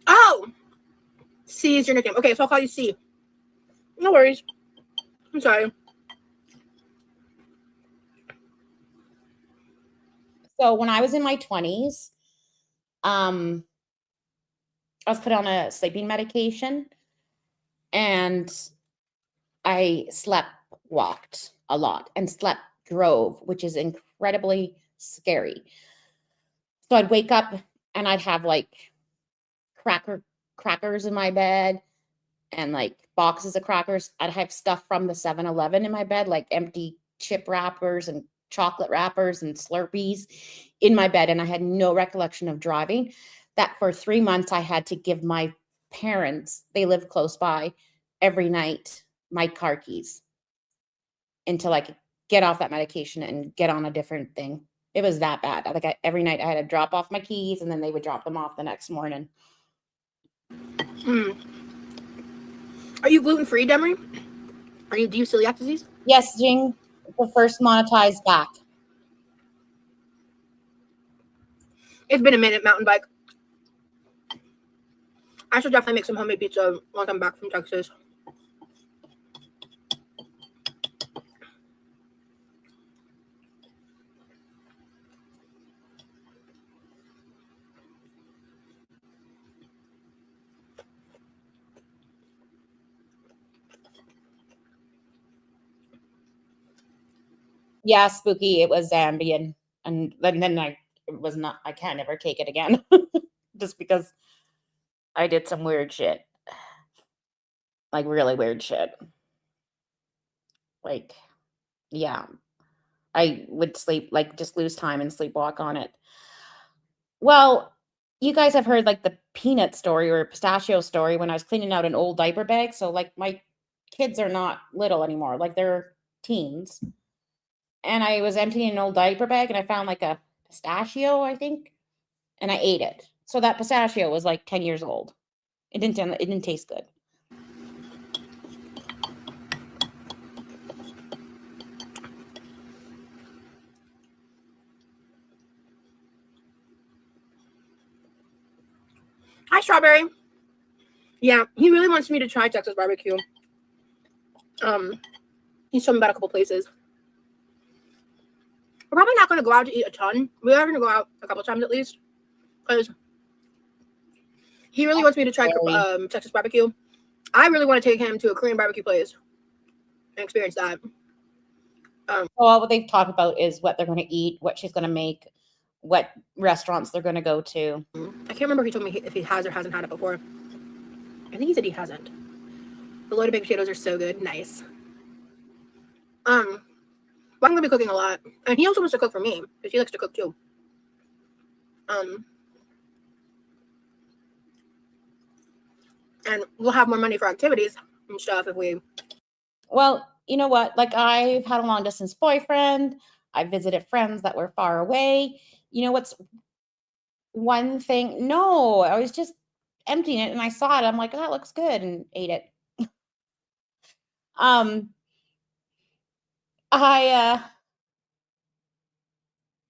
Oh, C is your nickname. Okay, so I'll call you C. No worries. I'm sorry. So when I was in my 20s, I was put on a sleeping medication and I slept walked a lot and slept drove, which is incredibly scary. So I'd wake up and I'd have like crackers in my bed and like boxes of crackers. I'd have stuff from the 7-Eleven in my bed, like empty chip wrappers and chocolate wrappers and Slurpees in my bed. And I had no recollection of driving. That for 3 months, I had to give my parents, they lived close by, every night my car keys until I could get off that medication and get on a different thing. It was that bad. Like every night I had to drop off my keys and then they would drop them off the next morning. Are you gluten-free, Demery? Do you celiac disease? Yes, Jing, the first monetized back. It's been a minute, mountain bike. I should definitely make some homemade pizza once I'm back from Texas. Yeah, spooky. It was Zambian. And then I can't ever take it again. Just because I did some weird shit. Like really weird shit. Like, yeah. I would sleep, like just lose time and sleepwalk on it. Well, you guys have heard like the peanut story or pistachio story when I was cleaning out an old diaper bag. So like my kids are not little anymore. Like they're teens. And I was emptying an old diaper bag and I found like a pistachio, I think, and I ate it. So that pistachio was like 10 years old. It didn't taste good. Hi, Strawberry. Yeah, he really wants me to try Texas barbecue. He's told me about a couple places. We're probably not going to go out to eat a ton. We are going to go out a couple times at least, because he really wants me to try Texas barbecue. I really want to take him to a Korean barbecue place and experience that. Well, what they've talked about is what they're going to eat, what she's going to make, what restaurants they're going to go to. I can't remember if he told me if he has or hasn't had it before. I think he said he hasn't. The loaded baked potatoes are so good. Nice. Well, I'm going to be cooking a lot. And he also wants to cook for me, because he likes to cook too. And we'll have more money for activities and stuff if we... Well, you know what? Like I've had a long distance boyfriend. I visited friends that were far away. You know what's one thing? No, I was just emptying it and I saw it. I'm like, oh, that looks good, and ate it.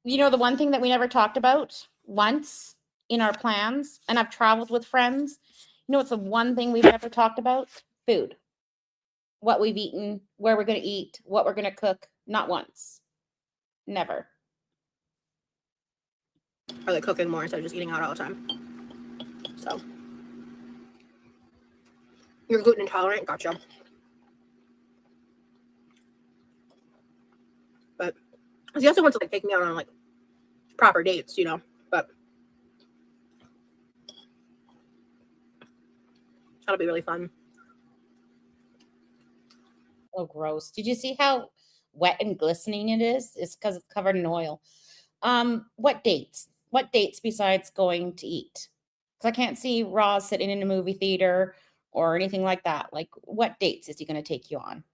You know, the one thing that we never talked about once in our plans, and I've traveled with friends, you know, it's the one thing we've never talked about? Food. What we've eaten, where we're going to eat, what we're going to cook. Not once. Never. Or like cooking more instead of just eating out all the time. So. You're gluten intolerant? Gotcha. But he also wants to like take me out on like proper dates, you know. But that'll be really fun. Oh, gross. Did you see how wet and glistening it is? It's because it's covered in oil. What dates? What dates besides going to eat? Because I can't see Roz sitting in a movie theater or anything like that. Like, what dates is he going to take you on?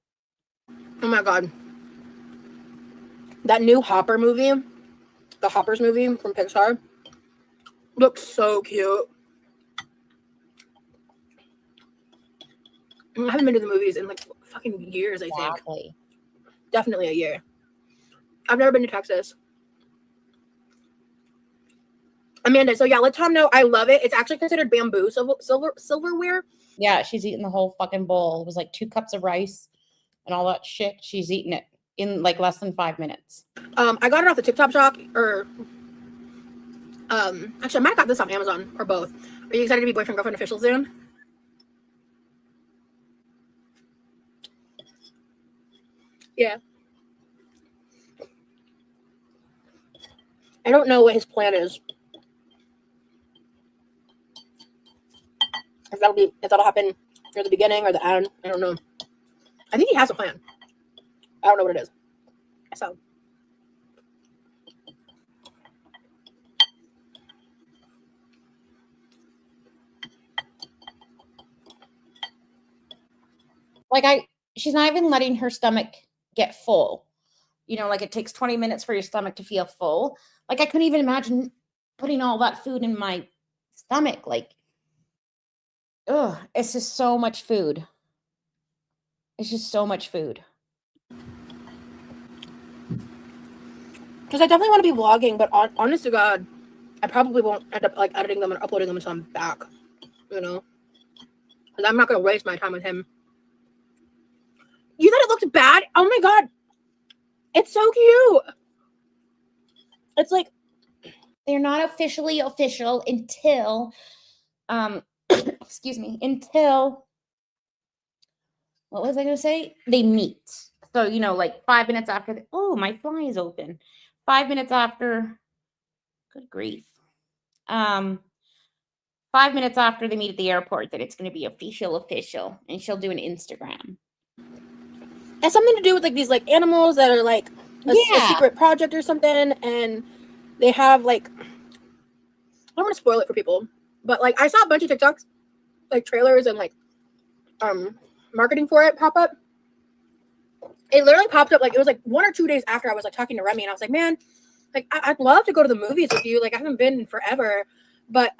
Oh my God. That new Hopper movie, the Hoppers movie from Pixar, looks so cute. I haven't been to the movies in like fucking years, I think. Exactly. Definitely a year. I've never been to Texas. Amanda, so yeah, let Tom know I love it. It's actually considered bamboo silverware. Yeah, she's eating the whole fucking bowl. It was like 2 cups of rice and all that shit. She's eating it in like less than 5 minutes. I got it off the TikTok shop, or actually I might have got this on Amazon, or both. Are you excited to be boyfriend girlfriend official soon? Yeah. I don't know what his plan is. If that'll happen near the beginning or the end, I don't know. I think he has a plan. I don't know what it is. So Like she's not even letting her stomach get full. You know, like it takes 20 minutes for your stomach to feel full. Like I couldn't even imagine putting all that food in my stomach. Like, ugh, it's just so much food. It's just so much food. because I definitely want to be vlogging, but honest to God, I probably won't end up like editing them and uploading them until I'm back. You know, because I'm not gonna waste my time with him. You thought it looked bad? Oh my God, it's so cute. It's like They're not officially official until excuse me, until what was I going to say? They meet. So, you know, like 5 minutes after oh, my fly is open. 5 minutes after, good grief. 5 minutes after they meet at the airport, that it's going to be official, and she'll do an Instagram. it has something to do with like these like animals that are like a secret project or something, and they have like, I don't want to spoil it for people, but like I saw a bunch of TikToks, like trailers and like marketing for it pop up. It literally popped up like it was like 1 or 2 days after I was like talking to Remy, and I was like, man, like I'd love to go to the movies with you. Like I haven't been in forever, but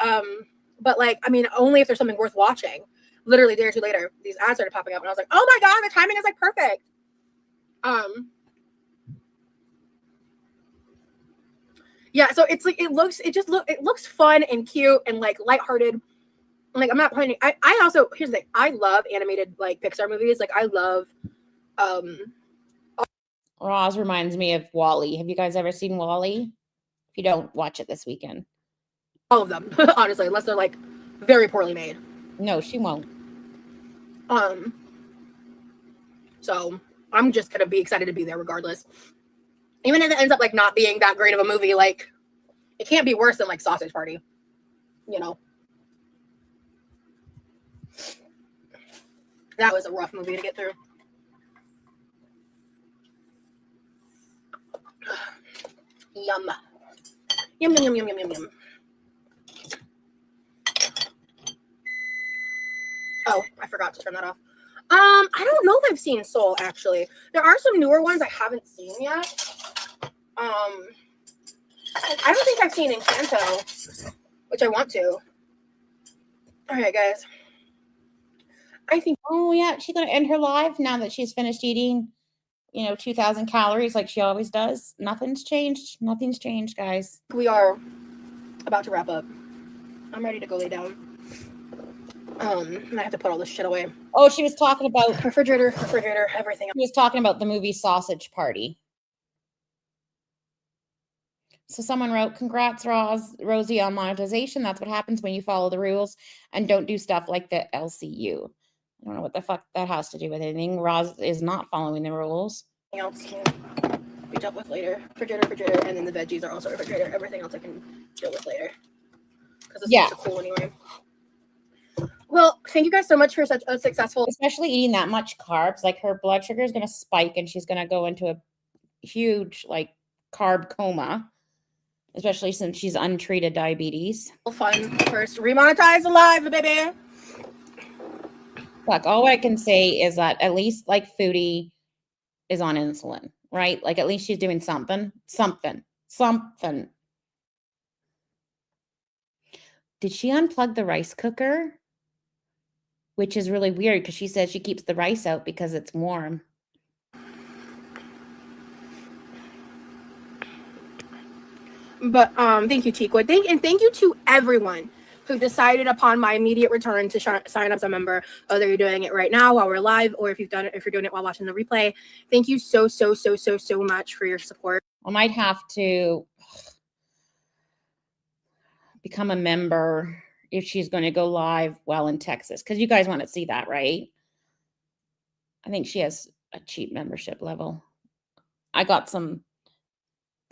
like I mean, only if there's something worth watching. Literally a day or 2 later, these ads started popping up, and I was like, oh my God, the timing is like perfect. Yeah, so it's like it looks fun and cute and like lighthearted. Like I'm not playing. I also, here's the thing. I love animated like Pixar movies. Like I love Roz reminds me of WALL-E. Have you guys ever seen WALL-E? If you don't, watch it this weekend. all of them, honestly, unless they're like very poorly made. No, she won't. So I'm just gonna be excited to be there regardless. Even if it ends up like not being that great of a movie, like it can't be worse than like Sausage Party, you know. That was a rough movie to get through. Yum. Yum, yum, yum, yum, yum, yum, yum. Oh, I forgot to turn that off. I don't know if I've seen Soul, actually. There are some newer ones I haven't seen yet. I don't think I've seen Encanto, which I want to. All right, guys. I think. Oh, yeah. She's going to end her live now that she's finished eating, 2,000 calories like she always does. Nothing's changed. Nothing's changed, guys. We are about to wrap up. I'm ready to go lay down. And I have to put all this shit away. Oh, she was talking about refrigerator, everything. She was talking about the movie Sausage Party. So someone wrote, congrats, Rosie, on monetization. That's what happens when you follow the rules and don't do stuff like the LCU. I don't know what the fuck that has to do with anything. Roz is not following the rules. Else can be dealt with later. Refrigerator, and then the veggies are also refrigerator. Everything else I can deal with later. Because it's so cool anyway. Well, thank you guys so much for such a successful. Especially eating that much carbs, like her blood sugar is going to spike and she's going to go into a huge like carb coma, especially since she's untreated diabetes. Fun first remonetize alive, baby. Look, all I can say is that at least like Foodie is on insulin, right? Like at least she's doing something. Did she unplug the rice cooker? Which is really weird because she says she keeps the rice out because it's warm. But thank you, Tikwa. Thank you to everyone who decided upon my immediate return to sign up as a member, whether you're doing it right now while we're live or if you're doing it while watching the replay. Thank you so much for your support. I might have to become a member if she's going to go live while in Texas, because you guys want to see that, right? I think she has a cheap membership level. I got some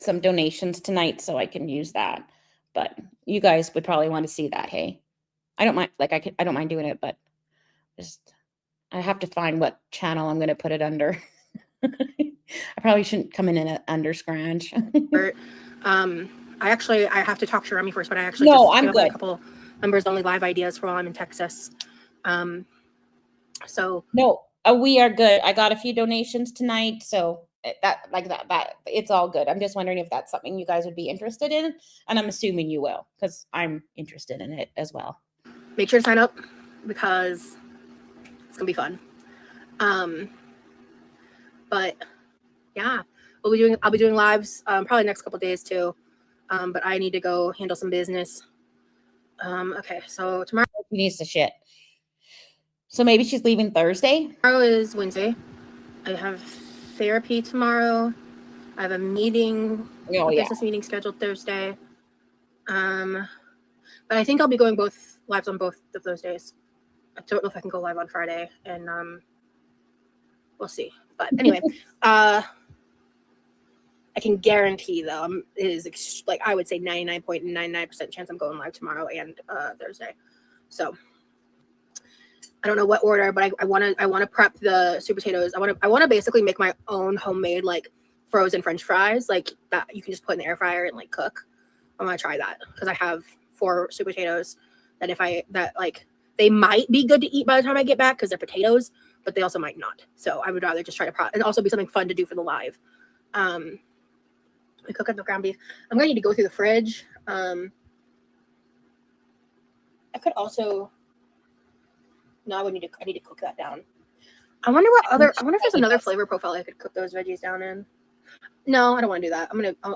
donations tonight, so I can use that. But you guys would probably want to see that. Hey, I don't mind. Like I don't mind doing it, but just I have to find what channel I'm going to put it under. I probably shouldn't come in under Scratch. I have to talk to Remy first, but I actually I'm good. A couple members only live ideas for while I'm in Texas. So no, we are good. I got a few donations tonight, so that it's all good. I'm just wondering if that's something you guys would be interested in, and I'm assuming you will because I'm interested in it as well. Make sure to sign up because it's gonna be fun. But yeah, I'll be doing lives probably next couple days too. But I need to go handle some business. Okay, so tomorrow she needs to shit. So maybe she's leaving Thursday. Tomorrow is Wednesday. I have therapy tomorrow. I have a meeting, business meeting scheduled Thursday. But I think I'll be going lives on both of those days. I don't know if I can go live on Friday, and we'll see. But anyway, I can guarantee though, I would say 99.99% chance I'm going live tomorrow and Thursday. So I don't know what order, but I want to prep the sweet potatoes. I want to basically make my own homemade like frozen French fries, like that you can just put in the air fryer and like cook. I'm gonna try that because I have 4 sweet potatoes that they might be good to eat by the time I get back because they're potatoes, but they also might not. So I would rather just try to and also be something fun to do for the live. We cook up the ground beef. I'm gonna need to go through the fridge. I could also. No, I need to cook that down. I wonder if there's another flavor profile I could cook those veggies down in. No, I don't want to do that.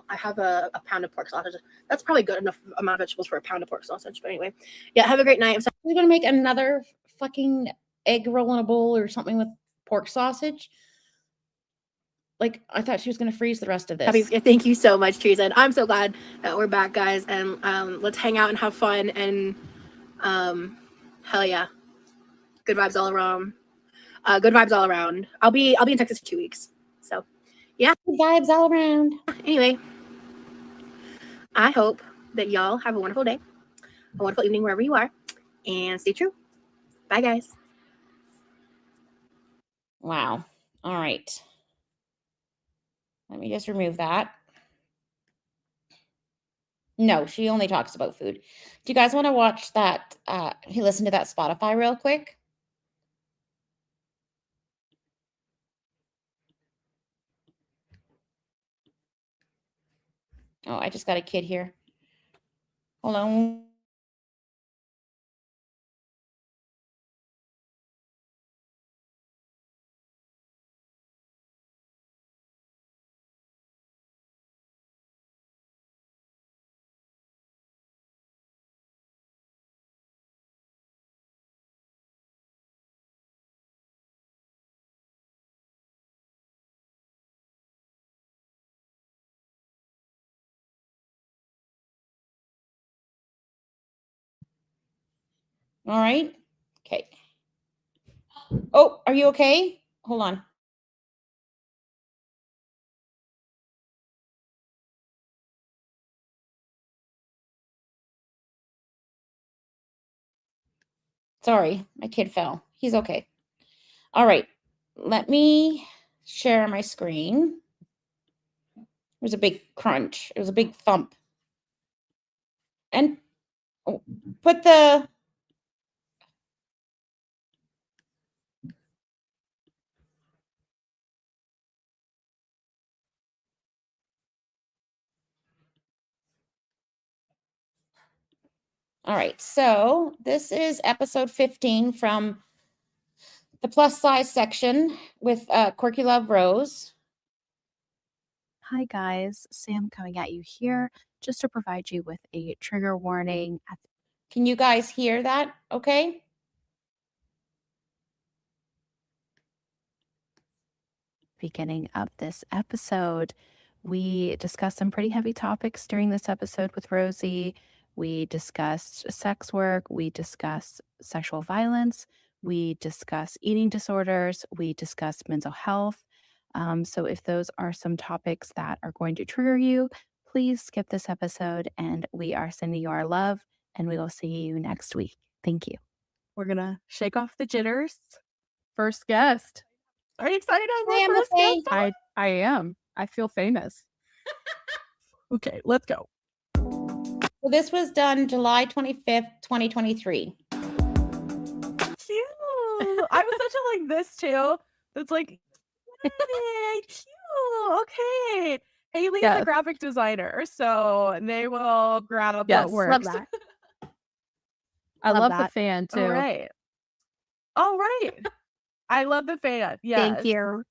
I have a pound of pork sausage. That's probably good enough amount of vegetables for a pound of pork sausage. But anyway, yeah, have a great night. We're going to make another fucking egg roll in a bowl or something with pork sausage. Like, I thought she was going to freeze the rest of this. Thank you so much, Teresa. And I'm so glad that we're back, guys. And let's hang out and have fun. And hell yeah. Good vibes all around. Good vibes all around. I'll be in Texas for 2 weeks. So yeah. Good vibes all around. Anyway, I hope that y'all have a wonderful day, a wonderful evening wherever you are, and stay true. Bye, guys. Wow. All right. Let me just remove that. No, she only talks about food. Do you guys want to watch that? Listen to that Spotify real quick? Oh, I just got a kid here. Hold on. All right. Okay. Oh, are you okay? Hold on. Sorry, my kid fell. He's okay. All right. Let me share my screen. It was a big crunch. It was a big thump. And put the... All right, so this is episode 15 from the plus size section with Quirky Love Rose. Hi guys, Sam coming at you here just to provide you with a trigger warning at the Can you guys hear that? Okay. beginning of this episode. We discussed some pretty heavy topics during this episode with Rosie. We discussed sex work, we discussed sexual violence, we discussed eating disorders, we discussed mental health. So if those are some topics that are going to trigger you, please skip this episode and we are sending you our love and we will see you next week. Thank you. We're gonna shake off the jitters. First guest. Are you excited? I am First okay. guest? I am. I feel famous. Okay, let's go. So this was done July 25th, 2023. Cute. I was such a like this too. It's like yay, cute. Okay. Haley's Yes. a graphic designer, so they will grab Yes, what works. love that. I Love love that. the fan too. All right. I love the fan. Yes. Thank you.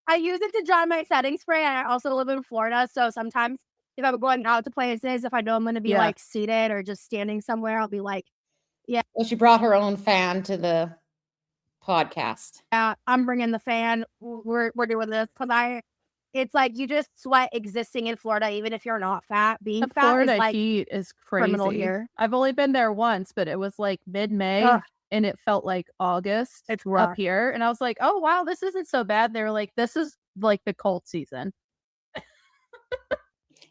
I use it to dry my setting spray. And I also live in Florida, so sometimes if I'm going out to places, if I know I'm going to be Yeah. like seated or just standing somewhere, I'll be like, Well, she brought her own fan to the podcast. yeah, I'm bringing the fan. We're doing this because it's like you just sweat existing in Florida, even if you're not fat. Being The fat Florida is like heat is crazy. criminal here. I've only been there once, but it was like mid-May Ugh. and it felt like August It's up rough. here. And I was like, oh, wow, this isn't so bad. They were like, this is like the cold season.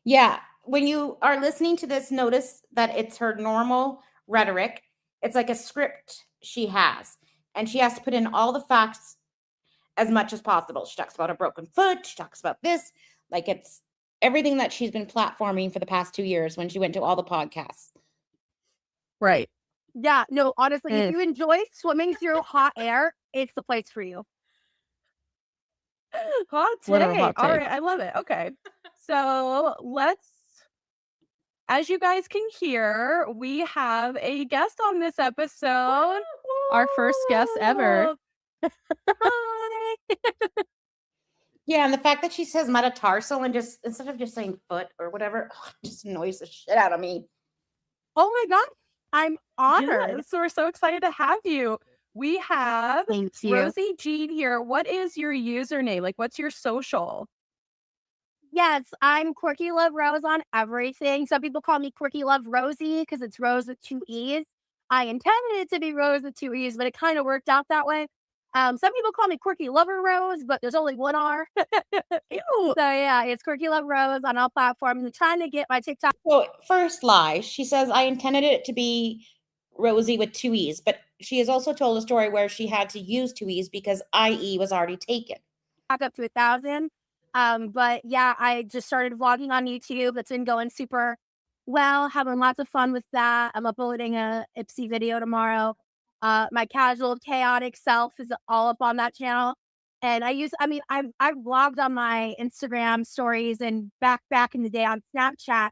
Yeah. When you are listening to this, notice that it's her normal rhetoric. It's like a script she has, and she has to put in all the facts as much as possible. She talks about a broken foot. She talks about this. Like it's everything that she's been platforming for the past 2 years when she went to all the podcasts. Right. Yeah, no, honestly, if you enjoy swimming through hot air, it's the place for you. Hot Literal take. hot take. All right. I love it. Okay. So as you guys can hear, we have a guest on this episode. Our first guest ever. Hi. Yeah, and the fact that she says metatarsal and just instead of just saying foot or whatever, it just annoys the shit out of me. Oh my God, I'm honored. Yes, so we're so excited to have you. We have Thank you. Rosie Jean here. What is your username? Like, what's your social? Yes, I'm Quirky Love Rose on everything. Some people call me Quirky Love Rosie because it's Rose with 2 E's. I intended it to be Rose with 2 E's, but it kind of worked out that way. Some people call me Quirky Lover Rose, but there's only one R. Ew. So yeah, it's Quirky Love Rose on all platforms. I'm trying to get my TikTok. So first lie, she says I intended it to be Rosie with 2 E's, but she has also told a story where she had to use 2 E's because IE was already taken. Up to 1,000. But yeah, I just started vlogging on YouTube. That's been going super well, having lots of fun with that. I'm uploading a Ipsy video tomorrow. My casual, chaotic self is all up on that channel. And I've vlogged on my Instagram stories and back in the day on Snapchat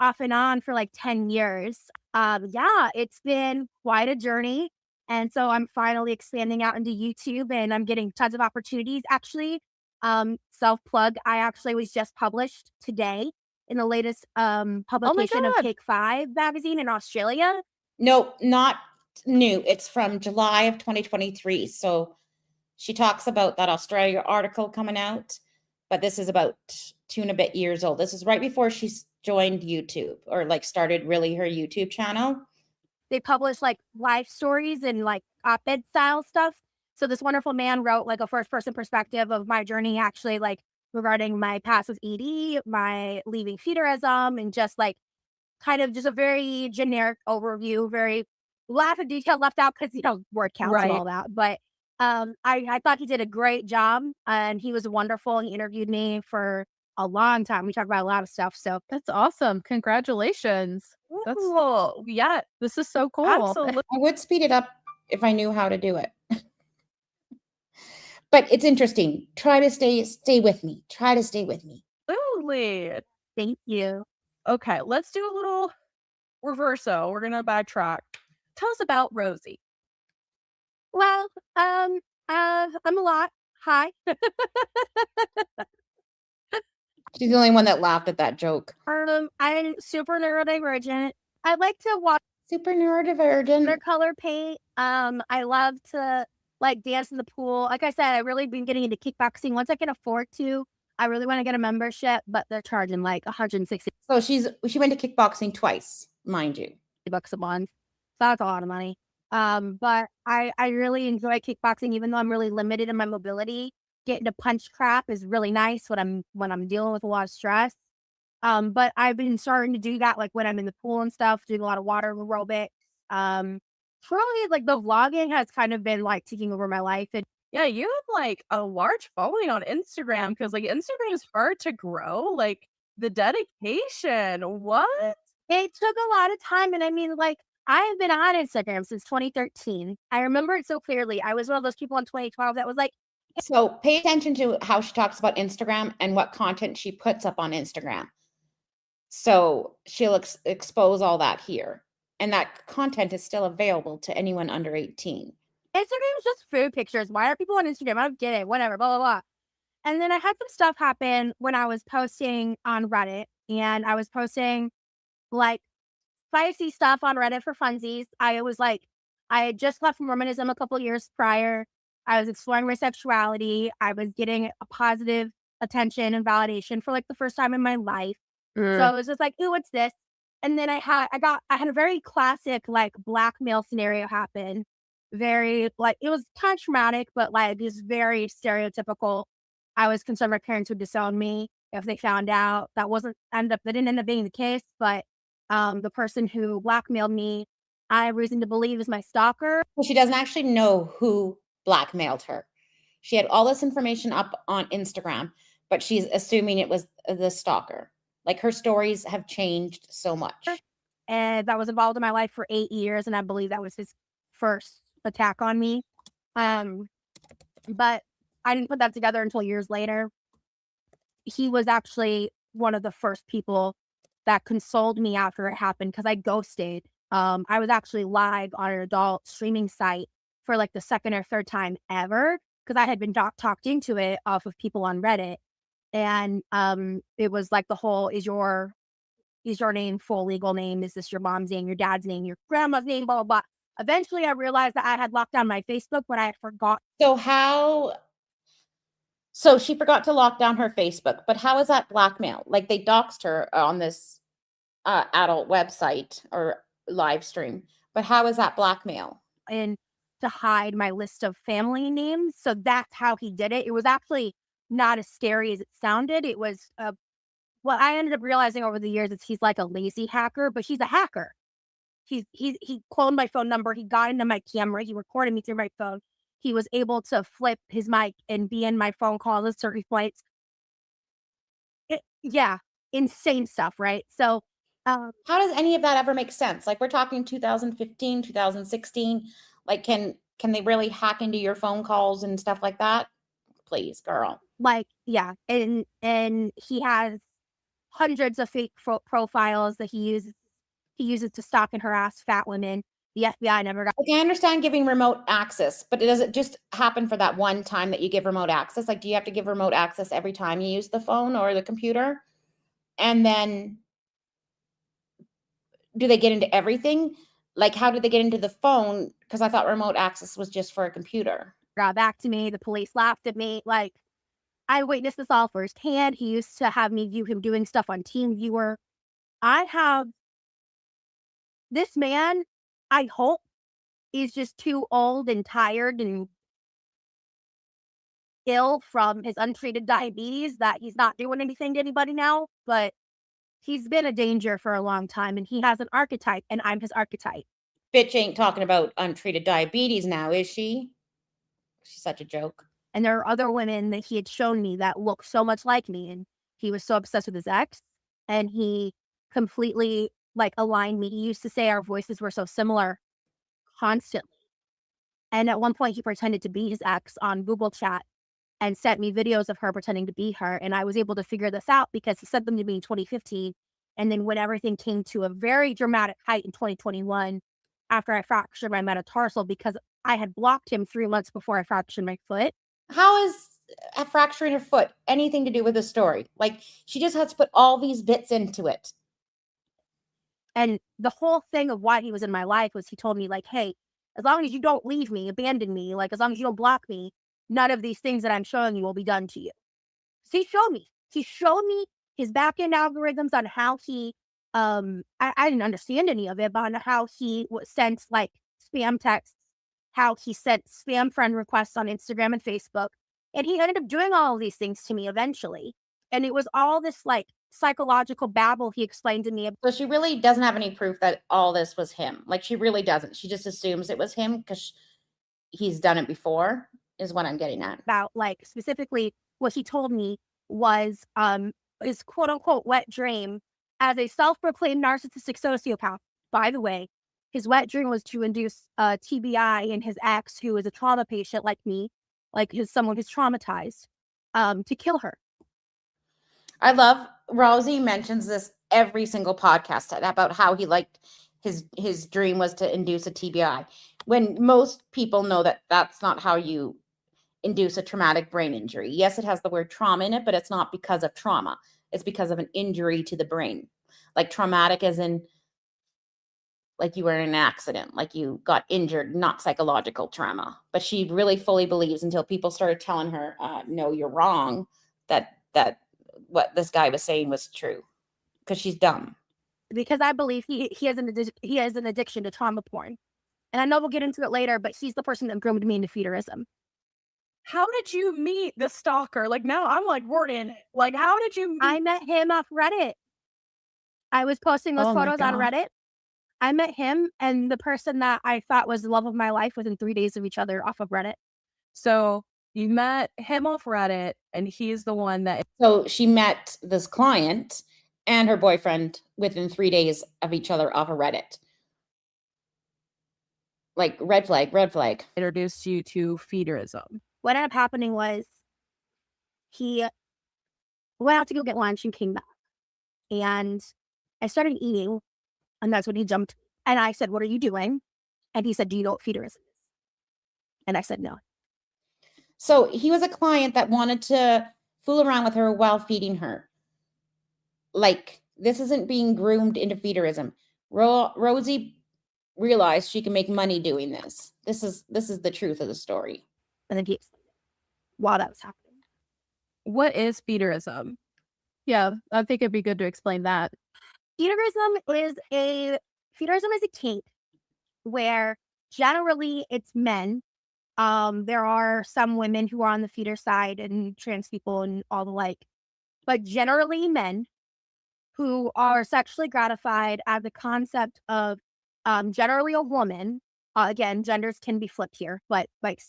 off and on for like 10 years. Yeah, it's been quite a journey. And so I'm finally expanding out into YouTube and I'm getting tons of opportunities. Actually, self-plug, I actually was just published today in the latest publication of God. Take 5 magazine in Australia. No, not new. It's from July of 2023. So she talks about that Australia article coming out, but this is about 2 and a bit years old. This is right before she joined YouTube or like started really her YouTube channel. They publish like life stories and like op-ed style stuff. So this wonderful man wrote like a first person perspective of my journey, actually, like regarding my past with ED, my leaving feederism, and just like kind of just a very generic overview, very lots of detail left out because, word counts and Right. all that. But I thought he did a great job, and he was wonderful. He interviewed me for a long time. We talked about a lot of stuff. So That's awesome. Congratulations. That's Cool. yeah, this is so cool. Absolutely. I would speed it up if I knew how to do it. But it's interesting. Try to stay with me. Try to stay with me. thank you. Okay, let's do a little reverso. We're gonna backtrack. Tell us about Rosie. Well, I'm a lot. Hi. She's the only one that laughed at that joke. I'm super neurodivergent. I like to watch Super neurodivergent. watercolor paint. I love to dance in the pool. Like I said, I've really been getting into kickboxing. Once I can afford to, I really want to get a membership, but they're charging like $160 So she went to kickboxing twice, mind you. a month. So that's a lot of money. But I really enjoy kickboxing, even though I'm really limited in my mobility. Getting to punch crap is really nice when I'm dealing with a lot of stress. But I've been starting to do that when I'm in the pool and stuff, doing a lot of water aerobics. Truly, the vlogging has kind of been taking over my life. And Yeah, you have a large following on Instagram because Instagram is hard to grow. The dedication. What? it took a lot of time. And I mean, I have been on Instagram since 2013. I remember it so clearly. I was one of those people in 2012 that was like, So pay attention to how she talks about Instagram and what content she puts up on Instagram. So she'll expose all that here. And that content is still available to anyone under 18. Instagram's just food pictures. Why are people on Instagram? I don't get it. Whatever, blah, blah, blah. And then I had some stuff happen when I was posting on Reddit, and I was posting spicy stuff on Reddit for funsies. I had just left Mormonism a couple years prior. I was exploring my sexuality. I was getting a positive attention and validation for the first time in my life. So it was just ooh, what's this? And then I had a very classic blackmail scenario happen. Very it was kind of traumatic, but just very stereotypical. I was concerned my parents would disown me if they found out. That didn't end up being the case, but the person who blackmailed me, I have reason to believe is my stalker. She doesn't actually know who blackmailed her. She had all this information up on Instagram, but she's assuming it was the stalker. Her stories have changed so much. And that was involved in my life for 8 years, and I believe that was his first attack on me. But I didn't put that together until years later. He was actually one of the first people that consoled me after it happened because I ghosted. I was actually live on an adult streaming site for the second or third time ever because I had been talked into it off of people on Reddit. And it was the whole, is your name full legal name? Is this your mom's name, your dad's name, your grandma's name, blah, blah, blah. Eventually, I realized that I had locked down my Facebook, but I had forgot. So she forgot to lock down her Facebook, but how is that blackmail? They doxed her on this adult website or live stream, but how is that blackmail? And to hide my list of family names. So that's how he did it. It was actually not as scary as it sounded. It was, what I ended up realizing over the years is he's a lazy hacker, but he's a hacker. He cloned my phone number. He got into my camera. He recorded me through my phone. He was able to flip his mic and be in my phone calls at certain points. Yeah, insane stuff, right? So, how does any of that ever make sense? We're talking 2015, 2016. Can they really hack into your phone calls and stuff like that? Please, girl. Yeah, and he has hundreds of fake profiles that he uses to stalk and harass fat women. The FBI never got. I understand giving remote access, but does it just happen for that one time that you give remote access? Do you have to give remote access every time you use the phone or the computer? And then do they get into everything? How did they get into the phone? Because I thought remote access was just for a computer. Got back to me. The police laughed at me. I witnessed this all firsthand. He used to have me view him doing stuff on TeamViewer. This man, I hope, is just too old and tired and ill from his untreated diabetes that he's not doing anything to anybody now. But he's been a danger for a long time, and he has an archetype, and I'm his archetype. bitch ain't talking about untreated diabetes now, is she? She's such a joke. And there are other women that he had shown me that look so much like me. And he was so obsessed with his ex. And he completely like aligned me. He used to say our voices were so similar constantly. And at one point he pretended to be his ex on Google Chat and sent me videos of her pretending to be her. And I was able to figure this out because he sent them to me in 2015. And then when everything came to a very dramatic height in 2021, after I fractured my metatarsal, because I had blocked him 3 months before I fractured my foot. How is fracturing her foot anything to do with the story? Like, she just has to put all these bits into it. And the whole thing of why he was in my life was he told me, like, hey, as long as you don't leave me, abandon me, like, as long as you don't block me, none of these things that I'm showing you will be done to you. So he showed me. He showed me his back-end algorithms on how he, I didn't understand any of it, but on how he sent, like, spam texts, how he sent spam friend requests on Instagram and Facebook. And he ended up doing all of these things to me eventually. And it was all this, like, psychological babble he explained to me. So she really doesn't have any proof that all this was him. Like, she really doesn't. She just assumes it was him because he's done it before, is what I'm getting at. About, like, specifically what he told me was his quote unquote wet dream as a self-proclaimed narcissistic sociopath. By the way, his wet dream was to induce TBI in his ex, who is a trauma patient like me, like someone who's traumatized, to kill her. I love Rosie mentions this every single podcast about how he liked his dream was to induce a TBI, when most people know that that's not how you induce a traumatic brain injury. Yes, it has the word trauma in it, but it's not because of trauma. It's because of an injury to the brain. Like, traumatic as in like you were in an accident, like you got injured, not psychological trauma. But she really fully believes, until people started telling her, no, you're wrong, that what this guy was saying was true, because she's dumb. Because I believe he has an addiction to trauma porn. And I know we'll get into it later, but he's the person that groomed me into feederism. How did you meet the stalker? Like, now I'm like, we're in it. Like, how did you meet? I met him off Reddit. I was posting those Oh my photos on God. Reddit. I met him and the person that I thought was the love of my life within 3 days of each other off of Reddit. So you met him off Reddit, and he's the one that. So she met this client and her boyfriend within 3 days of each other off of Reddit. Like, red flag, red flag. Introduced you to feederism. What ended up happening was he went out to go get lunch and came back. And I started eating, and that's when he jumped. And I said, what are you doing? And he said, do you know what feederism is? And I said, no. So he was a client that wanted to fool around with her while feeding her. Like, this isn't being groomed into feederism. Rosie realized she can make money doing this. This is the truth of the story. And then he explained it while that was happening. What is feederism? Yeah, I think it'd be good to explain that. Feederism is a kink where generally it's men. There are some women who are on the feeder side and trans people and all the like, but generally men who are sexually gratified at the concept of generally a woman. Again, genders can be flipped here, but like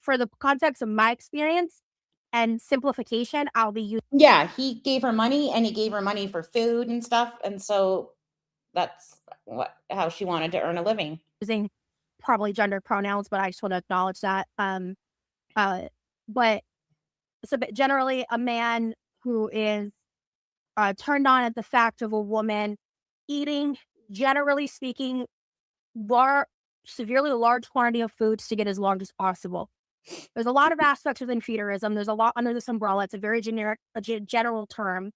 for the context of my experience and simplification, I'll be using. Yeah, he gave her money, and he gave her money for food and stuff, and so that's how she wanted to earn a living. Using probably gender pronouns, but I just want to acknowledge that. But so generally a man who is turned on at the fact of a woman eating, generally speaking, severely large quantity of foods to get as large as possible. There's a lot of aspects within feederism. There's a lot under this umbrella. It's a very generic, general term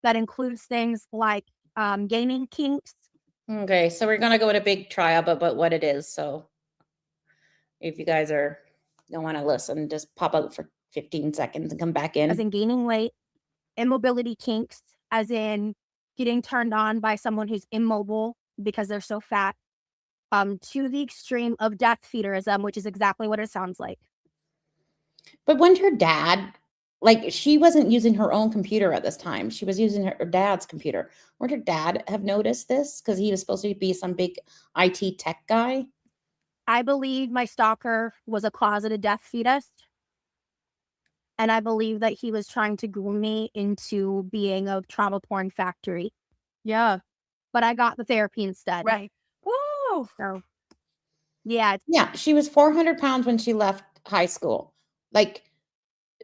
that includes things like gaining kinks. Okay, so we're gonna go with a big trial, but what it is. So if you guys don't want to listen, just pop out for 15 seconds and come back in. As in gaining weight, immobility kinks, as in getting turned on by someone who's immobile because they're so fat, to the extreme of death feederism, which is exactly what it sounds like. But wouldn't her dad Like, she wasn't using her own computer at this time. She was using her dad's computer. Would her dad have noticed this? Because he was supposed to be some big IT tech guy. I believe my stalker was a closeted deaf fetus. And I believe that he was trying to groom me into being a trauma porn factory. Yeah. But I got the therapy instead. Right. Woo! So, yeah. Yeah, she was 400 pounds when she left high school. Like,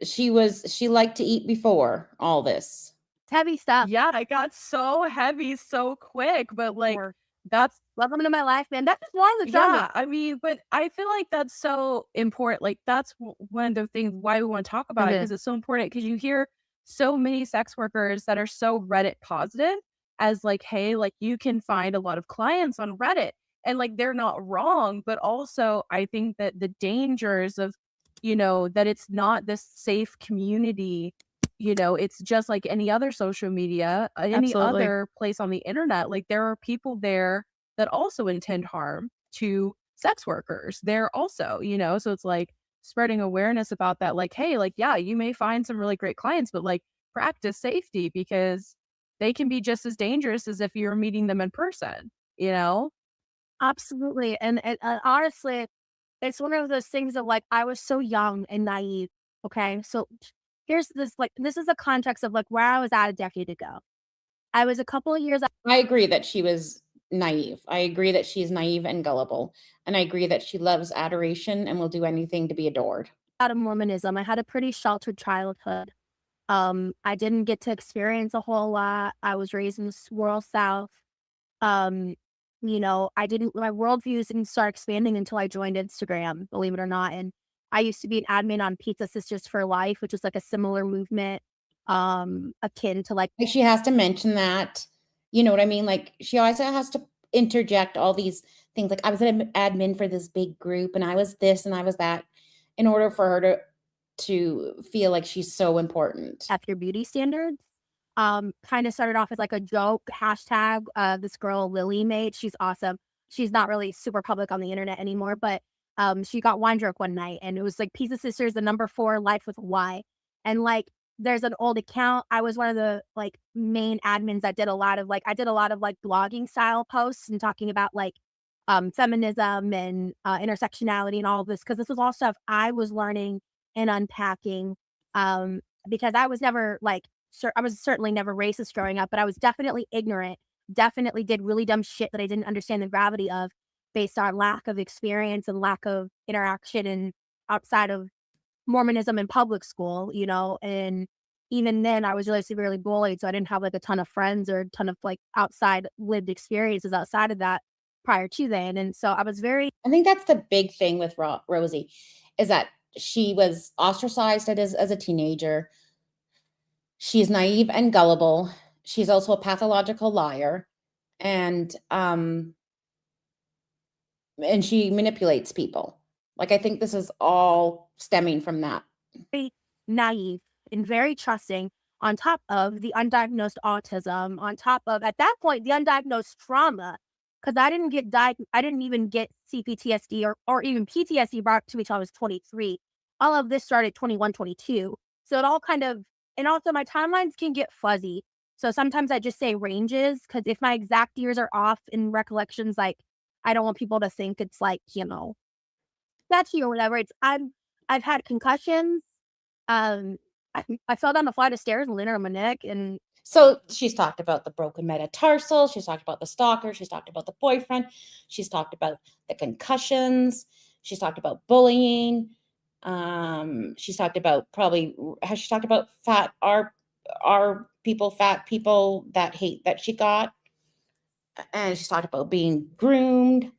she liked to eat before all this. It's heavy stuff. Yeah, it got so heavy so quick, but like Or, that's welcome to my life, man. That's just one of the trauma. yeah, I mean, but I feel like that's so important. Like that's one of the things why we want to talk about it, because it's so important, because you hear so many sex workers that are so Reddit positive as like, hey, like you can find a lot of clients on Reddit, and like they're not wrong, but also I think that the dangers of, that it's not this safe community. It's just like any other social media, any Absolutely. other place on the internet. Like there are people there that also intend harm to sex workers there also, so it's like spreading awareness about that. Like, hey, like, yeah, you may find some really great clients, but like practice safety, because they can be just as dangerous as if you're meeting them in person. Absolutely. And honestly, it's one of those things that, like, I was so young and naive. Okay. So here's this, like, this is the context of like where I was at a decade ago. I was a couple of years I agree that she was naive. I agree that she's naive and gullible. And I agree that she loves adoration and will do anything to be adored. out of Mormonism. I had a pretty sheltered childhood. I didn't get to experience a whole lot. I was raised in the rural South. My worldviews didn't start expanding until I joined Instagram, believe it or not. And I used to be an admin on Pizza Sisters for Life, which is like a similar movement, akin to like Like, she has to mention that, you know what I mean? Like, she also has to interject all these things. Like, I was an admin for this big group, and I was this and I was that, in order for her to feel like she's so important. F your beauty standards. Kind of started off as like a joke hashtag. This girl Lily made, she's awesome. She's not really super public on the internet anymore, but she got wine drunk one night, and it was like Pizza Sisters, the number 4, life with a Y. And like there's an old account. I was one of the like main admins that did a lot of like blogging style posts and talking about like feminism and intersectionality and all of this, because this was all stuff I was learning and unpacking. Because I was never like I was certainly never racist growing up, but I was definitely ignorant. Definitely did really dumb shit that I didn't understand the gravity of, based on lack of experience and lack of interaction and outside of Mormonism in public school, and even then I was really severely bullied. So I didn't have like a ton of friends or a ton of like outside lived experiences outside of that prior to then. And so I was very I think that's the big thing with Rosie, is that she was ostracized as a teenager. She's naive and gullible. She's also a pathological liar, and she manipulates people. Like, I think this is all stemming from that. naive and very trusting, on top of the undiagnosed autism, on top of, at that point, the undiagnosed trauma, because I didn't even get CPTSD or even PTSD brought to me till I was 23. All of this started 21, 22. So it all kind of, and also my timelines can get fuzzy. So sometimes I just say ranges, because if my exact years are off in recollections, like I don't want people to think it's like, sketchy or whatever. I've had concussions. I fell down a flight of stairs and landed on my neck. And so she's talked about the broken metatarsal. She's talked about the stalker. She's talked about the boyfriend. She's talked about the concussions. She's talked about bullying. She's talked about fat people that hate that she got. And she's talked about being groomed.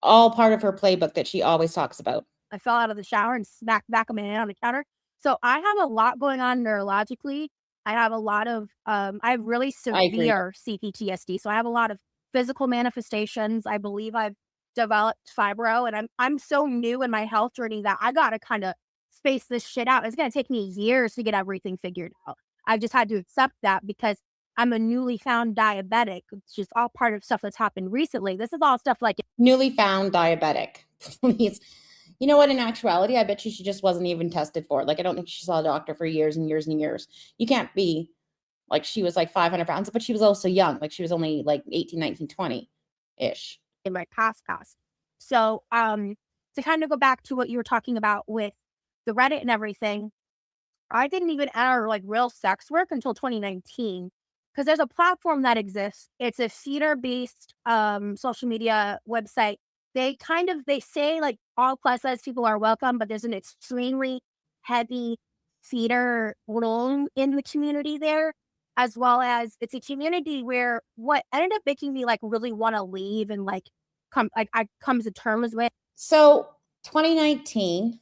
All part of her playbook that she always talks about. I fell out of the shower and smacked back of my head on the counter. So I have a lot going on neurologically. I have a lot of, I have really severe CPTSD. So I have a lot of physical manifestations. I believe I've developed fibro, and I'm so new in my health journey that I got to kind of space this shit out. It's going to take me years to get everything figured out. I've just had to accept that, because I'm a newly found diabetic. It's just all part of stuff that's happened recently. This is all stuff like newly found diabetic. Please. You know what? In actuality, I bet you she just wasn't even tested for it. Like, I don't think she saw a doctor for years and years and years. You can't be like, she was like 500 pounds, but she was also young. Like, she was only like 18, 19, 20-ish. In my past. So, to kind of go back to what you were talking about with the Reddit and everything, I didn't even enter like real sex work until 2019 because there's a platform that exists. It's a theater-based social media website. They say like all plus size people are welcome, but there's an extremely heavy theater role in the community there, as well as it's a community where what ended up making me like really want to leave and like I come to terms with. So 2019,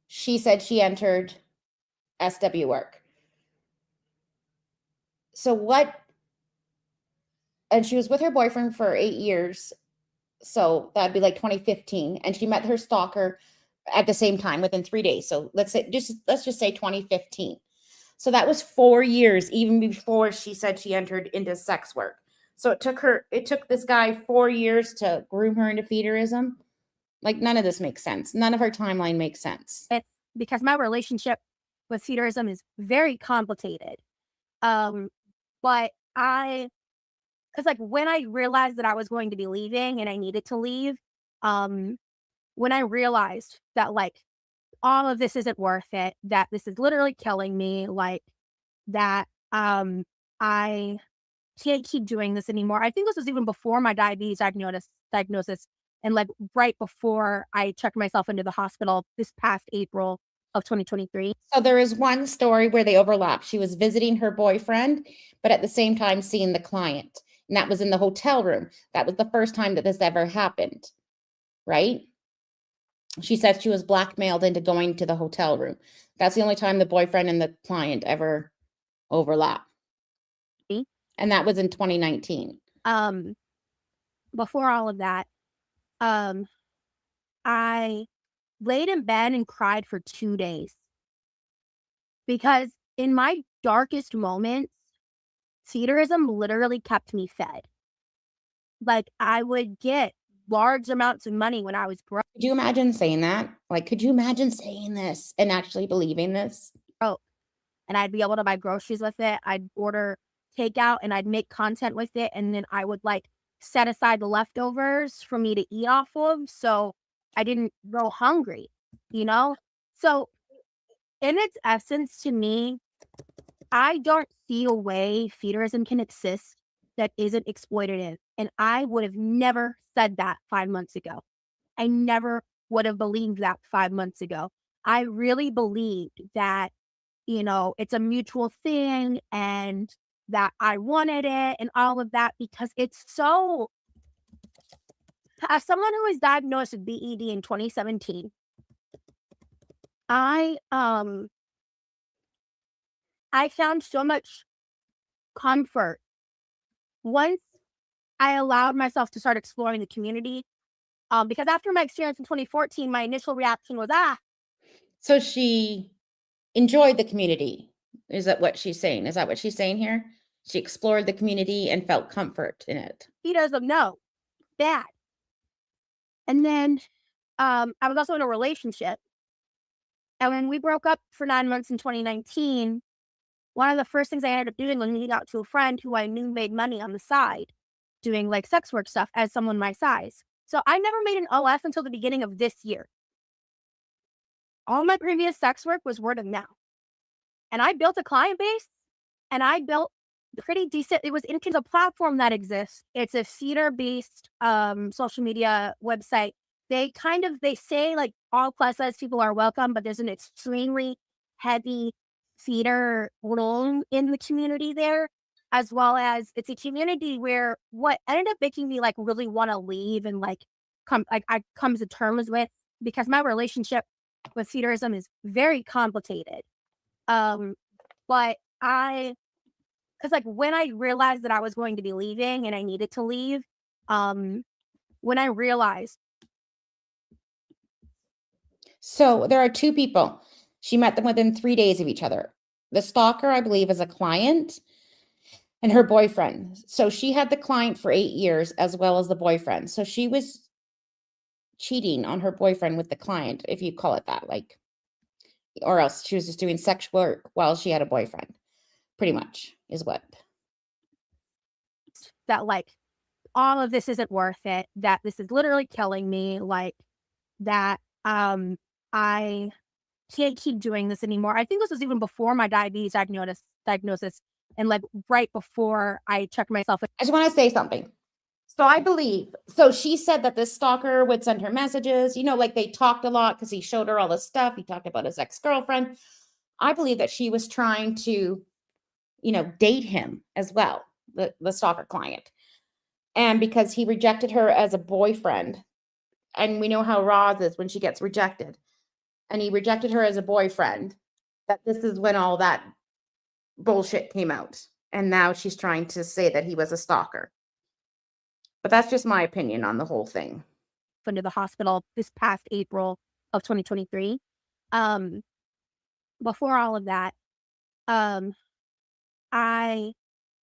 she said she entered SW work. So what? And she was with her boyfriend for 8 years. So that'd be like 2015. And she met her stalker at the same time within 3 days. So let's just say 2015. So that was 4 years, even before she said she entered into sex work. So it took this guy 4 years to groom her into feederism. Like, none of this makes sense. None of her timeline makes sense. Because my relationship with feederism is very complicated. But because like when I realized that I was going to be leaving and I needed to leave, when I realized that like all of this isn't worth it, that this is literally killing me, like that I can't keep doing this anymore. I think this was even before my diabetes diagnosis and like right before I checked myself into the hospital this past April of 2023. So there is one story where they overlap. She was visiting her boyfriend, but at the same time seeing the client. And that was in the hotel room. That was the first time that this ever happened, right? She said she was blackmailed into going to the hotel room. That's the only time the boyfriend and the client ever overlap. And that was in 2019. Before all of that, I laid in bed and cried for 2 days. Because in my darkest moments, feederism literally kept me fed. Like, I would get large amounts of money when I was broke. Could you imagine saying that? Like, could you imagine saying this and actually believing this? And I'd be able to buy groceries with it. I'd order takeout and I'd make content with it. And then I would like set aside the leftovers for me to eat off of. So I didn't go hungry, you know? So in its essence, to me, I don't see a way feederism can exist that isn't exploitative. And I would have never said that 5 months ago. I never would have believed that 5 months ago. I really believed that, you know, it's a mutual thing and that I wanted it and all of that because it's so. As someone who was diagnosed with BED in 2017, I found so much comfort once I allowed myself to start exploring the community. Because after my experience in 2014, my initial reaction was, So she enjoyed the community. Is that what she's saying? Is that what she's saying here? She explored the community and felt comfort in it. he doesn't know. Bad. And then I was also in a relationship. And when we broke up for 9 months in 2019, one of the first things I ended up doing was meeting out to a friend who I knew made money on the side, doing like sex work stuff as someone my size. So I never made an OF until the beginning of this year. All my previous sex work was word of mouth. And I built a client base and I built pretty decent. It was a platform that exists. It's a theater-based social media website. They say like all plus size people are welcome, but there's an extremely heavy theater role in the community there, as well as it's a community where what ended up making me like really want to leave and like I come to terms with because my relationship with feederism is very complicated. But because like when I realized that I was going to be leaving and I needed to leave, when I realized. So there are two people. She met them within 3 days of each other. The stalker, I believe, is a client and her boyfriend. So she had the client for 8 years as well as the boyfriend. So she was cheating on her boyfriend with the client, if you call it that, like, or else she was just doing sex work while she had a boyfriend, pretty much is what. That like all of this isn't worth it, that this is literally killing me, like that I can't keep doing this anymore. I think this was even before my diabetes diagnosis and like right before I checked myself. I just want to say something. So I believe, so she said that this stalker would send her messages, like they talked a lot because he showed her all this stuff. He talked about his ex-girlfriend. I believe that she was trying to, date him as well, the stalker client. And because he rejected her as a boyfriend, and we know how Roz is when she gets rejected, and he rejected her as a boyfriend, that this is when all that bullshit came out. And now she's trying to say that he was a stalker. But that's just my opinion on the whole thing. Into the hospital this past April of 2023. Before all of that, I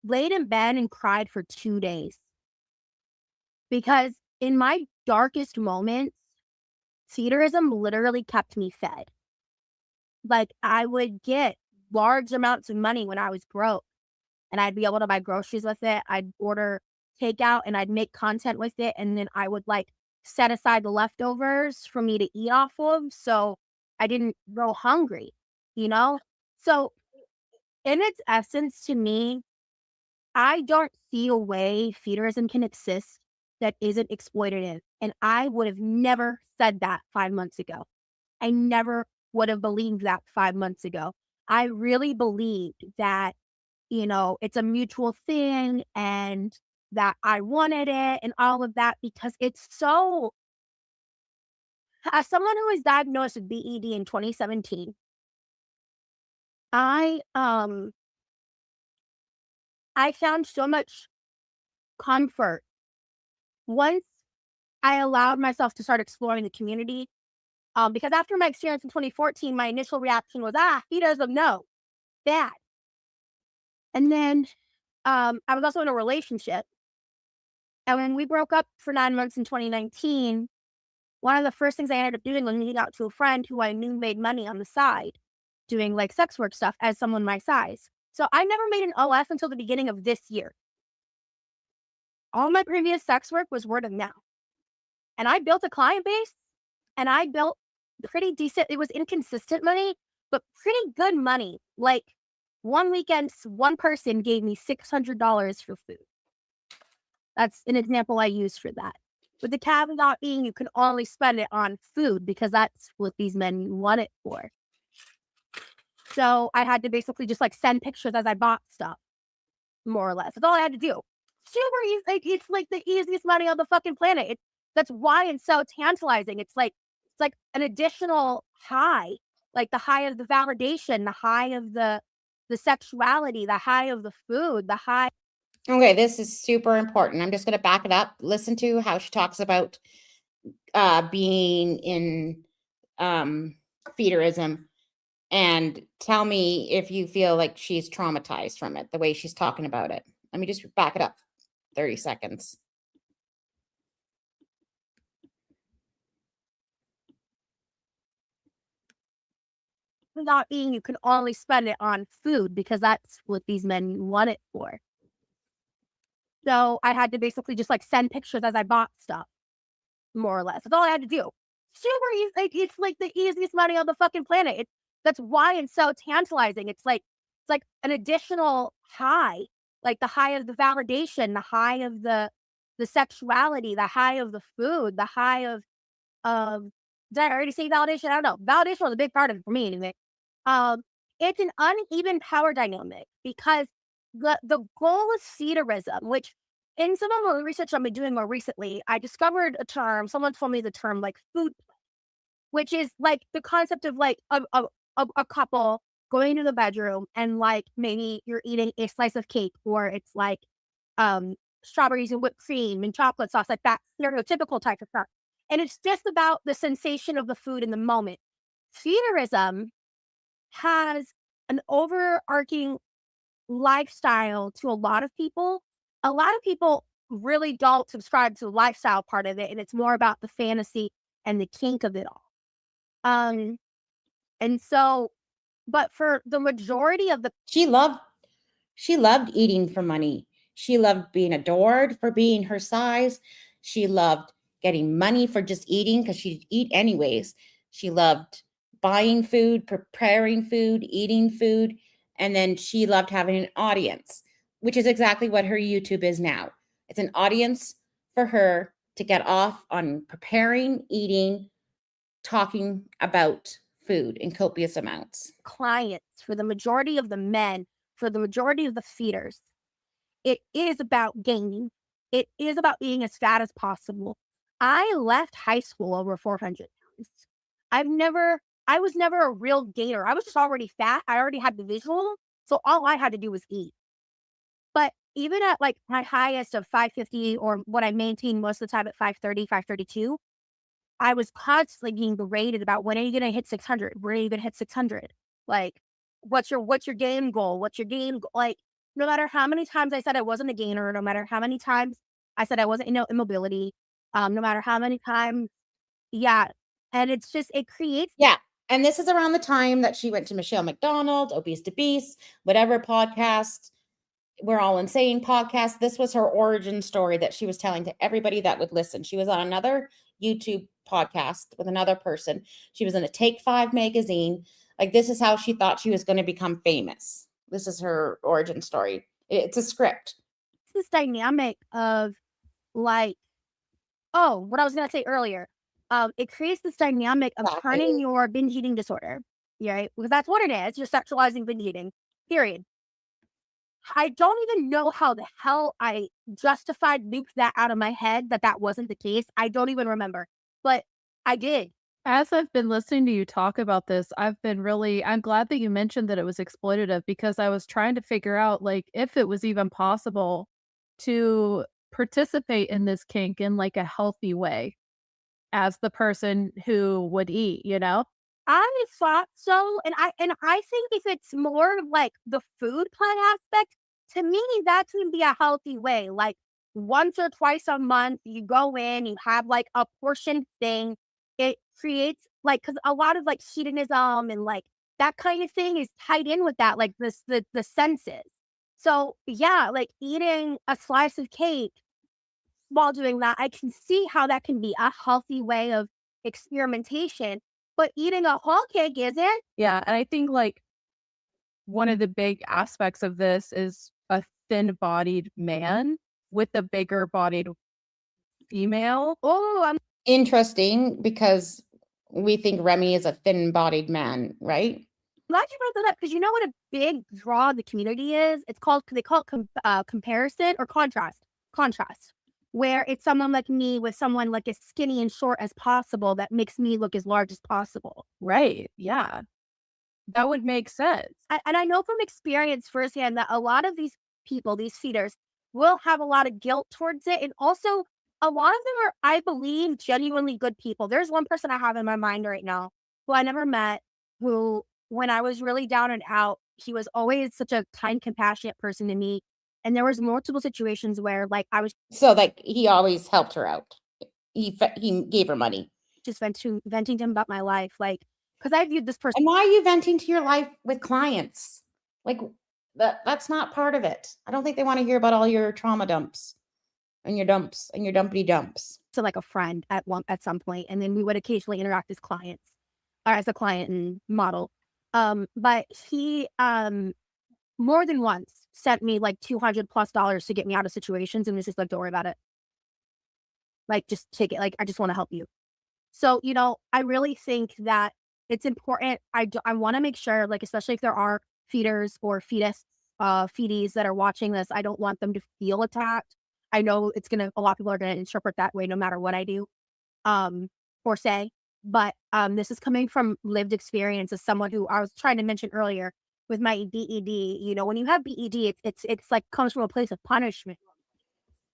laid in bed and cried for 2 days. Because in my darkest moments, feederism literally kept me fed. Like, I would get large amounts of money when I was broke, and I'd be able to buy groceries with it. I'd order takeout and I'd make content with it, and then I would like set aside the leftovers for me to eat off of, so I didn't go hungry, So in its essence, to me, I don't see a way feederism can exist that isn't exploitative. And I would have never said that 5 months ago. I never would have believed that 5 months ago. I really believed that, it's a mutual thing and that I wanted it and all of that, because it's so, as someone who was diagnosed with BED in 2017, I found so much comfort once I allowed myself to start exploring the community. Because after my experience in 2014, my initial reaction was, he doesn't know, bad. And then I was also in a relationship. And when we broke up for 9 months in 2019, one of the first things I ended up doing was meeting out to a friend who I knew made money on the side, doing like sex work stuff as someone my size. So I never made an OF until the beginning of this year. All my previous sex work was word of mouth. And I built a client base, and I built pretty decent, it was inconsistent money, but pretty good money. Like one weekend, one person gave me $600 for food. That's an example I used for that. With the caveat being you can only spend it on food because that's what these men want it for. So I had to basically just like send pictures as I bought stuff, more or less. That's all I had to do. Super easy. Like, it's like the easiest money on the fucking planet. That's why it's so tantalizing. It's like an additional high, like the high of the validation, the high of the sexuality, the high of the food, the high. Okay, this is super important. I'm just going to back it up. Listen to how she talks about being in feederism, and tell me if you feel like she's traumatized from it, the way she's talking about it. Let me just back it up 30 seconds. Not being you can only spend it on food because that's what these men want it for. So I had to basically just like send pictures as I bought stuff, more or less. That's all I had to do. Super easy. Like, it's like the easiest money on the fucking planet. That's why it's so tantalizing. It's like an additional high, like the high of the validation, the high of the sexuality, the high of the food, the high of did I already say validation? I don't know. Validation was a big part of it for me anyway. It's an uneven power dynamic because the goal of feederism, which in some of the research I've been doing more recently, I discovered a term. Someone told me the term like food play, which is like the concept of like a couple going to the bedroom and like maybe you're eating a slice of cake, or it's like strawberries and whipped cream and chocolate sauce, like that stereotypical type of stuff. And it's just about the sensation of the food in the moment. Feederism has an overarching lifestyle to a lot of people. A lot of people really don't subscribe to the lifestyle part of it, and it's more about the fantasy and the kink of it all. And so, but for the majority of the She loved eating for money. She loved being adored for being her size. She loved getting money for just eating because she'd eat anyways. She loved buying food, preparing food, eating food, and then she loved having an audience, which is exactly what her YouTube is now. It's an audience for her to get off on preparing, eating, talking about food in copious amounts. clients, for the majority of the men, for the majority of the feeders, it is about gaining. It is about being as fat as possible. I left high school over 400 pounds. I was never a real gainer. I was just already fat. I already had the visual. So all I had to do was eat. But even at like my highest of 550, or what I maintained most of the time at 530, 532, I was constantly being berated about, when are you going to hit 600? Where are you going to hit 600? Like, what's your game goal? What's your game goal? Like, no matter how many times I said I wasn't a gainer, no matter how many times I said I wasn't in immobility, no matter how many times, yeah. And it's just, it creates. Yeah. And this is around the time that she went to Michelle McDonald, Obese to Beast, whatever podcast, We're All Insane podcast. This was her origin story that she was telling to everybody that would listen. She was on another YouTube podcast with another person. She was in a Take 5 magazine. Like, this is how she thought she was going to become famous. This is her origin story. It's a script. This dynamic of like, oh, what I was going to say earlier, it creates this dynamic of Exactly. turning your binge eating disorder, right? Because that's what it is. You're sexualizing binge eating, period. I don't even know how the hell I looped that out of my head that wasn't the case. I don't even remember, but I did. As I've been listening to you talk about this, I'm glad that you mentioned that it was exploitative, because I was trying to figure out, like, if it was even possible to participate in this kink in like a healthy way as the person who would eat, you know? I thought so, and I think if it's more of like the food plan aspect, to me that can be a healthy way. Like, once or twice a month, you go in, you have like a portion thing. It creates like, because a lot of like hedonism and like that kind of thing is tied in with that, like the senses. So yeah, like eating a slice of cake while doing that, I can see how that can be a healthy way of experimentation. But eating a whole cake isn't. Yeah, and I think like one of the big aspects of this is a thin-bodied man with a bigger-bodied female. Oh, I'm Interesting, because we think Remy is a thin-bodied man, right? glad you brought that up, because you know what a big draw of the community is? They call it comparison or contrast. Contrast, where it's someone like me with someone like as skinny and short as possible that makes me look as large as possible. Right, yeah. That would make sense. And I know from experience firsthand that a lot of these people, these feeders, will have a lot of guilt towards it. And also, a lot of them are, I believe, genuinely good people. There's one person I have in my mind right now who I never met, who, when I was really down and out, he was always such a kind, compassionate person to me. And there was multiple situations where, like, I was So, like, he always helped her out. He gave her money. just venting to him about my life, like, because I viewed this person. And why are you venting to your life with clients? Like, that's not part of it. I don't think they want to hear about all your trauma dumps and your dumpity dumps. To like a friend at some point, and then we would occasionally interact as clients, or as a client and model. But he more than once sent me like $200+ to get me out of situations, and was just like, don't worry about it. Like, just take it. Like, I just want to help you. So, you know, I really think that it's important. I want to make sure, like, especially if there are feeders or feedies that are watching this, I don't want them to feel attacked. I know a lot of people are gonna interpret that way no matter what I do, or say. But this is coming from lived experience as someone who I was trying to mention earlier with my BED. You know, when you have BED, it's like comes from a place of punishment.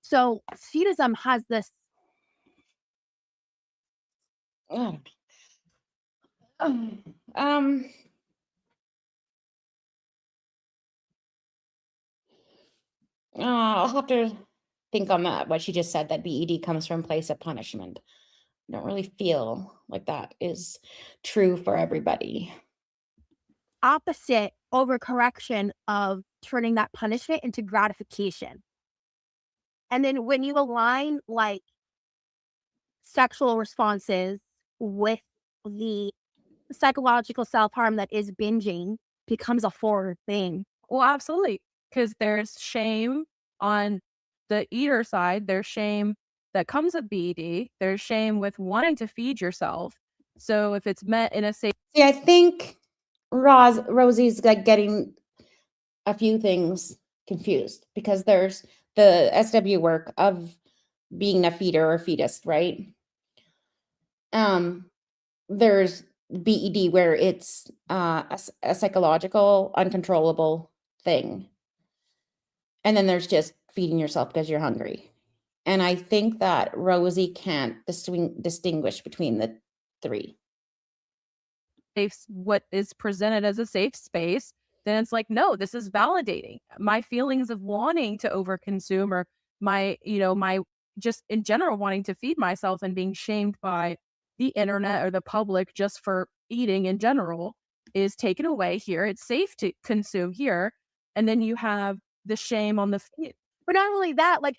So feedism has this. I'll have to think on that, what she just said, that BED comes from a place of punishment. I don't really feel like that is true for everybody. Opposite overcorrection of turning that punishment into gratification. And then when you align like sexual responses with the psychological self-harm that is binging, becomes a horror thing. Well, absolutely. Because there's shame on the eater side. There's shame that comes with BED. There's shame with wanting to feed yourself. So if it's met in a safe, See, I think Rosie's like getting a few things confused, because there's the SW work of being a feeder or fetus, right? There's BED where it's a psychological, uncontrollable thing. And then there's just feeding yourself because you're hungry. And I think that Rosie can't distinguish between the three. what is presented as a safe space, then it's like, no, this is validating my feelings of wanting to overconsume, or my just in general wanting to feed myself and being shamed by the internet or the public just for eating in general is taken away here. It's safe to consume here. And then you have the shame on the feed. But not only that, like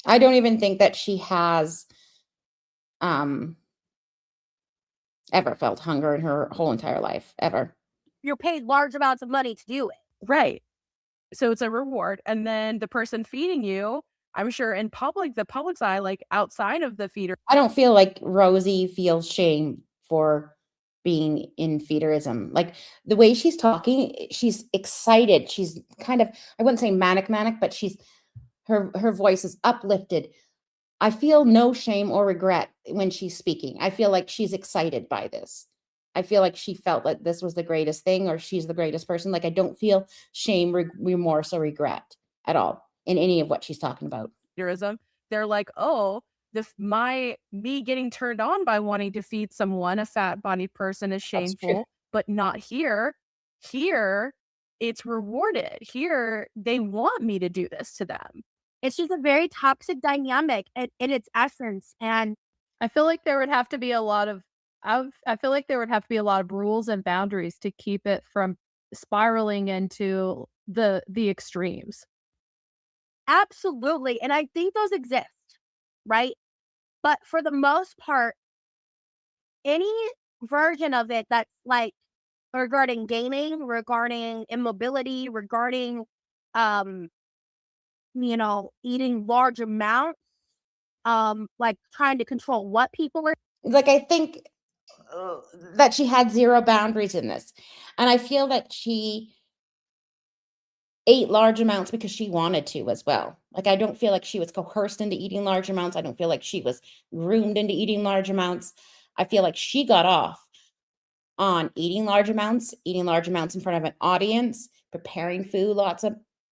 I don't even think that she has ever felt hunger in her whole entire life, ever. you're paid large amounts of money to do it. Right. So it's a reward. And then the person feeding you, I'm sure in public, the public's eye, like outside of the feeder. I don't feel like Rosie feels shame for being in feederism. Like the way she's talking, she's excited. She's kind of, I wouldn't say manic, but her voice is uplifted. I feel no shame or regret when she's speaking. I feel like she's excited by this. I feel like she felt like this was the greatest thing, or she's the greatest person. Like I don't feel shame, remorse, or regret at all in any of what she's talking about. They're like, oh, me getting turned on by wanting to feed someone, a fat bodied person, is shameful, but not here. Here, it's rewarded. Here, they want me to do this to them. It's just a very toxic dynamic in its essence. And I feel like there would have to be a lot of rules and boundaries to keep it from spiraling into the extremes. absolutely. And I think those exist, right? But for the most part, any version of it that's like regarding gaming, regarding immobility, regarding eating large amounts, like trying to control what people are. Like I think that she had zero boundaries in this, and I feel that she ate large amounts because she wanted to as well. Like I don't feel like she was coerced into eating large amounts. I don't feel like she was groomed into eating large amounts. I feel like she got off on eating large amounts in front of an audience, preparing food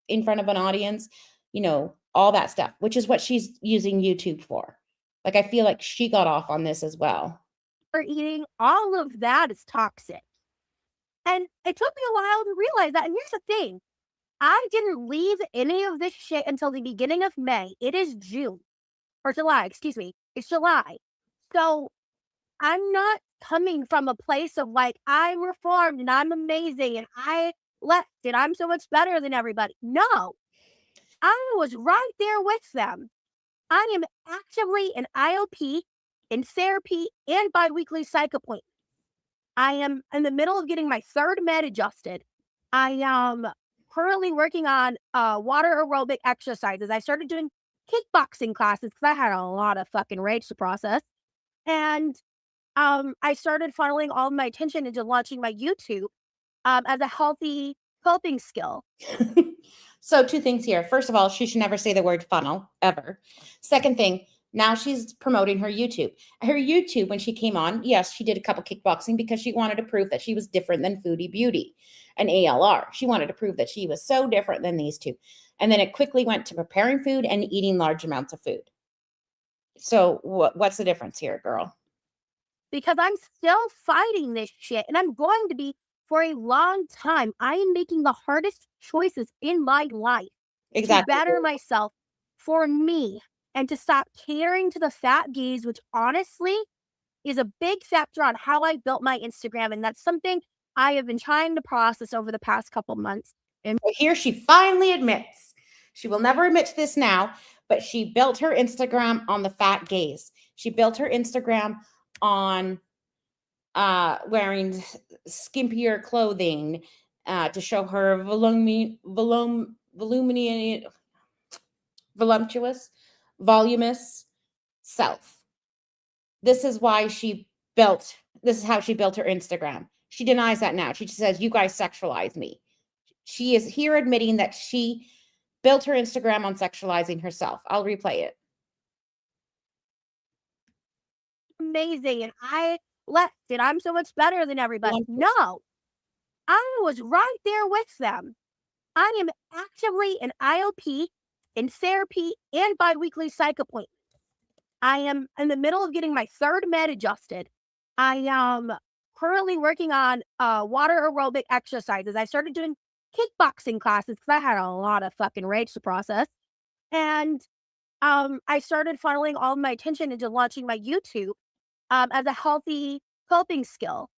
in front of an audience, all that stuff, which is what she's using YouTube for. Like I feel like she got off on this as well. Eating, all of that is toxic. And it took me a while to realize that. And here's the thing. I didn't leave any of this shit until the beginning of May. It is June. Or July, excuse me. It's July. So I'm not coming from a place of like, I'm reformed and I'm amazing and I left and I'm so much better than everybody. No. I was right there with them. I am actively in IOP, in therapy, and biweekly psych appointments. I am in the middle of getting my third med adjusted. I am currently working on water aerobic exercises. I started doing kickboxing classes because I had a lot of fucking rage to process. And I started funneling all of my attention into launching my YouTube as a healthy coping skill. So 2 things here. First of all, she should never say the word funnel, ever. Second thing, now she's promoting her YouTube. Her YouTube, when she came on, yes, she did a couple kickboxing because she wanted to prove that she was different than Foodie Beauty and ALR. She wanted to prove that she was so different than these two. And then it quickly went to preparing food and eating large amounts of food. So what's the difference here, girl? Because I'm still fighting this shit, and I'm going to be for a long time. I am making the hardest choices in my life to better myself for me and to stop catering to the fat gaze, which honestly is a big factor on how I built my Instagram. And that's something I have been trying to process over the past couple months. And here she finally admits. She will never admit to this now, but she built her Instagram on the fat gaze. She built her Instagram on wearing skimpier clothing to show her voluptuous, voluminous self. This is how she built her Instagram. She denies that now. She says, you guys sexualize me. She is here admitting that she built her Instagram on sexualizing herself. I'll replay it. Amazing. And I left it. I'm so much better than everybody. No, I was right there with them. I am actively in IOP, in therapy, and biweekly psych appointments. I am in the middle of getting my third med adjusted. I am currently working on water aerobic exercises. I started doing kickboxing classes because I had a lot of fucking rage to process. And I started funneling all of my attention into launching my YouTube as a healthy coping skill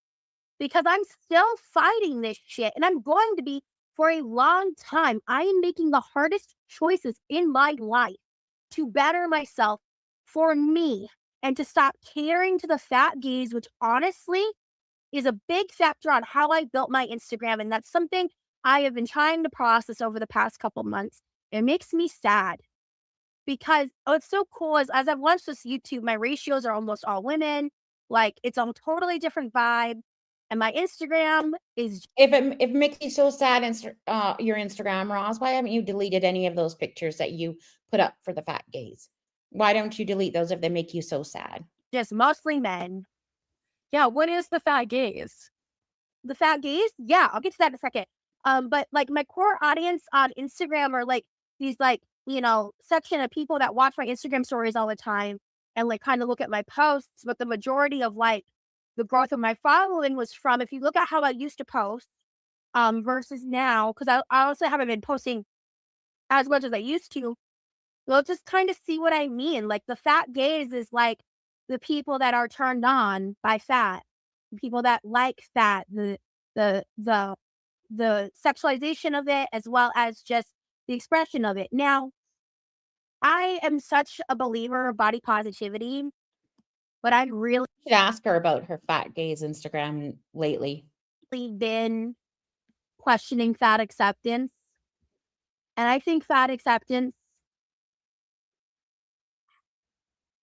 because I'm still fighting this shit and I'm going to be for a long time. I am making the hardest choices in my life to better myself for me and to stop catering to the fat gaze, which honestly is a big factor on how I built my Instagram. And that's something I have been trying to process over the past couple months. It makes me sad because what's so cool is as I've launched this YouTube, my ratios are almost all women. Like it's a totally different vibe. And my Instagram is... If it makes you so sad, your Instagram, Roz, why haven't you deleted any of those pictures that you put up for the fat gaze? Why don't you delete those if they make you so sad? Just mostly men. Yeah, what is the fat gaze? The fat gaze? Yeah, I'll get to that in a second. But like my core audience on Instagram are like these like, you know, section of people that watch my Instagram stories all the time and like kind of look at my posts. But the majority of like the growth of my following was from, if you look at how I used to post versus now, because I also haven't been posting as much as I used to. You'll just kind of see what I mean. Like the fat gaze is like the people that are turned on by fat, the people that like fat, the sexualization of it, as well as just the expression of it. Now, I am such a believer of body positivity, but I've really should ask her about her fat gaze Instagram lately. Been questioning fat acceptance. And I think fat acceptance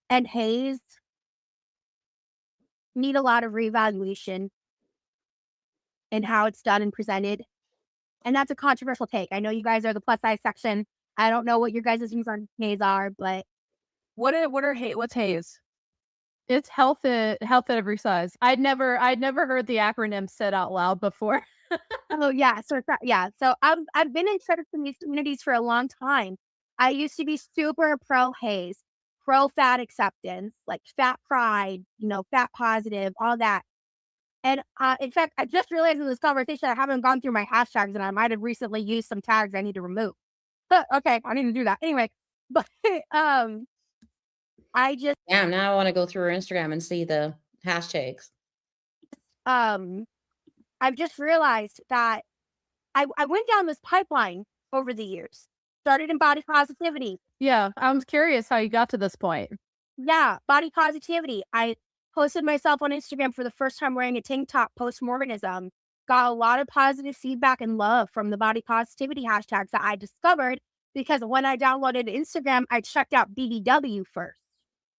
and haze need a lot of reevaluation in how it's done and presented. And that's a controversial take. I know you guys are the plus size section. I don't know what your guys' views on haze are, but what's haze? It's health at every size. I'd never heard the acronym said out loud before. Oh yeah, so So I've been in these communities for a long time. I used to be super pro haze, pro fat acceptance, like fat pride, you know, fat positive, all that. And in fact, I just realized in this conversation I haven't gone through my hashtags, and I might have recently used some tags I need to remove. But okay, I need to do that anyway. But I just now I want to go through her Instagram and see the hashtags. I've just realized that I went down this pipeline over the years. Started in body positivity. Yeah, I'm curious how you got to this point. Yeah, body positivity. I posted myself on Instagram for the first time wearing a tank top post-Mormonism. Got a lot of positive feedback and love from the body positivity hashtags that I discovered because when I downloaded Instagram, I checked out BBW first.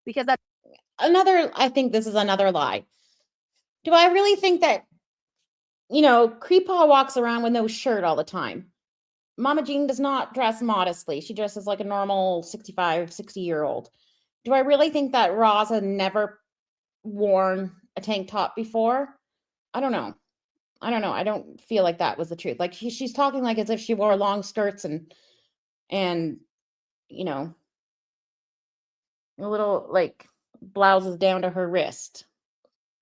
Because that's I think this is another lie. Do I really think that, you know, Creepaw walks around with no shirt all the time? Mama Jean does not dress modestly. She dresses like a normal 65, 60-year-old. Do I really think that Roz had never worn a tank top before? I don't know. I don't feel like that was the truth. Like she's talking like as if she wore long skirts and you know, a little like blouses down to her wrist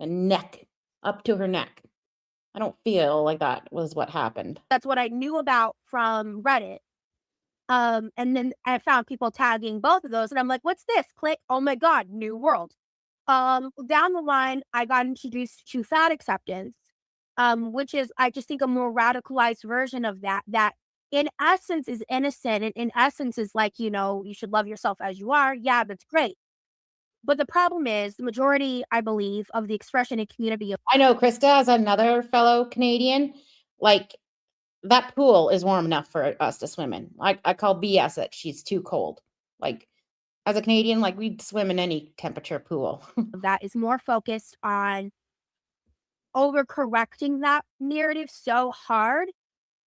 and neck up to her neck. I don't feel like that was what happened. That's what I knew about from Reddit. And then I found people tagging both of those and I'm like, what's this? Click. Oh my God, new world. Down the line, I got introduced to fat acceptance, which is, I just think, a more radicalized version of that, that in essence is innocent and in essence is like, you should love yourself as you are. Yeah, that's great. But the problem is the majority, I believe, of the expression and community of I know Krista, as another fellow Canadian, like that pool is warm enough for us to swim in. I call BS that she's too cold. Like as a Canadian, like we'd swim in any temperature pool. that is more focused on overcorrecting that narrative so hard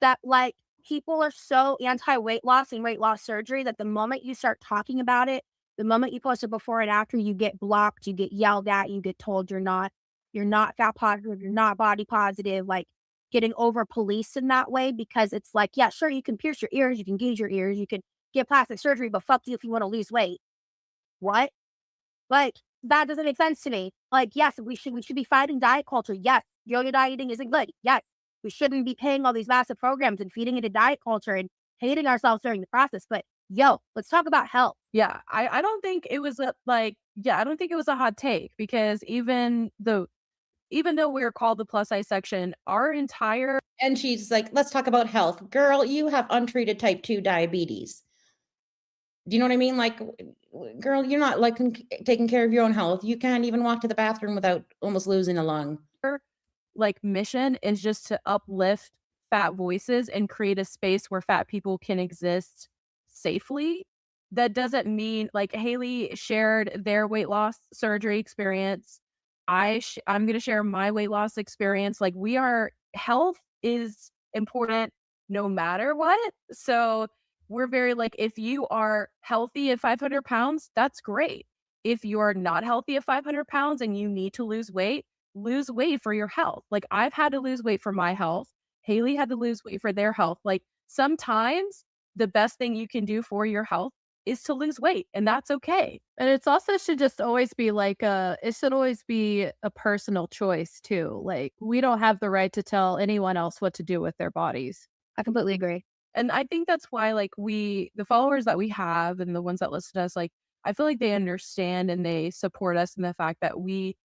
that like people are so anti-weight loss and weight loss surgery that the moment you start talking about it, the moment you post it before and after, you get blocked, you get yelled at, you get told you're not fat positive, you're not body positive, like getting over policed in that way, because it's like, yeah, sure, you can pierce your ears, you can gauge your ears, you can get plastic surgery, but fuck you if you want to lose weight. What? Like, that doesn't make sense to me. Like, yes, we should be fighting diet culture. Yes, yo-yo dieting isn't good. Yes, we shouldn't be paying all these massive programs and feeding into diet culture and hating ourselves during the process. But yo, let's talk about health. Yeah, I don't think it was I don't think it was a hot take, because even though we're called the plus size section, our entire And she's like, let's talk about health. Girl, you have untreated type 2 diabetes. Do you know what I mean? Like, girl, you're not like taking care of your own health. You can't even walk to the bathroom without almost losing a lung. like mission is just to uplift fat voices and create a space where fat people can exist safely. That doesn't mean, like, Haley shared their weight loss surgery experience. I'm going to share my weight loss experience. Like, health is important no matter what. So we're very like, if you are healthy at 500 pounds, that's great. If you're not healthy at 500 pounds and you need to lose weight for your health. Like, I've had to lose weight for my health. Haley had to lose weight for their health. Like, sometimes the best thing you can do for your health is to lose weight, and that's okay. And it's also should just always be like it should always be a personal choice too. Like, we don't have the right to tell anyone else what to do with their bodies. I completely agree. And I think that's why, like, the followers that we have and the ones that listen to us, like, I feel like they understand and they support us in the fact that we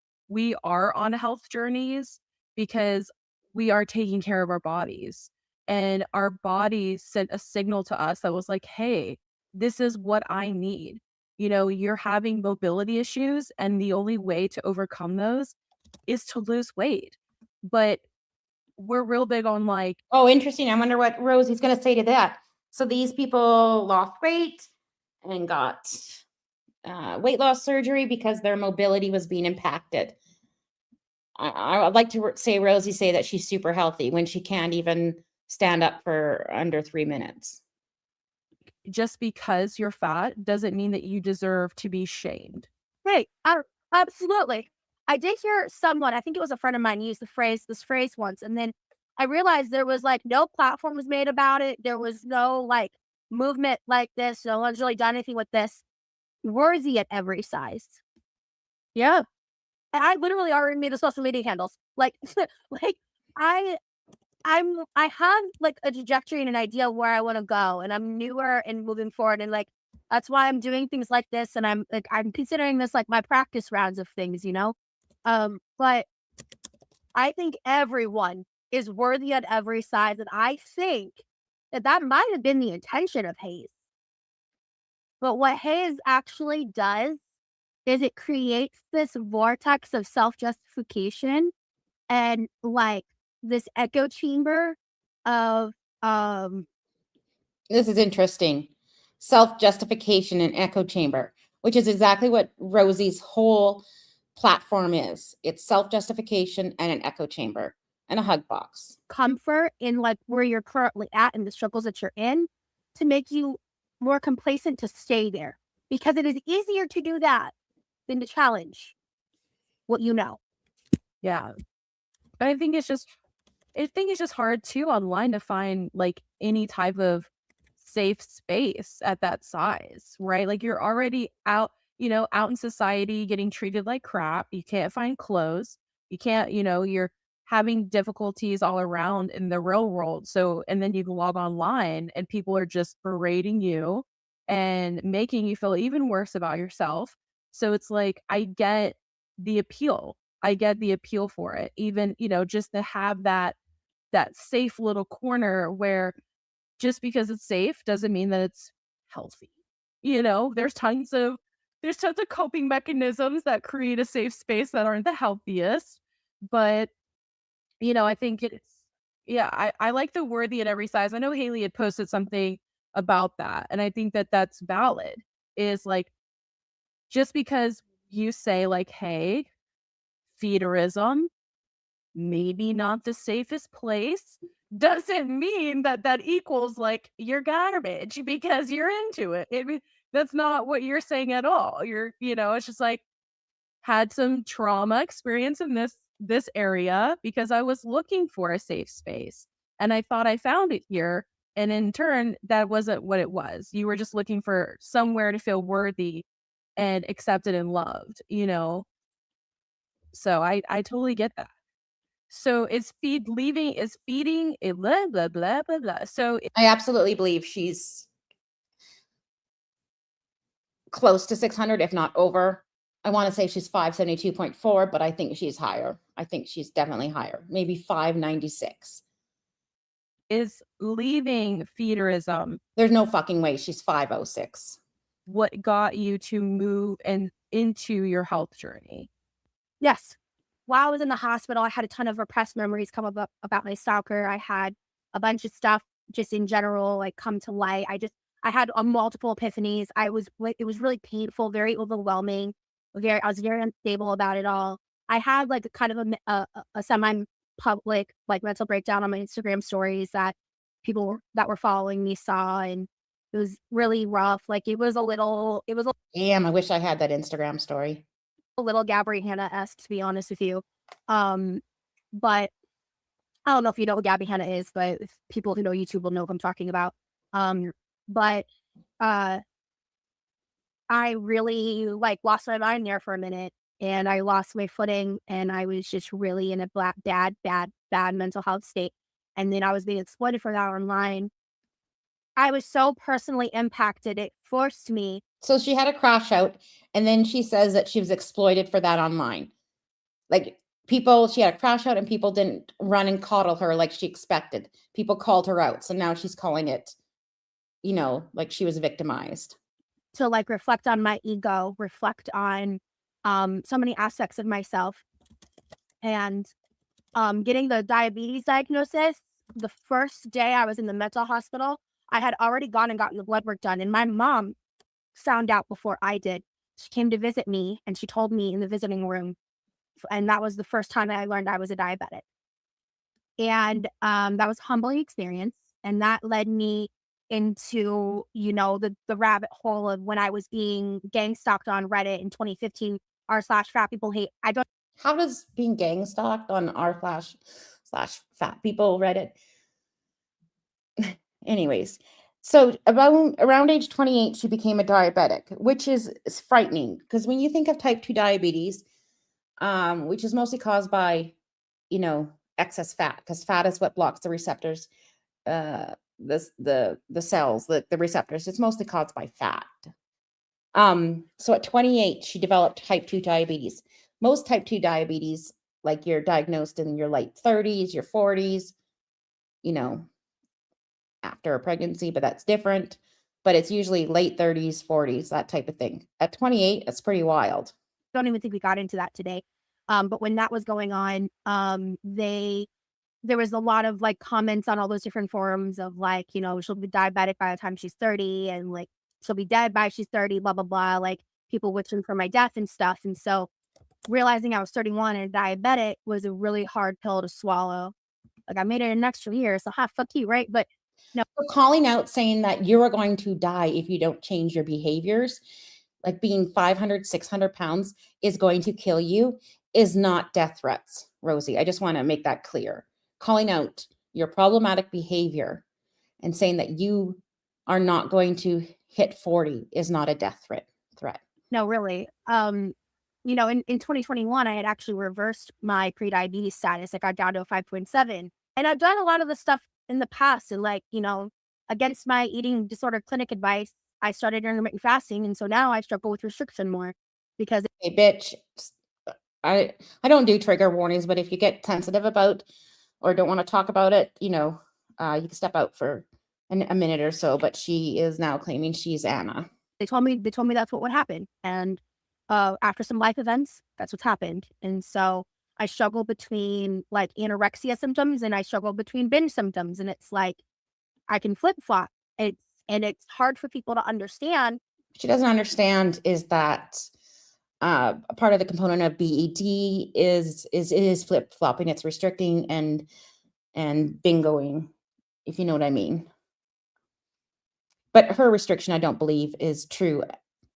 are on health journeys, because we are taking care of our bodies, and our bodies sent a signal to us that was like, hey, this is what I need. You're having mobility issues, and the only way to overcome those is to lose weight. But we're real big on like, oh, interesting. I wonder what Rosie's going to say to that. So these people lost weight and got weight loss surgery because their mobility was being impacted. I would like to say Rosie say that she's super healthy when she can't even stand up for under 3 minutes. just because you're fat doesn't mean that you deserve to be shamed. Right. Absolutely. I did hear someone, I think it was a friend of mine, use this phrase once. And then I realized there was like no platform was made about it. There was no like movement like this. No one's really done anything with this. Worthy at every size. Yeah. And I literally already made the social media handles. Like, I have like a trajectory and an idea of where I want to go, and I'm newer and moving forward, and like that's why I'm doing things like this, and I'm considering this like my practice rounds of things, But I think everyone is worthy at every size, and I think that might have been the intention of Hayes. But what Hayes actually does is it creates this vortex of self-justification and like this echo chamber of This is interesting. Self-justification and echo chamber, which is exactly what Rosie's whole platform is. It's self-justification and an echo chamber and a hug box. comfort in like where you're currently at and the struggles that you're in to make you more complacent to stay there, because it is easier to do that than to challenge what you know. Yeah. But I think it's just hard too online to find like any type of safe space at that size, right? Like, you're already out in society getting treated like crap. You can't find clothes. You can't, you're having difficulties all around in the real world. So, and then you log online and people are just berating you and making you feel even worse about yourself. So it's like, I get the appeal. I get the appeal for it. Even, just to have that safe little corner where just because it's safe doesn't mean that it's healthy. There's tons of coping mechanisms that create a safe space that aren't the healthiest. But, I think I like the worthy at every size. I know Haley had posted something about that, and I think that that's valid. Is like, just because you say like, hey, feederism, maybe not the safest place, doesn't mean that that equals like you're garbage because you're into it. That's not what you're saying at all. It's just like, had some trauma experience in this area because I was looking for a safe space and I thought I found it here. And in turn, that wasn't what it was. You were just looking for somewhere to feel worthy and accepted and loved, So I totally get that. So is feeding a blah, blah, blah, blah, blah. So I absolutely believe she's close to 600, if not over. I want to say she's 572.4, but I think she's higher. I think she's definitely higher, maybe 596. is leaving feederism There's no fucking way she's 506. what got you to move and into your health journey? Yes. While I was in the hospital, I had a ton of repressed memories come up about my stalker. I had a bunch of stuff just in general, like, come to light. I had multiple epiphanies. It was really painful, very overwhelming. I was very unstable about it all. I had like kind of a semi-public like mental breakdown on my Instagram stories that people that were following me saw, and it was really rough. Like it was a Damn, I wish I had that Instagram story. little Gabby Hanna-esque, to be honest with you. But I don't know if you know what Gabby Hanna is, but if people who know YouTube will know what I'm talking about. But I really like lost my mind there for a minute, and I lost my footing, and I was just really in a bad mental health state. And then I was being exploited for that online. I was so personally impacted. It forced me. So she had a crash out, and then she says that she was exploited for that online. Like she had a crash out and people didn't run and coddle her like she expected. People called her out. So now she's calling it, like she was victimized. To like reflect on my ego, reflect on so many aspects of myself. And getting the diabetes diagnosis, the first day I was in the mental hospital, I had already gone and gotten the blood work done. And my mom found out before I did. She came to visit me and she told me in the visiting room. And that was the first time that I learned I was a diabetic. And that was a humbling experience. And that led me into, the rabbit hole of when I was being gang stalked on Reddit in 2015, r/fat people hate. How does being gang stalked on r/fat people Reddit? Anyways, so around age 28, she became a diabetic, which is frightening because when you think of type 2 diabetes, which is mostly caused by, excess fat, because fat is what blocks the receptors, the cells, the receptors. It's mostly caused by fat. So at 28, she developed type 2 diabetes. Most type 2 diabetes, like you're diagnosed in your late 30s, your 40s, after a pregnancy, but that's different. But it's usually late 30s, 40s, that type of thing. At 28, it's pretty wild. Don't even think we got into that today. But when that was going on, there was a lot of like comments on all those different forums of like, she'll be diabetic by the time she's 30, and like she'll be dead by she's 30, blah, blah, blah. Like people wishing for my death and stuff. And so realizing I was 31 and diabetic was a really hard pill to swallow. Like I made it an extra year, so fuck you, right? But no. Calling out saying that you're going to die if you don't change your behaviors, like being 500, 600 pounds is going to kill you, is not death threats, Rosie. I just want to make that clear. Calling out your problematic behavior and saying that you are not going to hit 40 is not a death threat. No, really. In 2021, I had actually reversed my prediabetes status. I got down to a 5.7. And I've done a lot of the stuff in the past, and like, against my eating disorder clinic advice, I started intermittent fasting. And so now I struggle with restriction more because Hey, bitch, I don't do trigger warnings, but if you get sensitive about or don't want to talk about it, you can step out for a minute or so. But she is now claiming she's Anna. They told me that's what would happen. And after some life events, that's what's happened. And so I struggle between like anorexia symptoms and I struggle between binge symptoms. And it's like I can flip flop. It's hard for people to understand. What she doesn't understand is that a part of the component of BED is flip flopping. It's restricting and bingoing, if you know what I mean. But her restriction, I don't believe, is true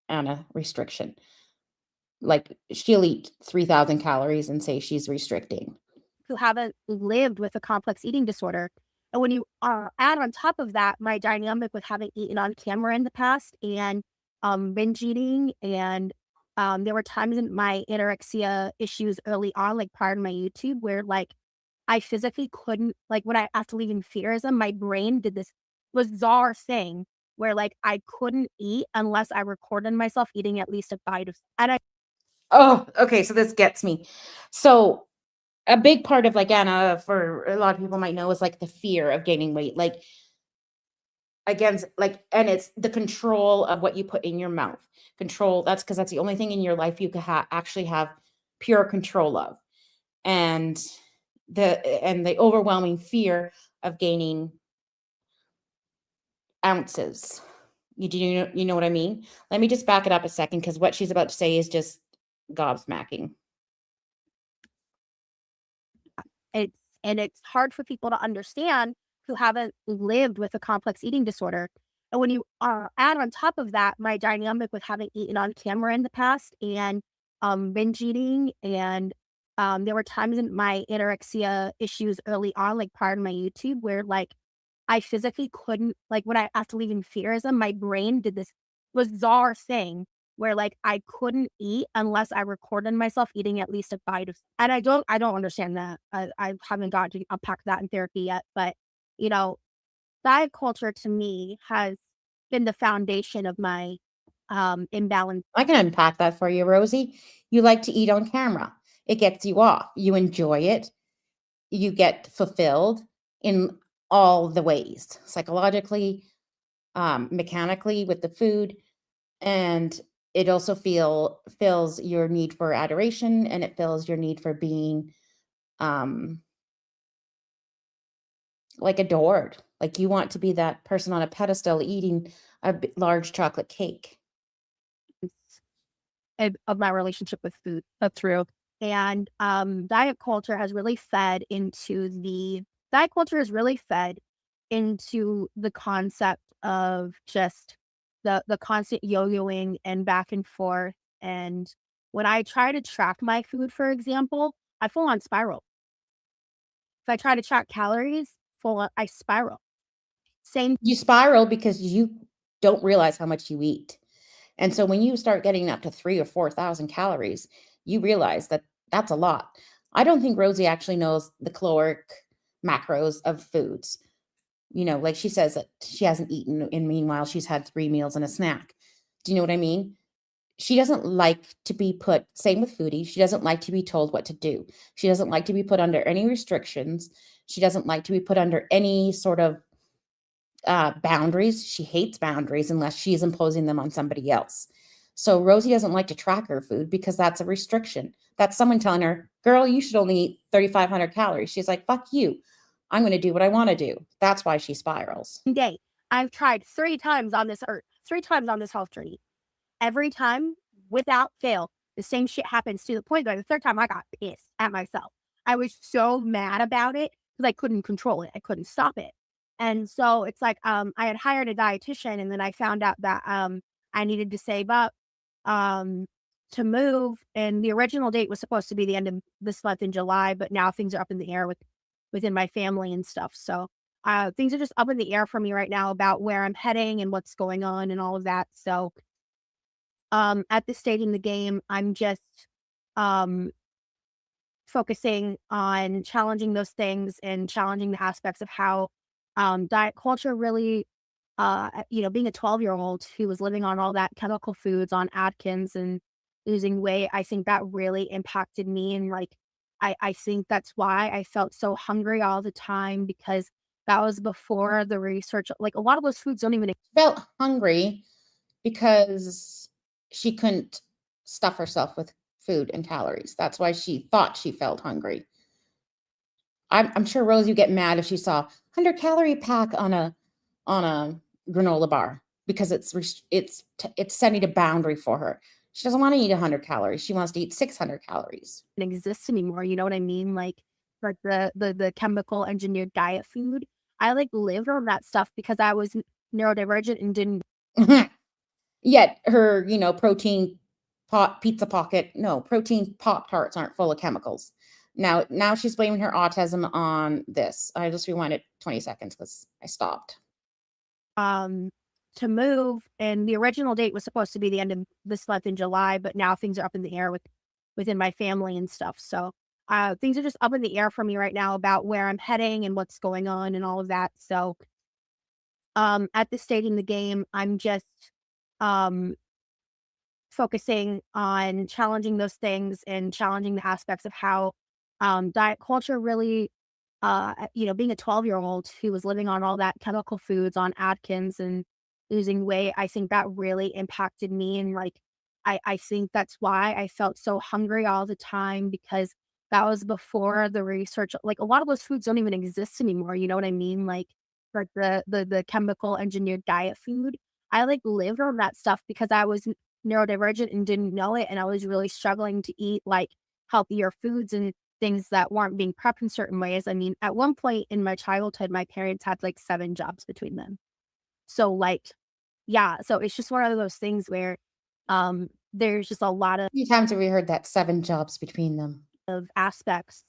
Anna restriction. Like she'll eat 3,000 calories and say she's restricting. Who haven't lived with a complex eating disorder. And when you add on top of that, my dynamic with having eaten on camera in the past and binge eating, and there were times in my anorexia issues early on, like prior to my YouTube, where like I physically couldn't, like when I, after leaving Fearism, my brain did this bizarre thing where like I couldn't eat unless I recorded myself eating at least a bite of, and I. Oh, okay. So this gets me. So a big part of like Anna, for a lot of people might know, is like the fear of gaining weight, like against like, and it's the control of what you put in your mouth. Control. That's because that's the only thing in your life you can actually have pure control of, and the overwhelming fear of gaining ounces. You know what I mean? Let me just back it up a second, because what she's about to say is just gobsmacking. It's hard for people to understand who haven't lived with a complex eating disorder. And when you add on top of that, my dynamic with having eaten on camera in the past and binge eating, and there were times in my anorexia issues early on, like prior to my YouTube, where like I physically couldn't, like when I, after leaving Fearism, my brain did this bizarre thing where like I couldn't eat unless I recorded myself eating at least a bite of, and I don't understand that. I haven't got to unpack that in therapy yet, but you know, diet culture to me has been the foundation of my imbalance. I can unpack that for you, Rosie. You like to eat on camera. It gets you off. You enjoy it. You get fulfilled in all the ways, psychologically, mechanically with the food, and it also fills your need for adoration, and it fills your need for being like adored. Like you want to be that person on a pedestal eating a large chocolate cake. Of my relationship with food. That's real. And diet culture has really fed into the concept of just the constant yo-yoing and back and forth. And when I try to track my food, for example, I full on spiral. If I try to track calories, I spiral. You spiral because you don't realize how much you eat. And so when you start getting up to 3,000 or 4,000 calories, you realize that that's a lot. I don't think Rosie actually knows the caloric macros of foods. Like she says that she hasn't eaten, and meanwhile she's had 3 meals and a snack. Do you know what I mean? She doesn't like to be put, same with foodie, she doesn't like to be told what to do. She doesn't like to be put under any restrictions. She doesn't like to be put under any sort of boundaries. She hates boundaries unless she's imposing them on somebody else. So Rosie doesn't like to track her food because that's a restriction. That's someone telling her, girl, you should only eat 3,500 calories. She's like, fuck you. I'm going to do what I want to do. That's why she spirals. Day. I've tried 3 times on this health journey. Every time, without fail, the same shit happens, to the point that the third time I got pissed at myself. I was so mad about it because I couldn't control it. I couldn't stop it. And so it's like I had hired a dietitian, and then I found out that I needed to save up to move. And the original date was supposed to be the end of this month in July, but now things are up in the air within my family and stuff. So things are just up in the air for me right now about where I'm heading and what's going on and all of that. So at this stage in the game, I'm just focusing on challenging those things and challenging the aspects of how diet culture really, being a 12-year-old who was living on all that chemical foods on Atkins and losing weight. I think that really impacted me. And like, I think that's why I felt so hungry all the time, because that was before the research. Like, a lot of those foods don't even. Felt hungry because she couldn't stuff herself with food and calories. That's why she thought she felt hungry. I'm sure Rose, you get mad if she saw 100-calorie pack on a granola bar, because it's setting a boundary for her. She doesn't want to eat 100 calories. She wants to eat 600 calories. Exist anymore. You know what I mean? Like the chemical engineered diet food. I like lived on that stuff because I was neurodivergent and didn't. Yet her, protein pizza pocket, no, protein Pop-Tarts aren't full of chemicals. Now she's blaming her autism on this. I just rewinded 20 seconds because I stopped. To move, and the original date was supposed to be the end of this month in July, but now things are up in the air within my family and stuff. So things are just up in the air for me right now about where I'm heading and what's going on and all of that. So at this stage in the game, I'm just focusing on challenging those things and challenging the aspects of how diet culture really, being a 12-year-old who was living on all that chemical foods on Atkins and losing weight, I think that really impacted me. And like, I think that's why I felt so hungry all the time, because that was before the research. Like, a lot of those foods don't even exist anymore. You know what I mean? Like the chemical engineered diet food. I like lived on that stuff because I was neurodivergent and didn't know it. And I was really struggling to eat like healthier foods and things that weren't being prepped in certain ways. I mean, at one point in my childhood, my parents had like 7 jobs between them. So like, yeah, so it's just one of those things where there's just a lot How many times have we heard that 7 jobs between them? of aspects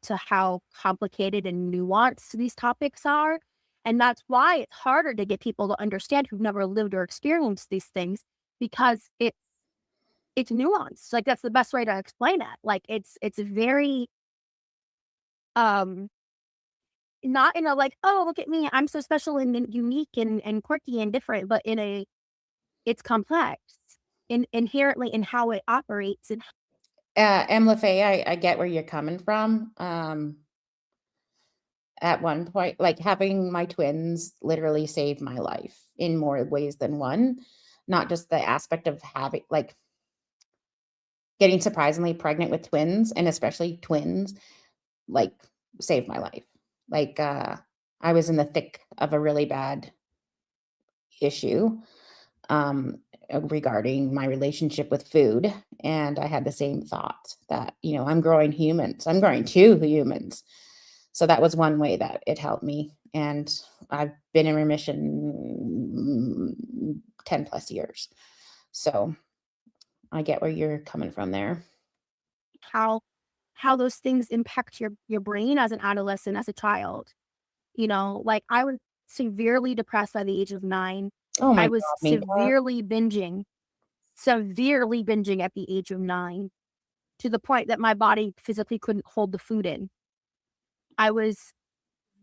to how complicated and nuanced these topics are. And that's why it's harder to get people to understand who've never lived or experienced these things, because it's nuanced. Like, that's the best way to explain it. Like, it's very not in a like, oh, look at me, I'm so special and unique and quirky and different, but it's complex inherently in how it operates. And MLFA, I get where you're coming from. At one point, like, having my twins literally saved my life in more ways than one. Not just the aspect of having, like, getting surprisingly pregnant with twins, and especially twins, like, saved my life. Like, I was in the thick of a really bad issue regarding my relationship with food. And I had the same thought that, I'm growing humans. I'm growing 2 humans. So that was one way that it helped me. And I've been in remission 10 plus years. So I get where you're coming from there. how those things impact your brain as an adolescent, as a child. Like, I was severely depressed by the age of 9. Oh my I was God, Mika. severely binging at the age of 9, to the point that my body physically couldn't hold the food in. I was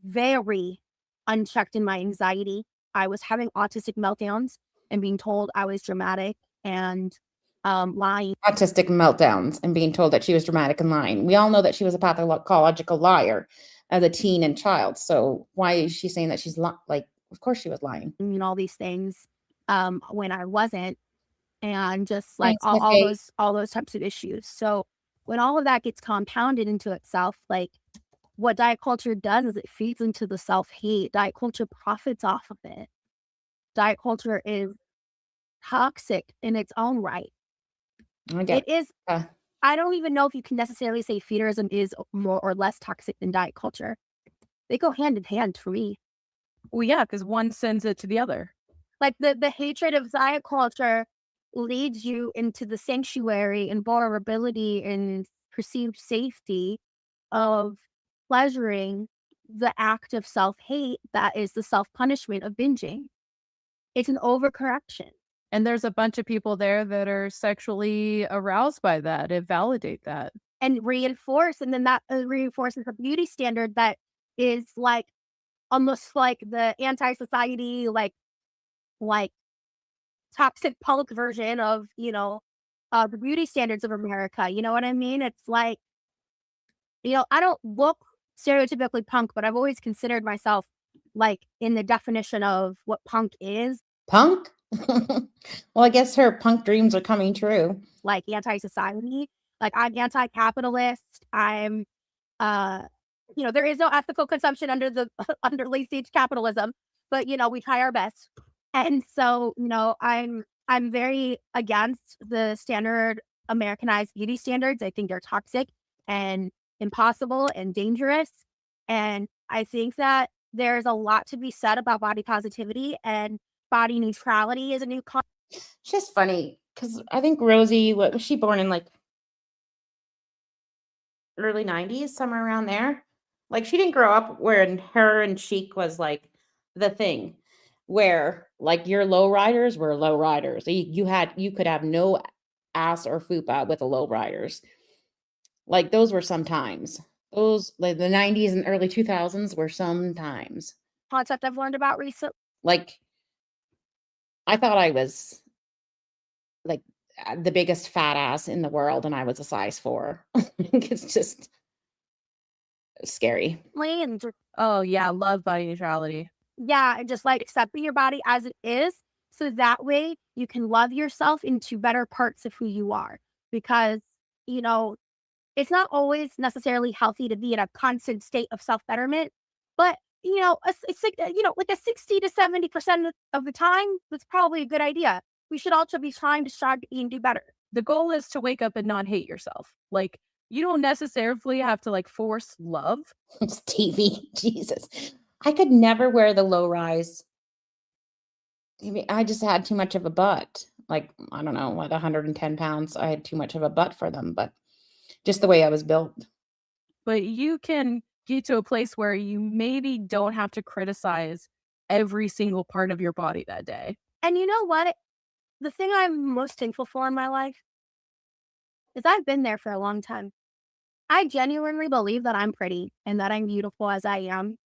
very unchecked in my anxiety. I was having autistic meltdowns and being told I was dramatic and lying. Autistic meltdowns and being told that she was dramatic and lying. We all know that she was a pathological liar as a teen and child. So why is she saying that she's like, of course she was lying. And all these things when I wasn't, and just like Thanks, all those types of issues. So when all of that gets compounded into itself, like, what diet culture does is it feeds into the self-hate. Diet culture profits off of it. Diet culture is toxic in its own right. It is. I don't even know if you can necessarily say feederism is more or less toxic than diet culture. They go hand in hand for me. Well, yeah, because one sends it to the other. Like, the hatred of diet culture leads you into the sanctuary and vulnerability and perceived safety of pleasuring the act of self-hate that is the self-punishment of binging. It's an overcorrection. And there's a bunch of people there that are sexually aroused by that and validate that. And reinforce, and then that reinforces a beauty standard that is like almost like the anti-society, like toxic punk version of, the beauty standards of America. You know what I mean? It's like, I don't look stereotypically punk, but I've always considered myself like in the definition of what punk is, Punk? Well, I guess her punk dreams are coming true. like anti-society. Like I'm anti-capitalist. I'm, there is no ethical consumption under the under late stage capitalism, but we try our best. And so, I'm very against the standard Americanized beauty standards. I think they're toxic and impossible and dangerous. And I think that there's a lot to be said about body positivity, and body neutrality is a new concept. It's just funny because I think Rosie, what was she born in, like early 90s, somewhere around there? Like she didn't grow up where her and chic was like the thing, where like your low riders were low riders. You could have no ass or fupa with the low riders. Like those were sometimes. Those, like the 90s and early 2000s were sometimes. Concept I've learned about recently. Like I thought I was like the biggest fat ass in the world and I was a size 4. It's just scary. And Oh yeah, love body neutrality. yeah, and just like accepting your body as it is, so that way you can love yourself into better parts of who you are. Because, it's not always necessarily healthy to be in a constant state of self-betterment, but like a 60 to 70% of the time, that's probably a good idea. We should also be trying to strive to eat and do better. The goal is to wake up and not hate yourself. Like you don't necessarily have to like force love. It's TV. Jesus. I could never wear the low rise. I mean, I just had too much of a butt. Like, I don't know, like 110 pounds. I had too much of a butt for them, but just the way I was built. But you can get to a place where you maybe don't have to criticize every single part of your body that day. And you know what? The thing I'm most thankful for in my life is I've been there for a long time. I genuinely believe that I'm pretty and that I'm beautiful as I am.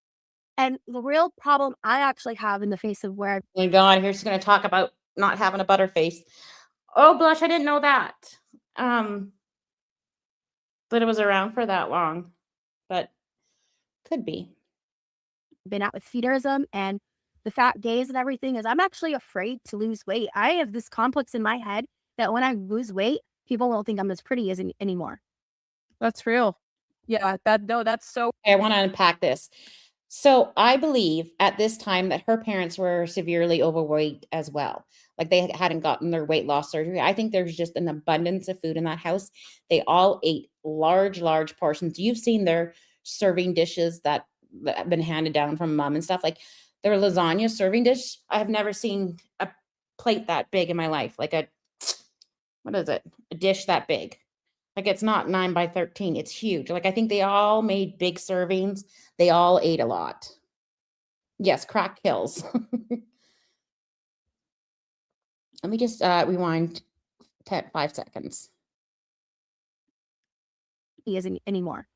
And the real problem I actually have in the face of where Oh my God, here's going to talk about not having a butter face. Oh, blush, I didn't know that. That it was around for that long, but could be. I've been at with feederism and the fat gaze and everything is I'm actually afraid to lose weight. I have this complex in my head that when I lose weight, people won't think I'm as pretty as anymore. That's real. Yeah, that's so. Okay, I want to unpack this. So I believe at this time that her parents were severely overweight as well. Like they hadn't gotten their weight loss surgery. I think there's just an abundance of food in that house. They all ate large portions. You've seen their serving dishes that have been handed down from mom and stuff. Like their lasagna serving dish. I have never seen a plate that big in my life. Like what is it? A dish that big. Like it's not 9 by 13. It's huge. Like I think they all made big servings. They all ate a lot. Yes, crack kills. Let me just rewind 5 seconds. He isn't anymore.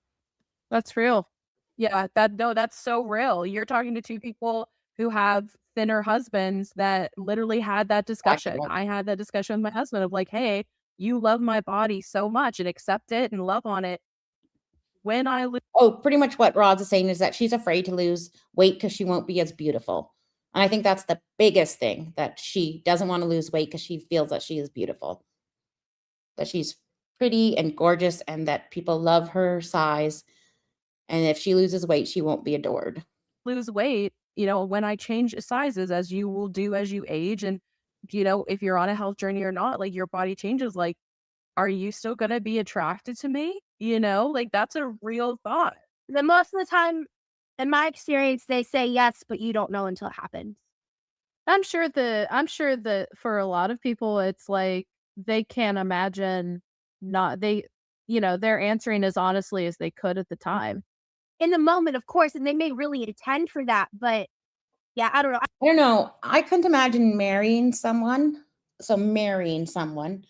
That's real. Yeah, that's so real. You're talking to two people who have thinner husbands that literally had that discussion. Exactly. I had that discussion with my husband of like, hey, you love my body so much and accept it and love on it. When I lose. Oh, pretty much what Roz is saying is that she's afraid to lose weight because she won't be as beautiful. And I think that's the biggest thing, that she doesn't want to lose weight because she feels that she is beautiful, that she's pretty and gorgeous and that people love her size. And if she loses weight, she won't be adored. Lose weight, when I change sizes, as you will do as you age, and if you're on a health journey or not, like your body changes, like, are you still gonna be attracted to me? Like that's a real thought. The most of the time, in my experience, they say yes, but you don't know until it happens. I'm sure that for a lot of people, it's like they can't imagine they're answering as honestly as they could at the time. In the moment, of course, and they may really intend for that, but yeah, I don't know. I don't know. I couldn't imagine marrying someone. So marrying someone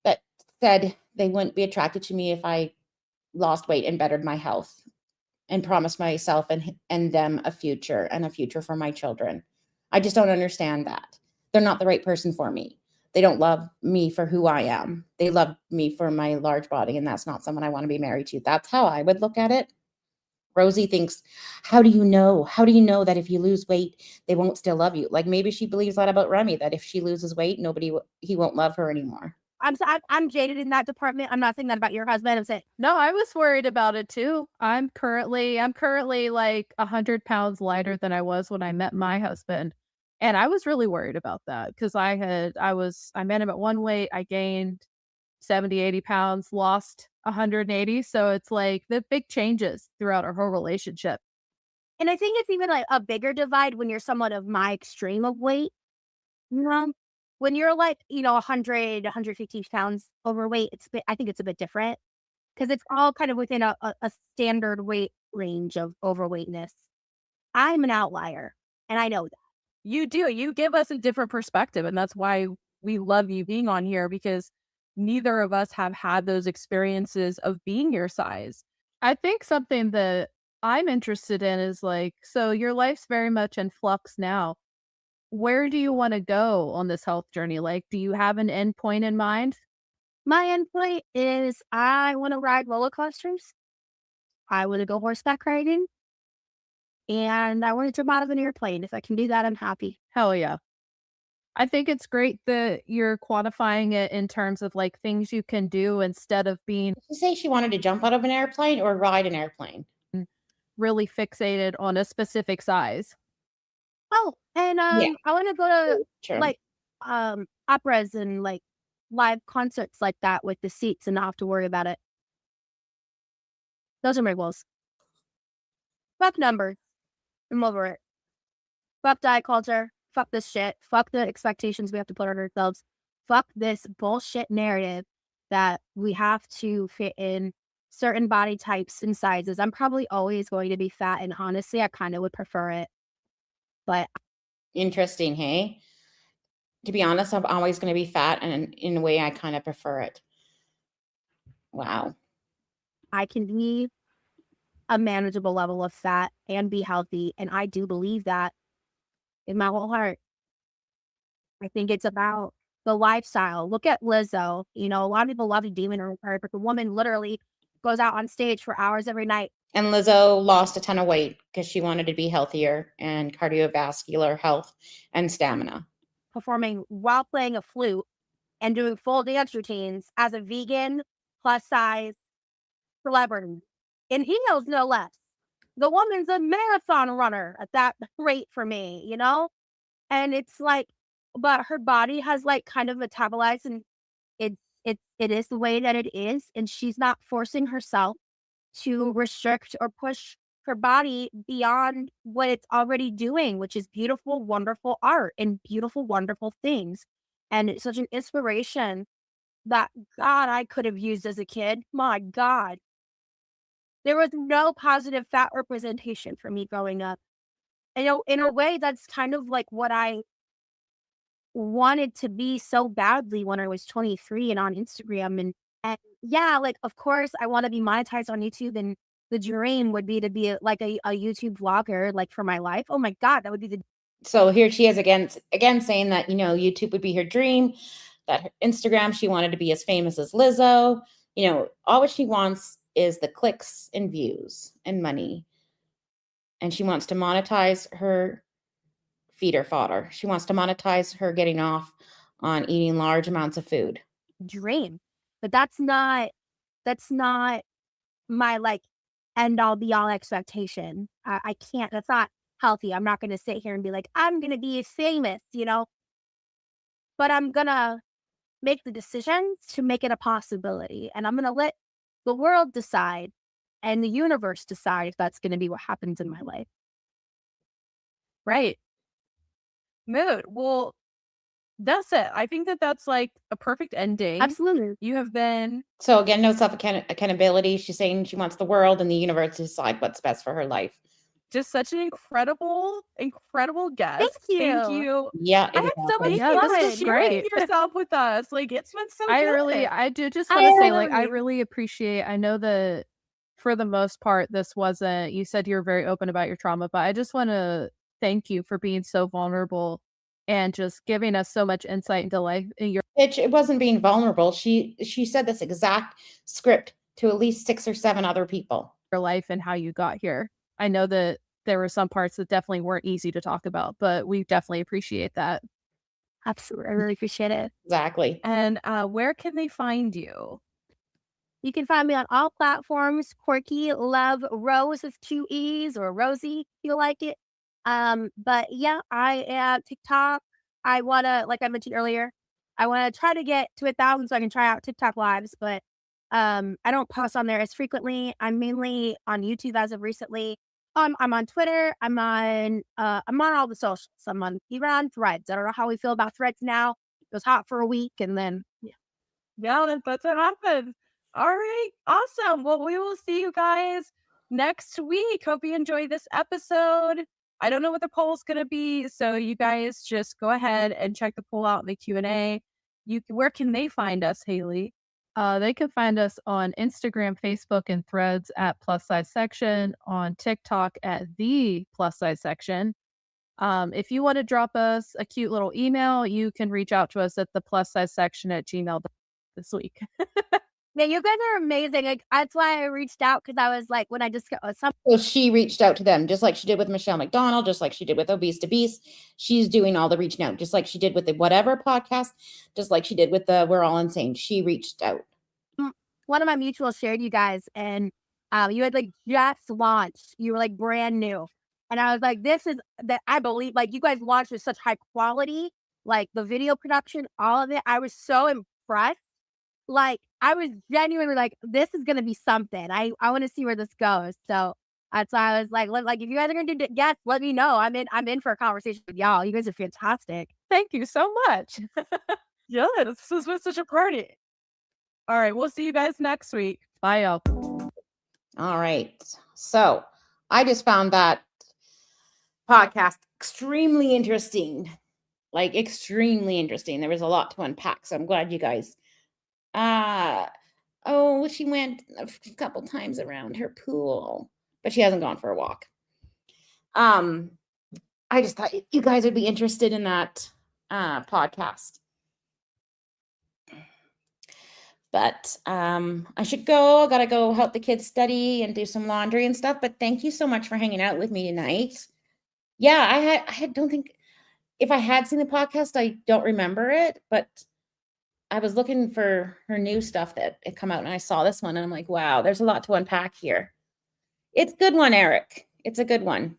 that said they wouldn't be attracted to me if I lost weight and bettered my health and promised myself and them a future and a future for my children. I just don't understand that. They're not the right person for me. they don't love me for who I am. They love me for my large body, and that's not someone I want to be married to. That's how I would look at it. Rosie thinks, how do you know? How do you know that if you lose weight, they won't still love you? Like maybe she believes that about Remy, that if she loses weight, he won't love her anymore. I'm jaded in that department. I'm not saying that about your husband. I'm saying No, I was worried about it too. I'm currently like 100 pounds lighter than I was when I met my husband. And I was really worried about that because I met him at one weight. I gained 70, 80 pounds, lost 180. So it's like the big changes throughout our whole relationship. and I think it's even like a bigger divide when you're somewhat of my extreme of weight. You know, when you're like, 100, 150 pounds overweight, I think it's a bit different because it's all kind of within a standard weight range of overweightness. I'm an outlier, and I know that. You do. You give us a different perspective. And that's why we love you being on here, because neither of us have had those experiences of being your size. I think something that I'm interested in is like, so your life's very much in flux now. Where do you want to go on this health journey? Like, do you have an end point in mind? My end point is I want to ride roller coasters. I want to go horseback riding. And I want to jump out of an airplane. If I can do that, I'm happy. Hell yeah. I think it's great that you're quantifying it in terms of like things you can do instead of being Did she say she wanted to jump out of an airplane or ride an airplane? really fixated on a specific size. Oh, and Yeah. I want to go to Sure. like operas and like live concerts like that with the seats and not have to worry about it. Those are my goals. Fuck numbers. I'm over it. Fuck diet culture. Fuck this shit. Fuck the expectations we have to put on ourselves. Fuck this bullshit narrative that we have to fit in certain body types and sizes. I'm probably always going to be fat, and honestly, I kind of would prefer it. But Interesting, hey? To be honest, I'm always going to be fat, and in a way, I kind of prefer it. Wow. I can be a manageable level of fat and be healthy, and I do believe that in my whole heart. I think it's about the lifestyle. Look at Lizzo. A lot of people love to demon her, but the woman literally goes out on stage for hours every night. And Lizzo lost a ton of weight because she wanted to be healthier and cardiovascular health and stamina. Performing while playing a flute and doing full dance routines as a vegan, plus size celebrity. In heels, no less. The woman's a marathon runner at that rate for me, And it's like, but her body has like kind of metabolized, and it is the way that it is, and she's not forcing herself to restrict or push her body beyond what it's already doing, which is beautiful, wonderful art and beautiful, wonderful things. And it's such an inspiration that, God, I could have used as a kid. My God. There was no positive fat representation for me growing up. And in a way, that's kind of like what I wanted to be so badly when I was 23 and on Instagram. And yeah, like, of course, I want to be monetized on YouTube, and the dream would be to be a YouTube vlogger, like, for my life. Oh my God, that would be the. So here she is again saying that, YouTube would be her dream, that her Instagram, she wanted to be as famous as Lizzo. All what she wants is the clicks and views and money. And she wants to monetize her feeder fodder. She wants to monetize her getting off on eating large amounts of food. Dream. But that's not my like end all be all expectation. I can't, that's not healthy. I'm not going to sit here and be like, I'm going to be famous, but I'm going to make the decisions to make it a possibility. And I'm going to let the world decide and the universe decide if that's going to be what happens in my life. Right. Mood. Well, that's it. I think that's like a perfect ending. Absolutely. You have been. So again, no self-accountability. She's saying she wants the world and the universe to decide what's best for her life. Just such an incredible guest. Thank you. Thank you. Yeah, I had so much Yeah, fun this is sharing great. yourself with us. Like, it's been so good. I do just want to say, like, I really appreciate, I know that for the most part, this wasn't, you said you were very open about your trauma, but I just want to thank you for being so vulnerable and just giving us so much insight into life in your It wasn't being vulnerable. She said this exact script to at least 6 or 7 other people. life and how you got here. I know that there were some parts that definitely weren't easy to talk about, but we definitely appreciate that. Absolutely. I really appreciate it. Exactly. And where can they find you? You can find me on all platforms. Quirky Love Rose with 2 E's, or Rosie, if you like it. But yeah, I am TikTok. I wanna, like I mentioned earlier, I wanna try to get to 1,000 so I can try out TikTok lives, but I don't post on there as frequently. I'm mainly on YouTube as of recently. I'm on Twitter. I'm on all the socials. I'm on even on Threads. I don't know how we feel about Threads now. It was hot for a week, and then Yeah, that's what happened. All right, awesome. Well, we will see you guys next week. Hope you enjoyed this episode. I don't know what the poll is going to be, so you guys just go ahead and check the poll out in the Q&A. Where can they find us, Haley? They can find us on Instagram, Facebook, and Threads at Plus Size Section, on TikTok at The Plus Size Section. If you want to drop us a cute little email, you can reach out to us at the plussizesection@gmail.com this week. yeah, you guys are amazing. Like, that's why I reached out, because I was like, when I just got So she reached out to them, just like she did with Michelle McDonald, just like she did with Obese to Beast. She's doing all the reaching out, just like she did with the Whatever podcast, just like she did with the We're All Insane. She reached out. one of my mutuals shared you guys, and you had like just launched. You were like brand new, and I was like, this is that I believe, like, you guys launched with such high quality, like the video production, all of it. I was so impressed. Like, I was genuinely like, this is gonna be something. I want to see where this goes. So that's why I was like, if you guys are gonna do guests, let me know. I'm in for a conversation with y'all. You guys are fantastic. Thank you so much. Yeah, this was such a party. All right, we'll see you guys next week. Bye, y'all. All right. So I just found that podcast extremely interesting. Like, extremely interesting. There was a lot to unpack. So I'm glad you guys. She went a couple times around her pool, but she hasn't gone for a walk. I just thought you guys would be interested in that podcast. But I should go. I gotta go help the kids study and do some laundry and stuff. But thank you so much for hanging out with me tonight. Yeah, I don't think, if I had seen the podcast, I don't remember it, but I was looking for her new stuff that had come out, and I saw this one, and I'm like, wow, there's a lot to unpack here. It's a good one, Eric. It's a good one.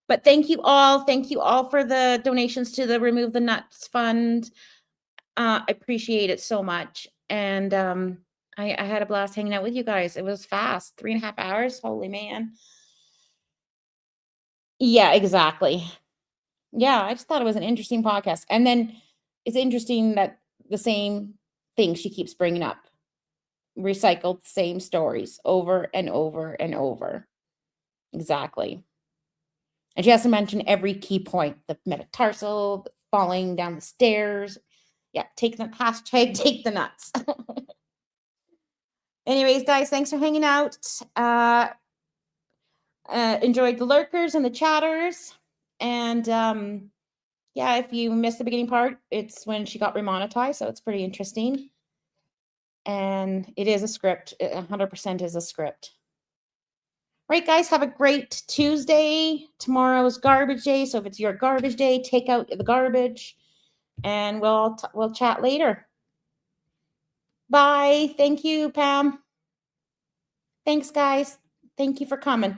But thank you all. Thank you all for the donations to the Remove the Nuts Fund. I appreciate it so much. And I had a blast hanging out with you guys. It was fast, 3.5 hours. Holy man. Yeah, exactly. Yeah, I just thought it was an interesting podcast. And then it's interesting that the same thing she keeps bringing up, recycled same stories over and over and over. Exactly. And she has to mention every key point, the metatarsal, the falling down the stairs. Yeah, take the hashtag, take the nuts. Anyways, guys, thanks for hanging out. Enjoyed the lurkers and the chatters. And yeah, if you missed the beginning part, it's when she got remonetized, so it's pretty interesting. And it is a script. It 100% is a script. Right, guys, have a great Tuesday. Tomorrow's garbage day, so if it's your garbage day, take out the garbage, and we'll chat later. Bye. Thank you, Pam. Thanks, guys. Thank you for coming.